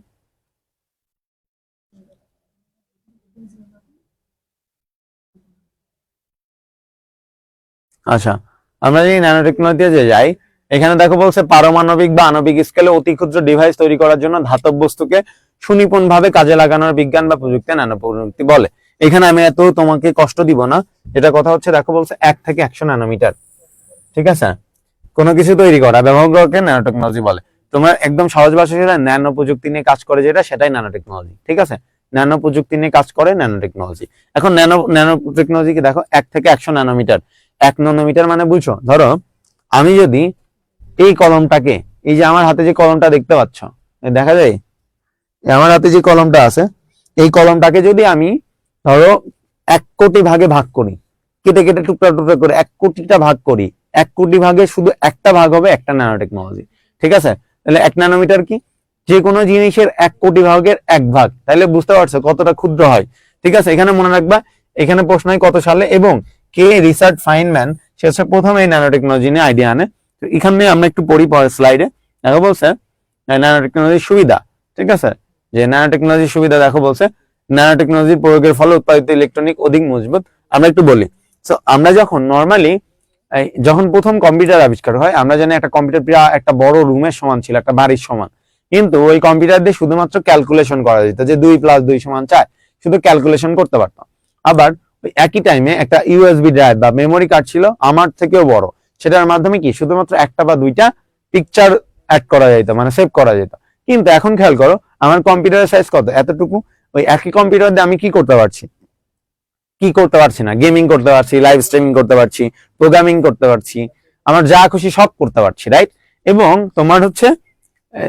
আচ্ছা, আমরা যদি ন্যানো টেকনোলজিতে যাই, এখানে দেখো বলছে পারমাণবিক বা আণবিক স্কেলে অতি ক্ষুদ্র ডিভাইস তৈরি করার জন্য ধাতব বস্তুকে সুনিপুণ ভাবে কাজে লাগানোর বিজ্ঞান বা প্রযুক্তি ন্যানো প্রযুক্তি বলে। এখানে আমি এত তোমাকে কষ্ট দিব না, এটা কথা হচ্ছে দেখো বলছে 1 থেকে 100 ন্যানোমিটার, ঠিক আছে, কোনো কিছু তৈরি করা ব্যবহারকে ন্যানো টেকনোলজি বলে। তোমরা একদম সহজ ভাষায় সেটা ন্যানো প্রযুক্তি নিয়ে কাজ করে যেটা, সেটাই ন্যানো টেকনোলজি, ঠিক আছে। ন্যানো প্রযুক্তি নিয়ে কাজ করে ন্যানো টেকনোলজি। এখন ন্যানো টেকনোলজি কি দেখো 1 থেকে 100 ন্যানোমিটার। 1 ন্যানোমিটার মানে বুঝছো, ধরো আমি যদি এই কলমটাকে, এই যে আমার হাতে যে কলমটা দেখতে পাচ্ছ, দেখা যায় আমার হাতে যে কলমটা আছে, এই কলমটাকে যদি আমি ধরো 1 কোটি ভাগে ভাগ করি, কেটে কেটে টুকরা টুকরা করে 1 কোটিটা ভাগ করি, 1 কোটি ভাগে শুধু একটা ভাগ হবে একটা ন্যানো টেকনোলজি, ঠিক আছে। তাহলে 1 ন্যানোমিটার কি, যে কোনো জিনিসের 1 কোটি ভাগের 1 ভাগ। তাহলে বুঝতে পারছো কতটা ক্ষুদ্র হয়, ঠিক আছে। এখানে মনে রাখবা, এখানে প্রশ্ন হয় কত সালে এবং কে রিচার্ড ফাইনম্যান সে হচ্ছে প্রথম এই ন্যানো টেকনোলজি নিয়ে আইডিয়া আনে। তো এখানে আমরা একটু পড়ি পরের স্লাইডে। দেখো বলছে ন্যানো টেকনোলজির সুবিধা, ঠিক আছে, যে ন্যানো টেকনোলজির সুবিধা দেখো বলছে ন্যানো টেকনোলজির প্রয়োগের ফলে উৎপাদিত ইলেকট্রনিক অধিক মজবুত। আমরা একটু বলি, তো আমরা যখন নর্মালি যখন প্রথম কম্পিউটার আবিষ্কার হয়, আমরা জানি একটা কম্পিউটার প্রায় একটা বড় রুমের সমান ছিল, একটা বাড়ির সমান। কিন্তু ওই কম্পিউটার দিয়ে শুধুমাত্র ক্যালকুলেশন করা যেত, যে 2 + 2 = 4, শুধু ক্যালকুলেশন করতে পারতাম। আবার ওই একই টাইমে একটা ইউএসবি ড্রাইভ বা মেমোরি কার্ড ছিল আমার থেকেও বড়, সেটার মাধ্যমে কি শুধুমাত্র একটা বা দুইটা পিকচার অ্যাড করা যেত, মানে সেভ করা যেত। কিন্তু এখন খেয়াল করো আমার কম্পিউটারের সাইজ কত, এতটুকু। ওই একই কম্পিউটার দিয়ে আমি কি করতে পারছি, কি করতে পারছি না, গেমিং করতে পারছি, লাইভ স্ট্রিমিং করতে পারছি, প্রোগ্রামিং করতে পারছি, আমার যা খুশি সব করতে পারছি, রাইট। এবং তোমার হচ্ছে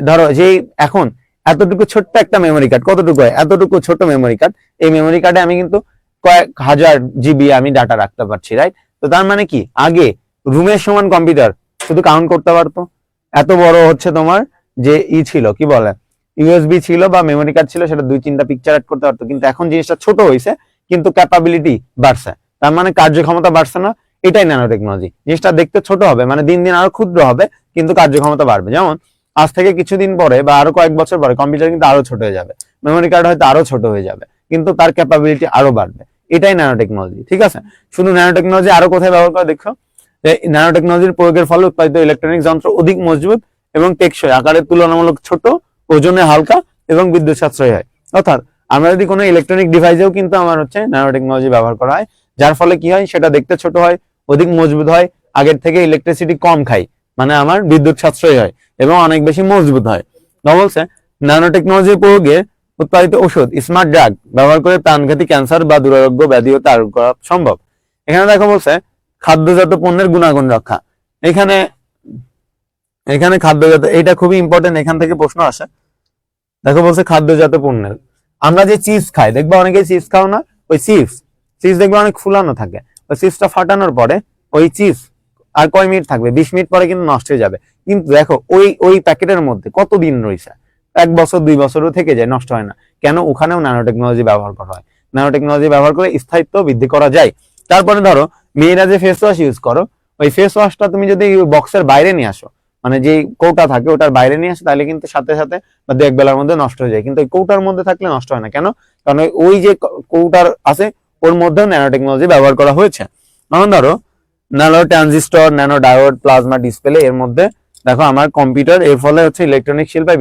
ধরো যে এখন এতটুকু ছোট্ট একটা মেমোরি কার্ড, কতটুকু হয়, এতটুকু ছোট মেমোরি কার্ড, এই মেমোরি কার্ডে আমি কিন্তু কয়েক হাজার জিবি আমি ডাটা রাখতে পারছি, রাইট। তো তার মানে কি আগে রুমের সমান কম্পিউটার শুধু কাউন্ট করতে পারতো, এত বড় হচ্ছে তোমার যে ছিল কি বলে ইউএসবি ছিল বা মেমোরি কার্ড ছিল, সেটা 2-3টা পিকচার অ্যাড করতে পারতো। কিন্তু এখন জিনিসটা ছোট হয়েছে কিন্তু ক্যাপাবিলিটি বাড়ছে, তার মানে কার্যক্ষমতা বাড়ছে না। এটাই ন্যানো টেকনোলজি। জিনিসটা দেখতে ছোট হবে, মানে দিন দিন আরো ক্ষুদ্র হবে, কিন্তু কার্যক্ষমতা বাড়বে। যেমন আজ থেকে কিছুদিন পরে বা আরো কয়েক বছর পরে কম্পিউটার কিন্তু আরো ছোট হয়ে যাবে, মেমোরি কার্ড হয়তো আরো ছোট হয়ে যাবে, কিন্তু তার ক্যাপাবিলিটি আরো বাড়বে। এটাই ন্যানো টেকনোলজি, ঠিক আছে। শুধু ন্যানো টেকনোলজি আরো কোথায় ব্যবহার করে দেখো, যে ন্যানো টেকনোলজির প্রয়োগের ফলে উৎপাদিত ইলেকট্রনিক যন্ত্র অধিক মজবুত এবং টেকসই, আকারের তুলনামূলক ছোট, ওজনে হালকা এবং বিদ্যুৎ সাশ্রয়ী হয়। অর্থাৎ আমরা যদি কোনো ইলেকট্রনিক ডিভাইসেও কিন্তু আমার হচ্ছে ন্যানো টেকনোলজি ব্যবহার করা হয়, যার ফলে কি হয় সেটা দেখতে ছোট হয়, অধিক মজবুত হয়, আগের থেকে ইলেকট্রিসিটি কম খাই, মানে আমার বিদ্যুৎ সাশ্রয়ী হয় এবং অনেক বেশি মজবুত হয়। বলছে ন্যানো টেকনোলজির প্রয়োগে উৎপাদিত ওষুধ, স্মার্ট ড্রাগ ব্যবহার করে প্রাণঘাতী ক্যান্সার বা দুরারোগ্য ব্যাধি হতে আরোগ্য করা সম্ভব। এখানে দেখো বলছে খাদ্যজাত পণ্যের গুণাগুণ রক্ষা। এখানে এখানে খাদ্যজাত, এটা খুবই ইম্পর্টেন্ট, এখান থেকে প্রশ্ন আসে। দেখো বলছে খাদ্যজাত পণ্যের, আমরা যে চিপস খাই, দেখবা অনেকে চিপস খাও না, ওই চিপস দেখবা অনেক ফুলানো থাকে, ওই চিপসটা ফাটানোর পরে ওই চিপস আর কয় মিনিট থাকবে, 20 মিনিট পরে কিন্তু নষ্ট হয়ে যাবে। কিন্তু দেখো ওই প্যাকেটের মধ্যে কতদিন রয়েছে, 1 বছর 2 বছরও থেকে যায়, নষ্ট হয় না। কেন? ওখানেও ন্যানো টেকনোলজি ব্যবহার করা হয়। ন্যানো টেকনোলজি ব্যবহার করে স্থায়িত্ব বৃদ্ধি করা যায়। তারপরে ধরো মেয়েরা যে ফেস ওয়াশ ইউজ করো, ওই ফেস ওয়াশটা তুমি যদি বক্সের বাইরে নিয়ে আসো, মানে যে কৌটা থাকে ওটার বাইরে নিয়ে আসো, তাহলে কিন্তু সাথে সাথে বা 2-1 বেলার মধ্যে নষ্ট হয়ে যায়। কিন্তু ওই কৌটার মধ্যে থাকলে নষ্ট হয় না। কেন? কারণ ওই যে কৌটার আছে ওর মধ্যেও ন্যানো টেকনোলজি ব্যবহার করা হয়েছে। যেমন ধরো nano transistor, nano diode, plasma display, এর মধ্যে দেখো আমার কম্পিউটার, এর ফলে হচ্ছে ইলেকট্রনিক শিল্পে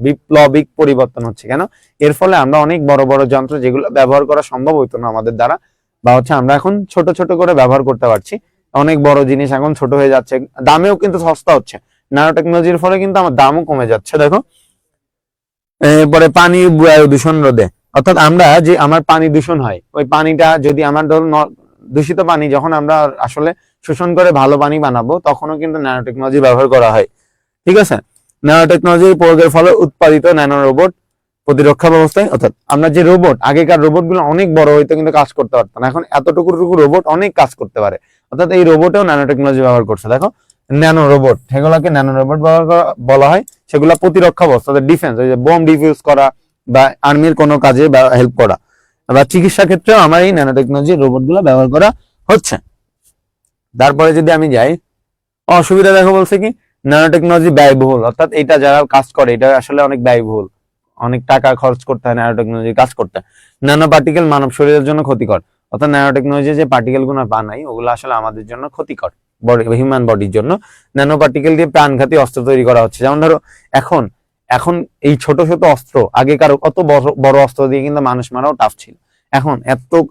বিপ্লবিক পরিবর্তন হচ্ছে। কেন? এর ফলে আমরা অনেক বড় বড় যন্ত্র যেগুলো ব্যবহার করা সম্ভব হইতো না আমাদের দ্বারা, বা হচ্ছে আমরা এখন ছোট ছোট করে ব্যবহার করতে পারছি। অনেক বড় জিনিস এখন ছোট হয়ে যাচ্ছে, দামেও কিন্তু সস্তা হচ্ছে। ন্যানো টেকনোলজির ফলে কিন্তু আমার দামও কমে যাচ্ছে। দেখো এরপরে পানি বায়ু দূষণ রোধে, অর্থাৎ আমরা যে আমার পানি দূষণ হয়, ওই পানিটা যদি আমার ধরুন দূষিত পানি যখন আমরা আসলে শোষণ করে ভালো পানি বানাবো, তখনও কিন্তু ন্যানো টেকনোলজি ব্যবহার করা হয়, ঠিক আছে। ন্যানো টেকনোলজির প্রয়োগের ফলে উৎপাদিত ন্যানো রোবট প্রতিরক্ষা ব্যবস্থায়, অর্থাৎ আমরা যে রোবট, আগেকার রোবট গুলো অনেক বড় হইতো কিন্তু কাজ করতে পারতো না, এখন এতটুকু রোবট অনেক কাজ করতে পারে। অর্থাৎ এই রোবটেও ন্যানো টেকনোলজি ব্যবহার করছে। দেখো ন্যানো রোবট, সেগুলোকে ন্যানো রোবট ব্যবহার করা বলা হয়। সেগুলো প্রতিরক্ষা ব্যবস্থা, ডিফেন্স, ওই যে বোম ডিফিউজ করা বা আর্মির কোনো কাজে হেল্প করা, বা চিকিৎসা ক্ষেত্রেও আমার এই ন্যানো টেকনোলজি রোবট গুলো ব্যবহার করা হচ্ছে। তারপরে যদি আমি যাই, অসুবিধা দেখো বলছে কি ন্যানো টেকনোলজি ব্যয়বহুল, অর্থাৎ এটা যারা কাজ করে এটা আসলে অনেক ব্যয়বহুল, অনেক টাকা খরচ করতে হয় ন্যানো টেকনোলজি কাজ করতে। ন্যানো পার্টিকেল মানব শরীরের জন্য ক্ষতিকর, অর্থাৎ ন্যানো টেকনোলজি যে পার্টিকেল গুলো বানাই ওগুলো আসলে আমাদের জন্য ক্ষতিকর, হিউম্যান বডির জন্য। ন্যানো পার্টিকেল দিয়ে প্রাণঘাতী অস্ত্র তৈরি করা হচ্ছে। যেমন ধরো এখন এখন এই ছোট ছোট অস্ত্র, আগেকার অত বড় অস্ত্র দিয়ে কিন্তু মানুষ মারাও টাফ ছিল, এখন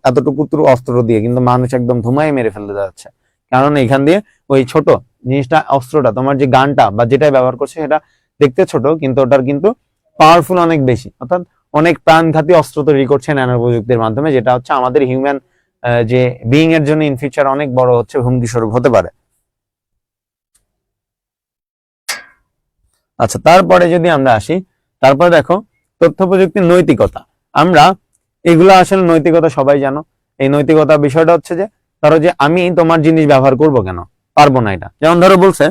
এতটুকু অস্ত্র দিয়ে কিন্তু মানুষ একদম ধুমায় মেরে ফেলতে যাচ্ছে। কারণ এখান দিয়ে ওই ছোট জিনিসটা, অস্ত্রটা, তোমার যে গানটা বা যেটাই ব্যবহার করছে সেটা দেখতে ছোট কিন্তু ওটার কিন্তু পাওয়ারফুল অনেক বেশি, অর্থাৎ অনেক প্রাণঘাতী অস্ত্র তৈরি করছে ন্যানো প্রযুক্তির মাধ্যমে, যেটা হচ্ছে আমাদের হিউম্যান যে বিইং এর জন্য ইন ফিউচার অনেক বড় হচ্ছে হুমকি স্বরূপ হতে পারে। আচ্ছা, তারপরে যদি আমরা আসি, তারপরে দেখো তথ্য প্রযুক্তির নৈতিকতা। আমরা এগুলা আসলে নৈতিকতা সবাই জানো। এই নৈতিকতা বিষয়টা হচ্ছে যে ধরো যে আমি তোমার জিনিস ব্যবহার করব কেন, পারবো না এটা। যেমন ধরো বলছে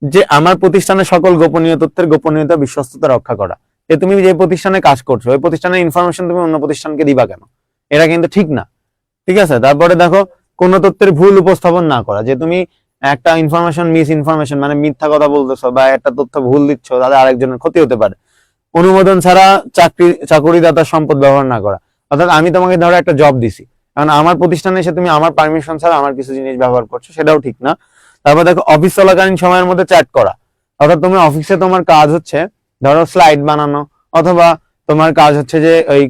যে আমার প্রতিষ্ঠানের সকল গোপনীয় তথ্যের গোপনীয়তা বিশ্বস্ততা রক্ষা করা। যে তুমি যে প্রতিষ্ঠানে কাজ করছো ওই প্রতিষ্ঠানের ইনফরমেশন তুমি অন্য প্রতিষ্ঠানকে দিবা কেন, এটা কিন্তু ঠিক না। ঠিক আছে, তারপরে দেখো কোন তথ্যের ভুল উপস্থাপন না করা, যে তুমি একটা ইনফরমেশন মিস ইনফরমেশন মানে মিথ্যা কথা বলতেছো বা একটা তথ্য ভুল দিচ্ছ, তাহলে আরেকজনের ক্ষতি হতে পারে। অনুমোদন ছাড়া চাকুরিদাতার সম্পদ ব্যবহার না করা, অর্থাৎ আমি তোমাকে ধরো একটা জব দিছি, কারণ আমার প্রতিষ্ঠানে এসে তুমি আমার পারমিশন ছাড়া আমার কিছু জিনিস ব্যবহার করছো, সেটাও ঠিক না। তারপর দেখো অফিস চলাকালীন সময়ের মধ্যে চ্যাট করা, অর্থাৎ তুমি অফিসে তোমার কাজ হচ্ছে ধরো স্লাইড বানানো, অথবা তোমার কাজ হচ্ছে যে ওই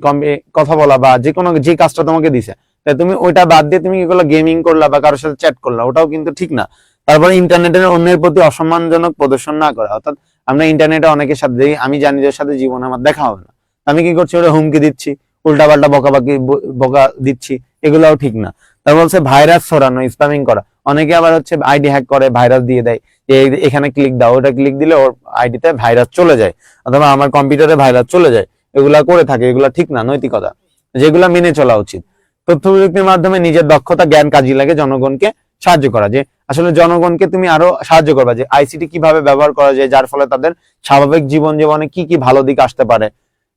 কথা বলা বা যে কোনো যে কাজটা তোমাকে দিছে, তাই তুমি ওইটা বাদ দিয়ে তুমি এগুলো গেমিং করলা বা কারোর সাথে চ্যাট করলা, ওটাও কিন্তু ঠিক না। তারপরে ইন্টারনেটের অন্যের প্রতি অসম্মানজনক প্রদর্শন না করা, অর্থাৎ আমরা ইন্টারনেটে অনেকের সাথে দেখি আমি জানি যে সাথে জীবনে আমার দেখা হবে না, আমি কি করছি ওটা হুমকি দিচ্ছি, উল্টাপাল্টা বকা দিচ্ছি, এগুলাও ঠিক না। তারপর বলছে ভাইরাস ছড়ানো, স্প্যামিং করা, অনেকে আবার হচ্ছে আইডি হ্যাক করে ভাইরাস দিয়ে দেয়, এখানে ক্লিক দাও, ওটা ক্লিক দিলে ওর আইডিতে ভাইরাস চলে যায়, অথবা আমার কম্পিউটারে ভাইরাস চলে যায়, এগুলা করে থাকে, এগুলা ঠিক না, নৈতিকতা যেগুলা মেনে চলা উচিত। তথ্য প্রযুক্তির মাধ্যমে নিজের দক্ষতা জ্ঞান কাজে লাগে জনগণকে সাহায্য করা, যে আসলে জনগণকে তুমি আরো সাহায্য করবা যে আইসিটি কিভাবে ব্যবহার করা যায়, যার ফলে তাদের স্বাভাবিক জীবন জীবনে কি কি ভালো দিক আসতে পারে।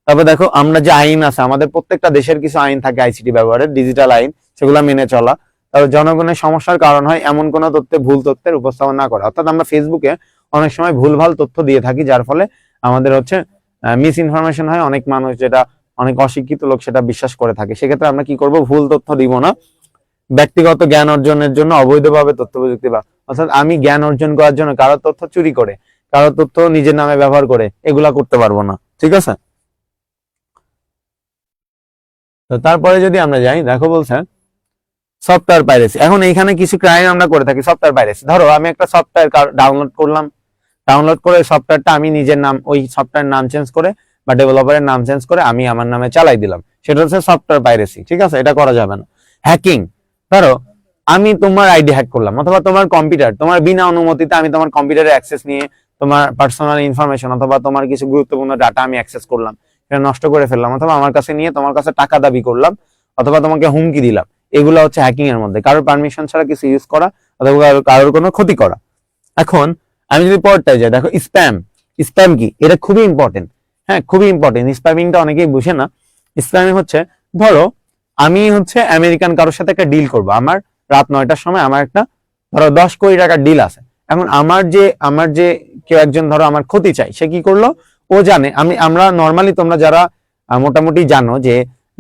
তারপর দেখো আমরা যে আইন আছে, আমাদের প্রত্যেকটা দেশের কিছু আইন থাকে আইসিটি ব্যবহারের, ডিজিটাল আইন, সেগুলো মেনে চলা। তারপর জনগণের সমস্যার কারণ হয় এমন কোন তথ্যে ভুল তথ্যের উপস্থাপন না করা, অর্থাৎ আমরা ফেসবুকে অনেক সময় ভুলভাল তথ্য দিয়ে থাকি, যার ফলে আমাদের হচ্ছে মিস ইনফরমেশন হয়, অনেক মানুষ যেটা অনেক অশিক্ষিত লোক সেটা বিশ্বাস করে থাকে। সেক্ষেত্রে আমরা কি করব, ভুল তথ্য দিব না। ব্যক্তিগত জ্ঞান অর্জনের জন্য অবৈধভাবে তথ্য প্রযুক্তি বা, অর্থাৎ আমি জ্ঞান অর্জন করার জন্য কারোর তথ্য চুরি করে, কারোর তথ্য নিজের নামে ব্যবহার করে এগুলা করতে পারবো না। ঠিক আছে, তো তারপরে যদি আমরা যাই, দেখো বলছে সফটওয়্যার পাইরেসি। এখন এইখানে কিছু ক্রাইম আমরা করে থাকি সফটওয়্যার পাইরেসি। ধরো আমি একটা সফটওয়্যার ডাউনলোড করলাম, ডাউনলোড করে সফটওয়্যারটা আমি নিজের নাম, ওই সফটওয়্যার নাম চেঞ্জ করে বা ডেভেলপারের নাম চেঞ্জ করে আমি আমার নামে চালাই দিলাম, সেটা হচ্ছে সফটওয়্যার পাইরেসি। ঠিক আছে, এটা করা যাবে না। হ্যাকিং, ধরো আমি তোমার আইডি হ্যাক করলাম, অথবা তোমার কম্পিউটার, তোমার বিনা অনুমতিতে আমি তোমার কম্পিউটারে অ্যাক্সেস নিয়ে তোমার পার্সোনাল ইনফরমেশন অথবা তোমার কিছু গুরুত্বপূর্ণ ডাটা আমি অ্যাক্সেস করলাম, সেটা নষ্ট করে ফেললাম, অথবা আমার কাছে নিয়ে তোমার কাছে টাকা দাবি করলাম, অথবা তোমাকে হুমকি দিলাম, এগুলো হচ্ছে হ্যাকিং এর মধ্যে, কারোর পারমিশন ছাড়া কিছু ইউজ করা অথবা কারোর কোনো ক্ষতি করা। এখন আমি যদি পরটায় যাই, দেখো স্প্যাম। স্প্যাম কি, এটা খুবই ইম্পর্টেন্ট। হ্যাঁ, খুবই ইম্পর্টেন্ট। স্প্যামিংটা অনেকেই বুঝে না। স্প্যামিং হচ্ছে, ধরো আমি হচ্ছে আমেরিকান কারোর সাথে একটা ডিল করবো, আমার রাত 9টার সময় আমার একটা ধরো 10 কোটি টাকার ডিল আছে। এখন আমার যে কেউ একজন ধরো আমার ক্ষতি চাই, সে কি করলো, ও জানে আমরা নর্মালি, তোমরা যারা মোটামুটি জানো যে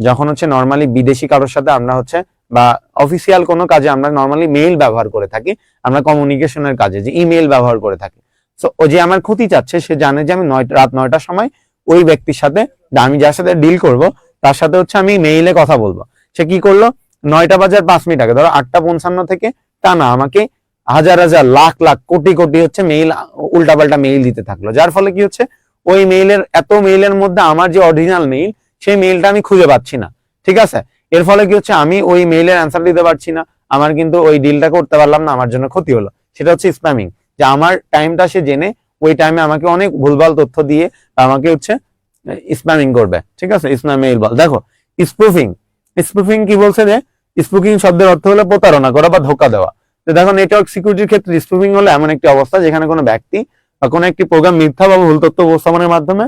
যখন হচ্ছে নর্মালি বিদেশি কারোর সাথে আমরা হচ্ছে বা অফিসিয়াল কোনো কাজে আমরা নর্মালি মেইল ব্যবহার করে থাকি, আমরা কমিউনিকেশনের কাজে যে ইমেল ব্যবহার করে থাকি। তো ও যে আমার ক্ষতি চাচ্ছে সে জানে যে আমি রাত 9টার সময় ওই ব্যক্তির সাথে, আমি যার সাথে ডিল করব তার সাথে হচ্ছে আমি মেইলে কথা বলবো। সে কি করলো, 9টা বাজার 5 মিনিট আগে, ধরো 8টা 55 থেকে টানা আমাকে হাজার হাজার লাখ লাখ কোটি কোটি হচ্ছে মেইল, উল্টাপাল্টা মেইল দিতে থাকলো, যার ফলে কি হচ্ছে ওই মেইলের মধ্যে আমার যে অরিজিনাল মেইল, সেই মেইলটা আমি খুঁজে পাচ্ছি না। ঠিক আছে, এর ফলে কি হচ্ছে আমি ওই মেইলের অ্যান্সার দিতে পারছি না, আমার কিন্তু ওই ডিলটা করতে পারলাম না, আমার জন্য ক্ষতি হলো। সেটা হচ্ছে স্প্যামিং, যে আমার টাইমটা সে জেনে ওই টাইমে আমাকে অনেক ভুলভাল তথ্য দিয়ে আমাকে হচ্ছে স্প্যামিং করবে, ঠিক আছে, স্প্যামিং বল। দেখো স্পুফিং, স্পুফিং কি বলছে যে স্পুফিং শব্দের অর্থ হলো প্রতারণা করা বা ধোকা দেওয়া। তো দেখো নেটওয়ার্ক সিকিউরিটির ক্ষেত্রে স্পুফিং হলো এমন একটি অবস্থা যেখানে কোনো ব্যক্তি বা কোনো একটি প্রোগ্রাম মিথ্যা বা ভুল তথ্য উপস্থাপনের মাধ্যমে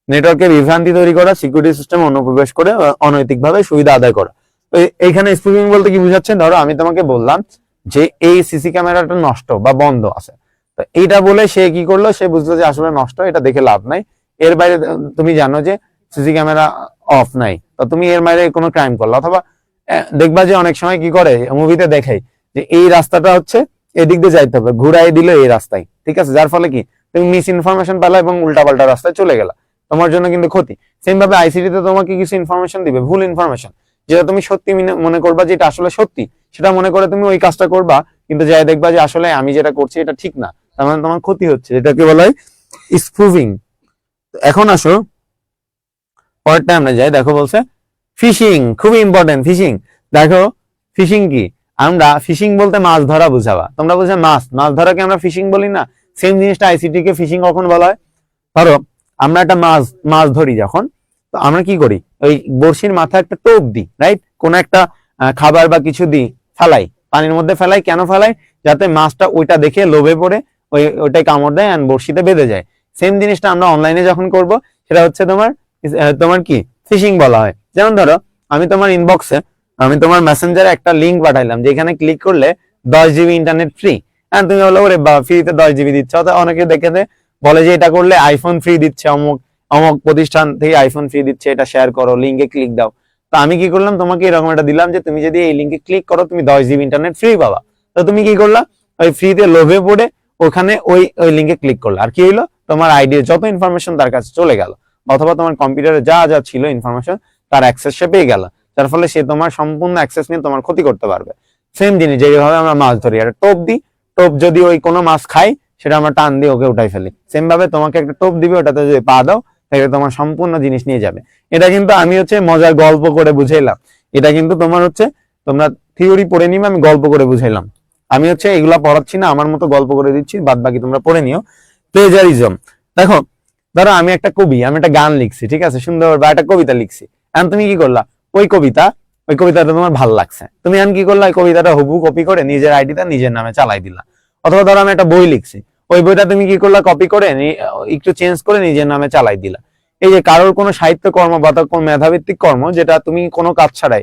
নেটওয়ার্কে বিভ্রান্তি তৈরি করা, সিকিউরিটি সিস্টেম অনুপ্রবেশ করে অনৈতিকভাবে সুবিধা আদায় করা। তো এইখানে স্পুফিং বলতে কি বুঝাচ্ছে, ধরো আমি তোমাকে বললাম যে এই সিসি ক্যামেরাটা নষ্ট বা বন্ধ আছে, তো এইটা বলে সে কি করলো, সে বুঝলো যে আসলে নষ্ট, এটা দেখে লাভ নাই, এর বাইরে তুমি জানো যে সিসি ক্যামেরা অফ নাই, তো তুমি এর বাইরে কোনো ক্রাইম করলো। অথবা দেখবা যে অনেক সময় কি করে মুভিতে দেখাই যে এই রাস্তাটা হচ্ছে এদিক দিয়ে যাইতে হবে, ঘুরাই দিল এই রাস্তায়, ঠিক আছে, যার ফলে কি তুমি মিস ইনফরমেশন পেলা এবং উল্টাপাল্টা রাস্তায় চলে গেলা, তোমার জন্য কিন্তু ক্ষতি। সেম ভাবে আইসিটি তে তোমাকে কিছু ইনফরমেশন দিবে, ভুল ইনফরমেশন, যেটা তুমি সত্যি মনে করবা যে এটা আসলে সত্যি, সেটা মনে করে তুমি ওই কাজটা করবা, কিন্তু যাই দেখবা যে আসলে আমি যেটা করছি এটা ঠিক না, তার মানে তোমার ক্ষতি হচ্ছে, এটাকে বলা হয় স্পুফিং। এখন আসো পরেরটা আমরা যাই। দেখো বলছে ফিশিং, খুবই ইম্পর্টেন্ট ফিশিং। দেখো ফিশিং কি, আমরা ফিশিং বলতে মাছ ধরা বুঝাবা, তোমরা বুঝে মাছ ধরাকে আমরা ফিশিং বলি না, সেম জিনিসটা আইসিটি কে ফিশিং কখন বলা হয়। ধরো আমরা একটা মাছ ধরি যখন, তো আমরা কি করি, ওই বড়শির মাথায় একটা টোপ দিই, রাইট, কোন একটা খাবার বা কিছু দিই, ফেলাই, পানির মধ্যে ফেলাই, কেন ফেলাই, যাতে মাছটা ওইটা দেখে লোভে পড়ে ওইটাই কামড় দেয় এন্ড বড়শিতে বেঁধে যায়। সেম জিনিসটা আমরা অনলাইনে যখন করব, সেটা হচ্ছে তোমার কি ফিশিং বলা হয়। যেমন ধরো আমি তোমার ইনবক্সে, আমি তোমার মেসেঞ্জারে একটা লিঙ্ক পাঠাইলাম, যেখানে ক্লিক করলে 10 জিবি ইন্টারনেট ফ্রি, হ্যাঁ তুমি বলো ওরে বা ফ্রিতে 10 জিবি দিচ্ছে, অথবা অনেকে দেখে বলে যে এটা করলে আইফোন ফ্রি দিচ্ছে, অমুক অমুক প্রতিষ্ঠান থেকে আইফোন ফ্রি দিচ্ছে, এটা শেয়ার করো, লিঙ্কে ক্লিক দাও। তো আমি কি করলাম, তোমাকে এরকম একটা দিলাম যে তুমি যদি এই লিঙ্কে ক্লিক করো তুমি 10 জিবি ইন্টারনেট ফ্রি পাবা। তো তুমি কি করলা, ওই ফ্রিতে লোভে পড়ে ওখানে ওই লিঙ্কে ক্লিক করলা, আর কি হইলো, তোমার আইডির যত ইনফরমেশন তার কাছে চলে গেল, অথবা তোমার কম্পিউটারে যা যা ছিল ইনফরমেশন তার অ্যাক্সেস সে পেয়ে গেল, যার ফলে সে তোমার সম্পূর্ণ অ্যাক্সেস নিয়ে তোমার ক্ষতি করতে পারবে। সেম জিনিস যেভাবে আমরা মাছ ধরি, একটা টোপ দিই, টোপ যদি ওই কোনো মাছ খাই, সেটা আমরা টান দিয়ে ওকে উঠাই ফেলি, সেম ভাবে তোমাকে একটা টোপ দিবে, ওটাতে যদি পা দাও তাহলে তোমার সম্পূর্ণ জিনিস নিয়ে যাবে। এটা কিন্তু আমি হচ্ছে মজার গল্প করে বুঝাইলাম, এটা কিন্তু তোমার হচ্ছে তোমরা থিওরি পড়ে নিবে, আমি গল্প করে বুঝাইলাম, আমি হচ্ছে এগুলা পড়াচ্ছি না, আমার মতো গল্প করে দিচ্ছি, বাদ বাকি তোমরা পড়ে নিও। প্লেজারিজম, দেখো ধরো আমি একটা কবি, আমি একটা গান লিখছি, ঠিক আছে, সুন্দর, বা একটা কবিতা লিখছি, এখন তুমি কি করলা, ওই কবিতাটা তোমার ভাল লাগছে, তুমি এখন কি করলা, ওই কবিতাটা হুবহু কপি করে নিজের আইডিটা নিজের নামে চালাই দিলা। অথবা ধরো আমি একটা বই লিখছি, ওই বইটা তুমি কি করলা, কপি করে একটু চেঞ্জ করে নিজের নামে চালাই দিলা। এই যে কারোর কোনো সাহিত্য কর্ম বা কোনো মেধাভিত্তিক কর্ম, যেটা তুমি কোনো কাজ ছাড়াই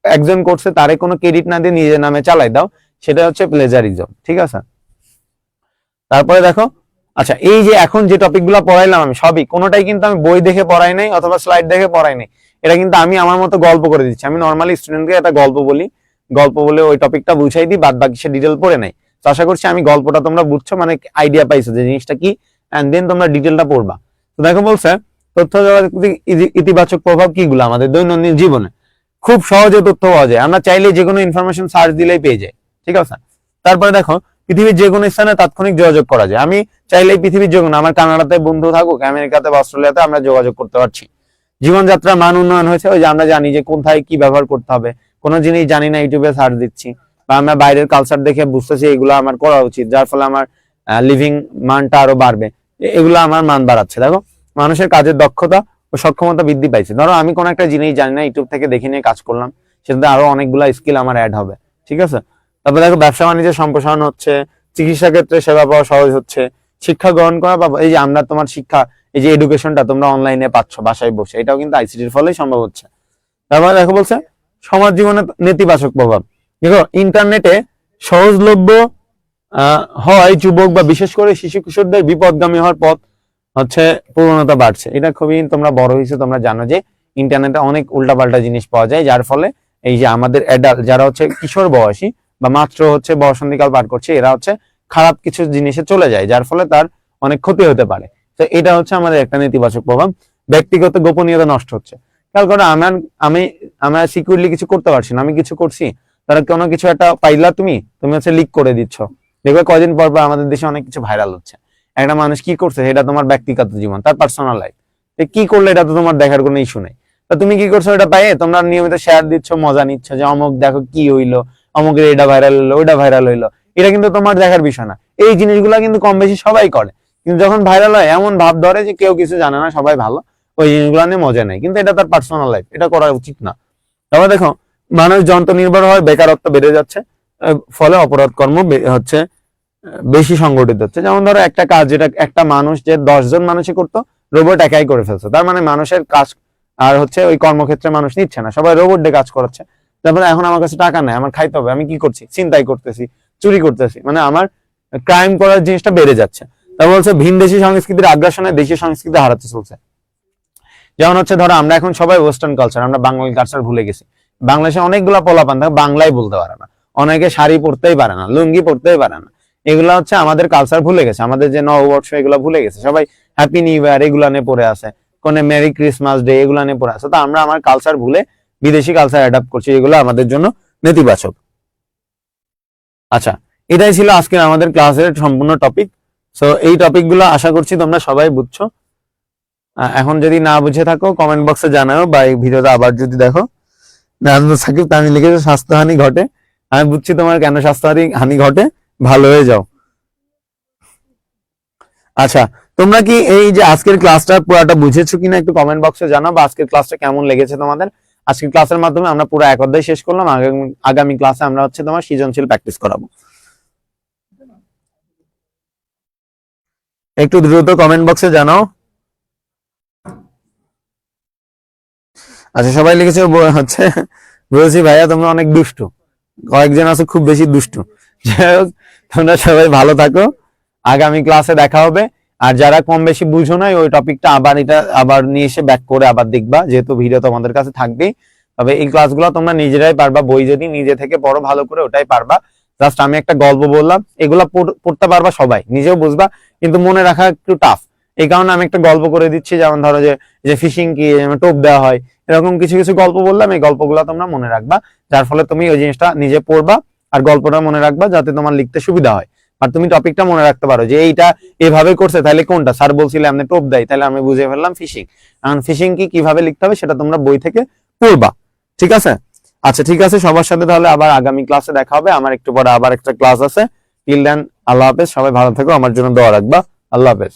একজন করছে তারে কোনো ক্রেডিট না দিয়ে নিজের নামে চালাই দাও, সেটা হচ্ছে প্লেজারিজম, ঠিক আছে। তারপরে দেখো, আচ্ছা এই যে এখন যে টপিক গুলা পড়াইলাম আমি সবই, কোনোটাই কিন্তু আমি বই দেখে পড়াই নাই অথবা স্লাইড দেখে পড়াই নাই, এটা কিন্তু আমি আমার মতো গল্প করে দিচ্ছি। আমি নর্মালি স্টুডেন্টকে একটা গল্প বলে ওই টপিকটা বুঝাই দিই, বাদ বাকি সে ডিটেল পড়ে নাই। তো আশা করছি আমি গল্পটা তোমরা বুঝছো, মানে আইডিয়া পাইছো যে জিনিসটা কি, এন্ড দেন তোমরা ডিটেলটা পড়বা। তো দেখো বলছে তথ্য যোগাযোগের ইতিবাচক প্রভাব কিগুলো আমাদের দৈনন্দিন জীবনে, খুব সহজে তথ্য পাওয়া যায়, আমরা চাইলে যে কোনো ইনফরমেশন সার্চ দিলেই পেয়ে যাই, ঠিক আছে। তারপরে দেখো পৃথিবীর যে কোনো স্থানে তাৎক্ষণিক যোগাযোগ করা যায়, আমি চাইলে পৃথিবীর যে কোনো, আমার কানাডাতে বন্ধু থাকুক, আমেরিকাতে বা অস্ট্রেলিয়াতে, আমরা যোগাযোগ করতে পারছি। জীবনযাত্রার মান উন্নয়ন হয়েছে, ওই যে আমরা জানি যে কোথায় কি ব্যবহার করতে হবে, কোনো জিনিস জানি না ইউটিউবে সার্চ দিচ্ছি, বা আমরা বাইরের কালচার দেখে বুঝতেছি এগুলো আমার করা উচিত, যার ফলে আমার লিভিং মানটা আরো বাড়বে, এগুলো আমার মান বাড়াচ্ছে। দেখো মানুষের কাজের দক্ষতা ও সক্ষমতা বৃদ্ধি পাইছে, ধরো আমি কোনো একটা জিনিস জানি না, ইউটিউব থেকে দেখে নিয়ে কাজ করলাম, সেটাতে আরো অনেকগুলো স্কিল আমার অ্যাড হবে, ঠিক আছে। তারপর দেখো ব্যবসা বাণিজ্যের সম্প্রসারণ হচ্ছে, চিকিৎসা ক্ষেত্রে সেবা পাওয়া সহজ হচ্ছে, শিক্ষা গ্রহণ করা, বা এই যে আমরা তোমার শিক্ষা, এই যে এডুকেশনটা তোমরা অনলাইনে পাচ্ছ বাসায় বসে, এটাও কিন্তু আইসিটির ফলেই সম্ভব হচ্ছে। তারপরে দেখো বলছে সমাজ জীবনে নেতিবাচক প্রভাব, দেখো ইন্টারনেটে সহজলভ্য হয় যুবক বা বিশেষ করে শিশু কিশোরদের বিপদগামী হওয়ার পথ হচ্ছে প্রবণতা বাড়ছে। এটা খুবই তোমরা বড় হয়েছে, তোমরা জানো যে ইন্টারনেটে অনেক উল্টাপাল্টা জিনিস পাওয়া যায়, যার ফলে এই যে আমাদের অ্যাডাল্ট যারা হচ্ছে কিশোর বয়সী বা মাত্র হচ্ছে বসন্তীকাল পার করছে, এরা হচ্ছে খারাপ কিছু জিনিসে চলে যায়, যার ফলে তার অনেক ক্ষতি হতে পারে। তো এটা হচ্ছে আমাদের একটা নেতিবাচক প্রভাব। ব্যক্তিগত গোপনীয়তা নষ্ট হচ্ছে, খেয়াল করো আমরা সিকিউরলি কিছু করতে পারছি না, আমি কিছু করছি, তারা কোনো কিছু একটা পাইলা, তুমি হচ্ছে লিক করে দিচ্ছ, দেখবে কয়দিন পর পর আমাদের দেশে অনেক কিছু ভাইরাল হচ্ছে। একটা মানুষ কি করছে, এটা তোমার ব্যক্তিগত জীবন, তার পার্সোনাল লাইফ, কি করলে এটা তো তোমার দেখার কোনো ইস্যু নেই। তো তুমি কি করছো, এটা পাইয়ে তোমরা নিয়মিত শেয়ার দিচ্ছ, মজা নিচ্ছ, যে অমুক দেখো কি হইলো, অমুকের এটা ভাইরাল হইলো, ওইটা ভাইরাল হইলো, এটা কিন্তু তোমার দেখার বিষয় না। এই জিনিসগুলা কিন্তু কম বেশি সবাই করে, কিন্তু যখন ভাইরাল হয় এমন ভাব ধরে যে কেউ কিছু জানে না, সবাই ভালো, ওই জিনিসগুলো নিয়ে মজা নেয়, কিন্তু এটা তার পার্সোনাল লাইফ, এটা করা উচিত না। তারপর দেখো মানুষ যন্ত্র নির্ভর হয়, বেকারত্ব বেড়ে যাচ্ছে, ফলে অপরাধ কর্ম হচ্ছে বেশি সংগঠিত হচ্ছে। যেমন ধরো একটা কাজ যেটা একটা মানুষ যে 10 জন মানুষই করতো, রোবট একাই করে ফেলছে। তার মানে মানুষের কাজ আর হচ্ছে ওই কর্মক্ষেত্রে মানুষ নিচ্ছে না, সবাই রোবট দিয়ে কাজ করাচ্ছে। তারপরে এখন আমার কাছে টাকা নেই, আমার খাইতে হবে, আমি কি করছি, ছিনতাই করতেছি, চুরি করতেছি, মানে আমার ক্রাইম করার জিনিসটা বেড়ে যাচ্ছে। তারপর হচ্ছে ভিনদেশি সংস্কৃতির আগ্রাসনে দেশীয় সংস্কৃতি হারাতে চলছে। যেমন হচ্ছে ধরো আমরা এখন সবাই ওয়েস্টার্ন কালচার, আমরা বাঙালি কালচার ভুলে গেছি। বাংলাদেশে অনেকগুলা পোলাপান থাকে বাংলাই বলতে পারে না, অনেকে শাড়ি পরতেই পারে না, লুঙ্গি পরতেই পারে না। এগুলা হচ্ছে আমাদের কালচার ভুলে গেছে, আমাদের যে নববর্ষ এগুলা ভুলে গেছে, সবাই হ্যাপি নিউ ইয়ার এগুলা নিয়ে পড়ে আছে, কোন মেরি ক্রিসমাস ডে এগুলা নিয়ে পড়ে আছে। তো আমরা আমার কালচার ভুলে বিদেশি কালচার অ্যাডাপ্ট করছি, এগুলো আমাদের জন্য নেতিবাচক। আচ্ছা, এটাই ছিল আজকের আমাদের ক্লাসের সম্পূর্ণ টপিক। সো এই টপিক গুলো আশা করছি তোমরা সবাই বুঝছো। এখন যদি না বুঝে থাকো কমেন্ট বক্সে জানাও, বা এই ভিডিওটা আবার যদি দেখো। সাকিব তামিল লিখেছে স্বাস্থ্যহানি ঘটে, আমি বুঝছি তোমার কেন স্বাস্থ্যহানি ঘটে, ভালো হয়ে যাও। আচ্ছা, তোমরা কি এই যে আজকের ক্লাসটা পুরোটা বুঝেছো কিনা একটু কমেন্ট বক্সে জানাও, বা আজকের ক্লাসটা কেমন লেগেছে তোমাদের। আজকের ক্লাসের মাধ্যমে আমরা পুরো এক অধ্যায় শেষ করলাম। আগামী ক্লাসে আমরা হচ্ছে তোমার সৃজনশীল প্র্যাকটিস করাবো। একটু দ্রুত কমেন্ট বক্সে জানাও। আচ্ছা, সবাই লিখেছে হচ্ছে বলছি ভাইয়া তোমরা অনেক দুষ্টু, কয়েকজন আছে খুব বেশি দুষ্টু। যাই হোক, তোমরা সবাই ভালো থাকো, আগামী ক্লাসে দেখা হবে। আর যারা কম বেশি বুঝো না ওই টপিকটা আবার নিয়ে এসে ব্যাক করে আবার দেখবা, যেহেতু ভিডিও তোমাদের কাছে থাকবেই। তবে এই ক্লাসগুলো তোমরা নিজেরাই পারবা, বই যদি নিজে থেকে পড়ো ভালো করে ওটাই পারবা। জাস্ট আমি একটা গল্প বললাম, এগুলা পড়তে পারবা সবাই, নিজেও বুঝবা, কিন্তু মনে রাখা একটু টাফ। এই কারণে আমি একটা গল্প করে দিচ্ছি, যেমন ধরো যে ফিশিং কি, টোপ দেওয়া হয়, এরকম কিছু কিছু গল্প বললাম। এই গল্পগুলো তোমরা মনে রাখবা, যার ফলে তুমি ওই জিনিসটা নিজে পড়বা আর গল্পটা মনে রাখবা, যাতে তোমার লিখতে সুবিধা হয়। আর তুমি টপিকটা মনে রাখতে পারো যে এইটা এভাবে করছে, তাহলে কোনটা স্যার বলছিলে আপনি টোপ দেয়, তাহলে আমি বুঝে ফেললাম ফিশিং। এখন ফিশিং কি কিভাবে লিখতে হবে সেটা তোমরা বই থেকে পড়বা, ঠিক আছে? আচ্ছা, ঠিক আছে, সবার সাথে তাহলে আবার আগামী ক্লাসে দেখা হবে। আমার একটু পরে আবার একটা ক্লাস আছে। টিল দেন আল্লাহ হাফেজ, সবাই ভালো থেকো, আমার জন্য দোয়া রাখবা। আল্লাহ হাফেজ।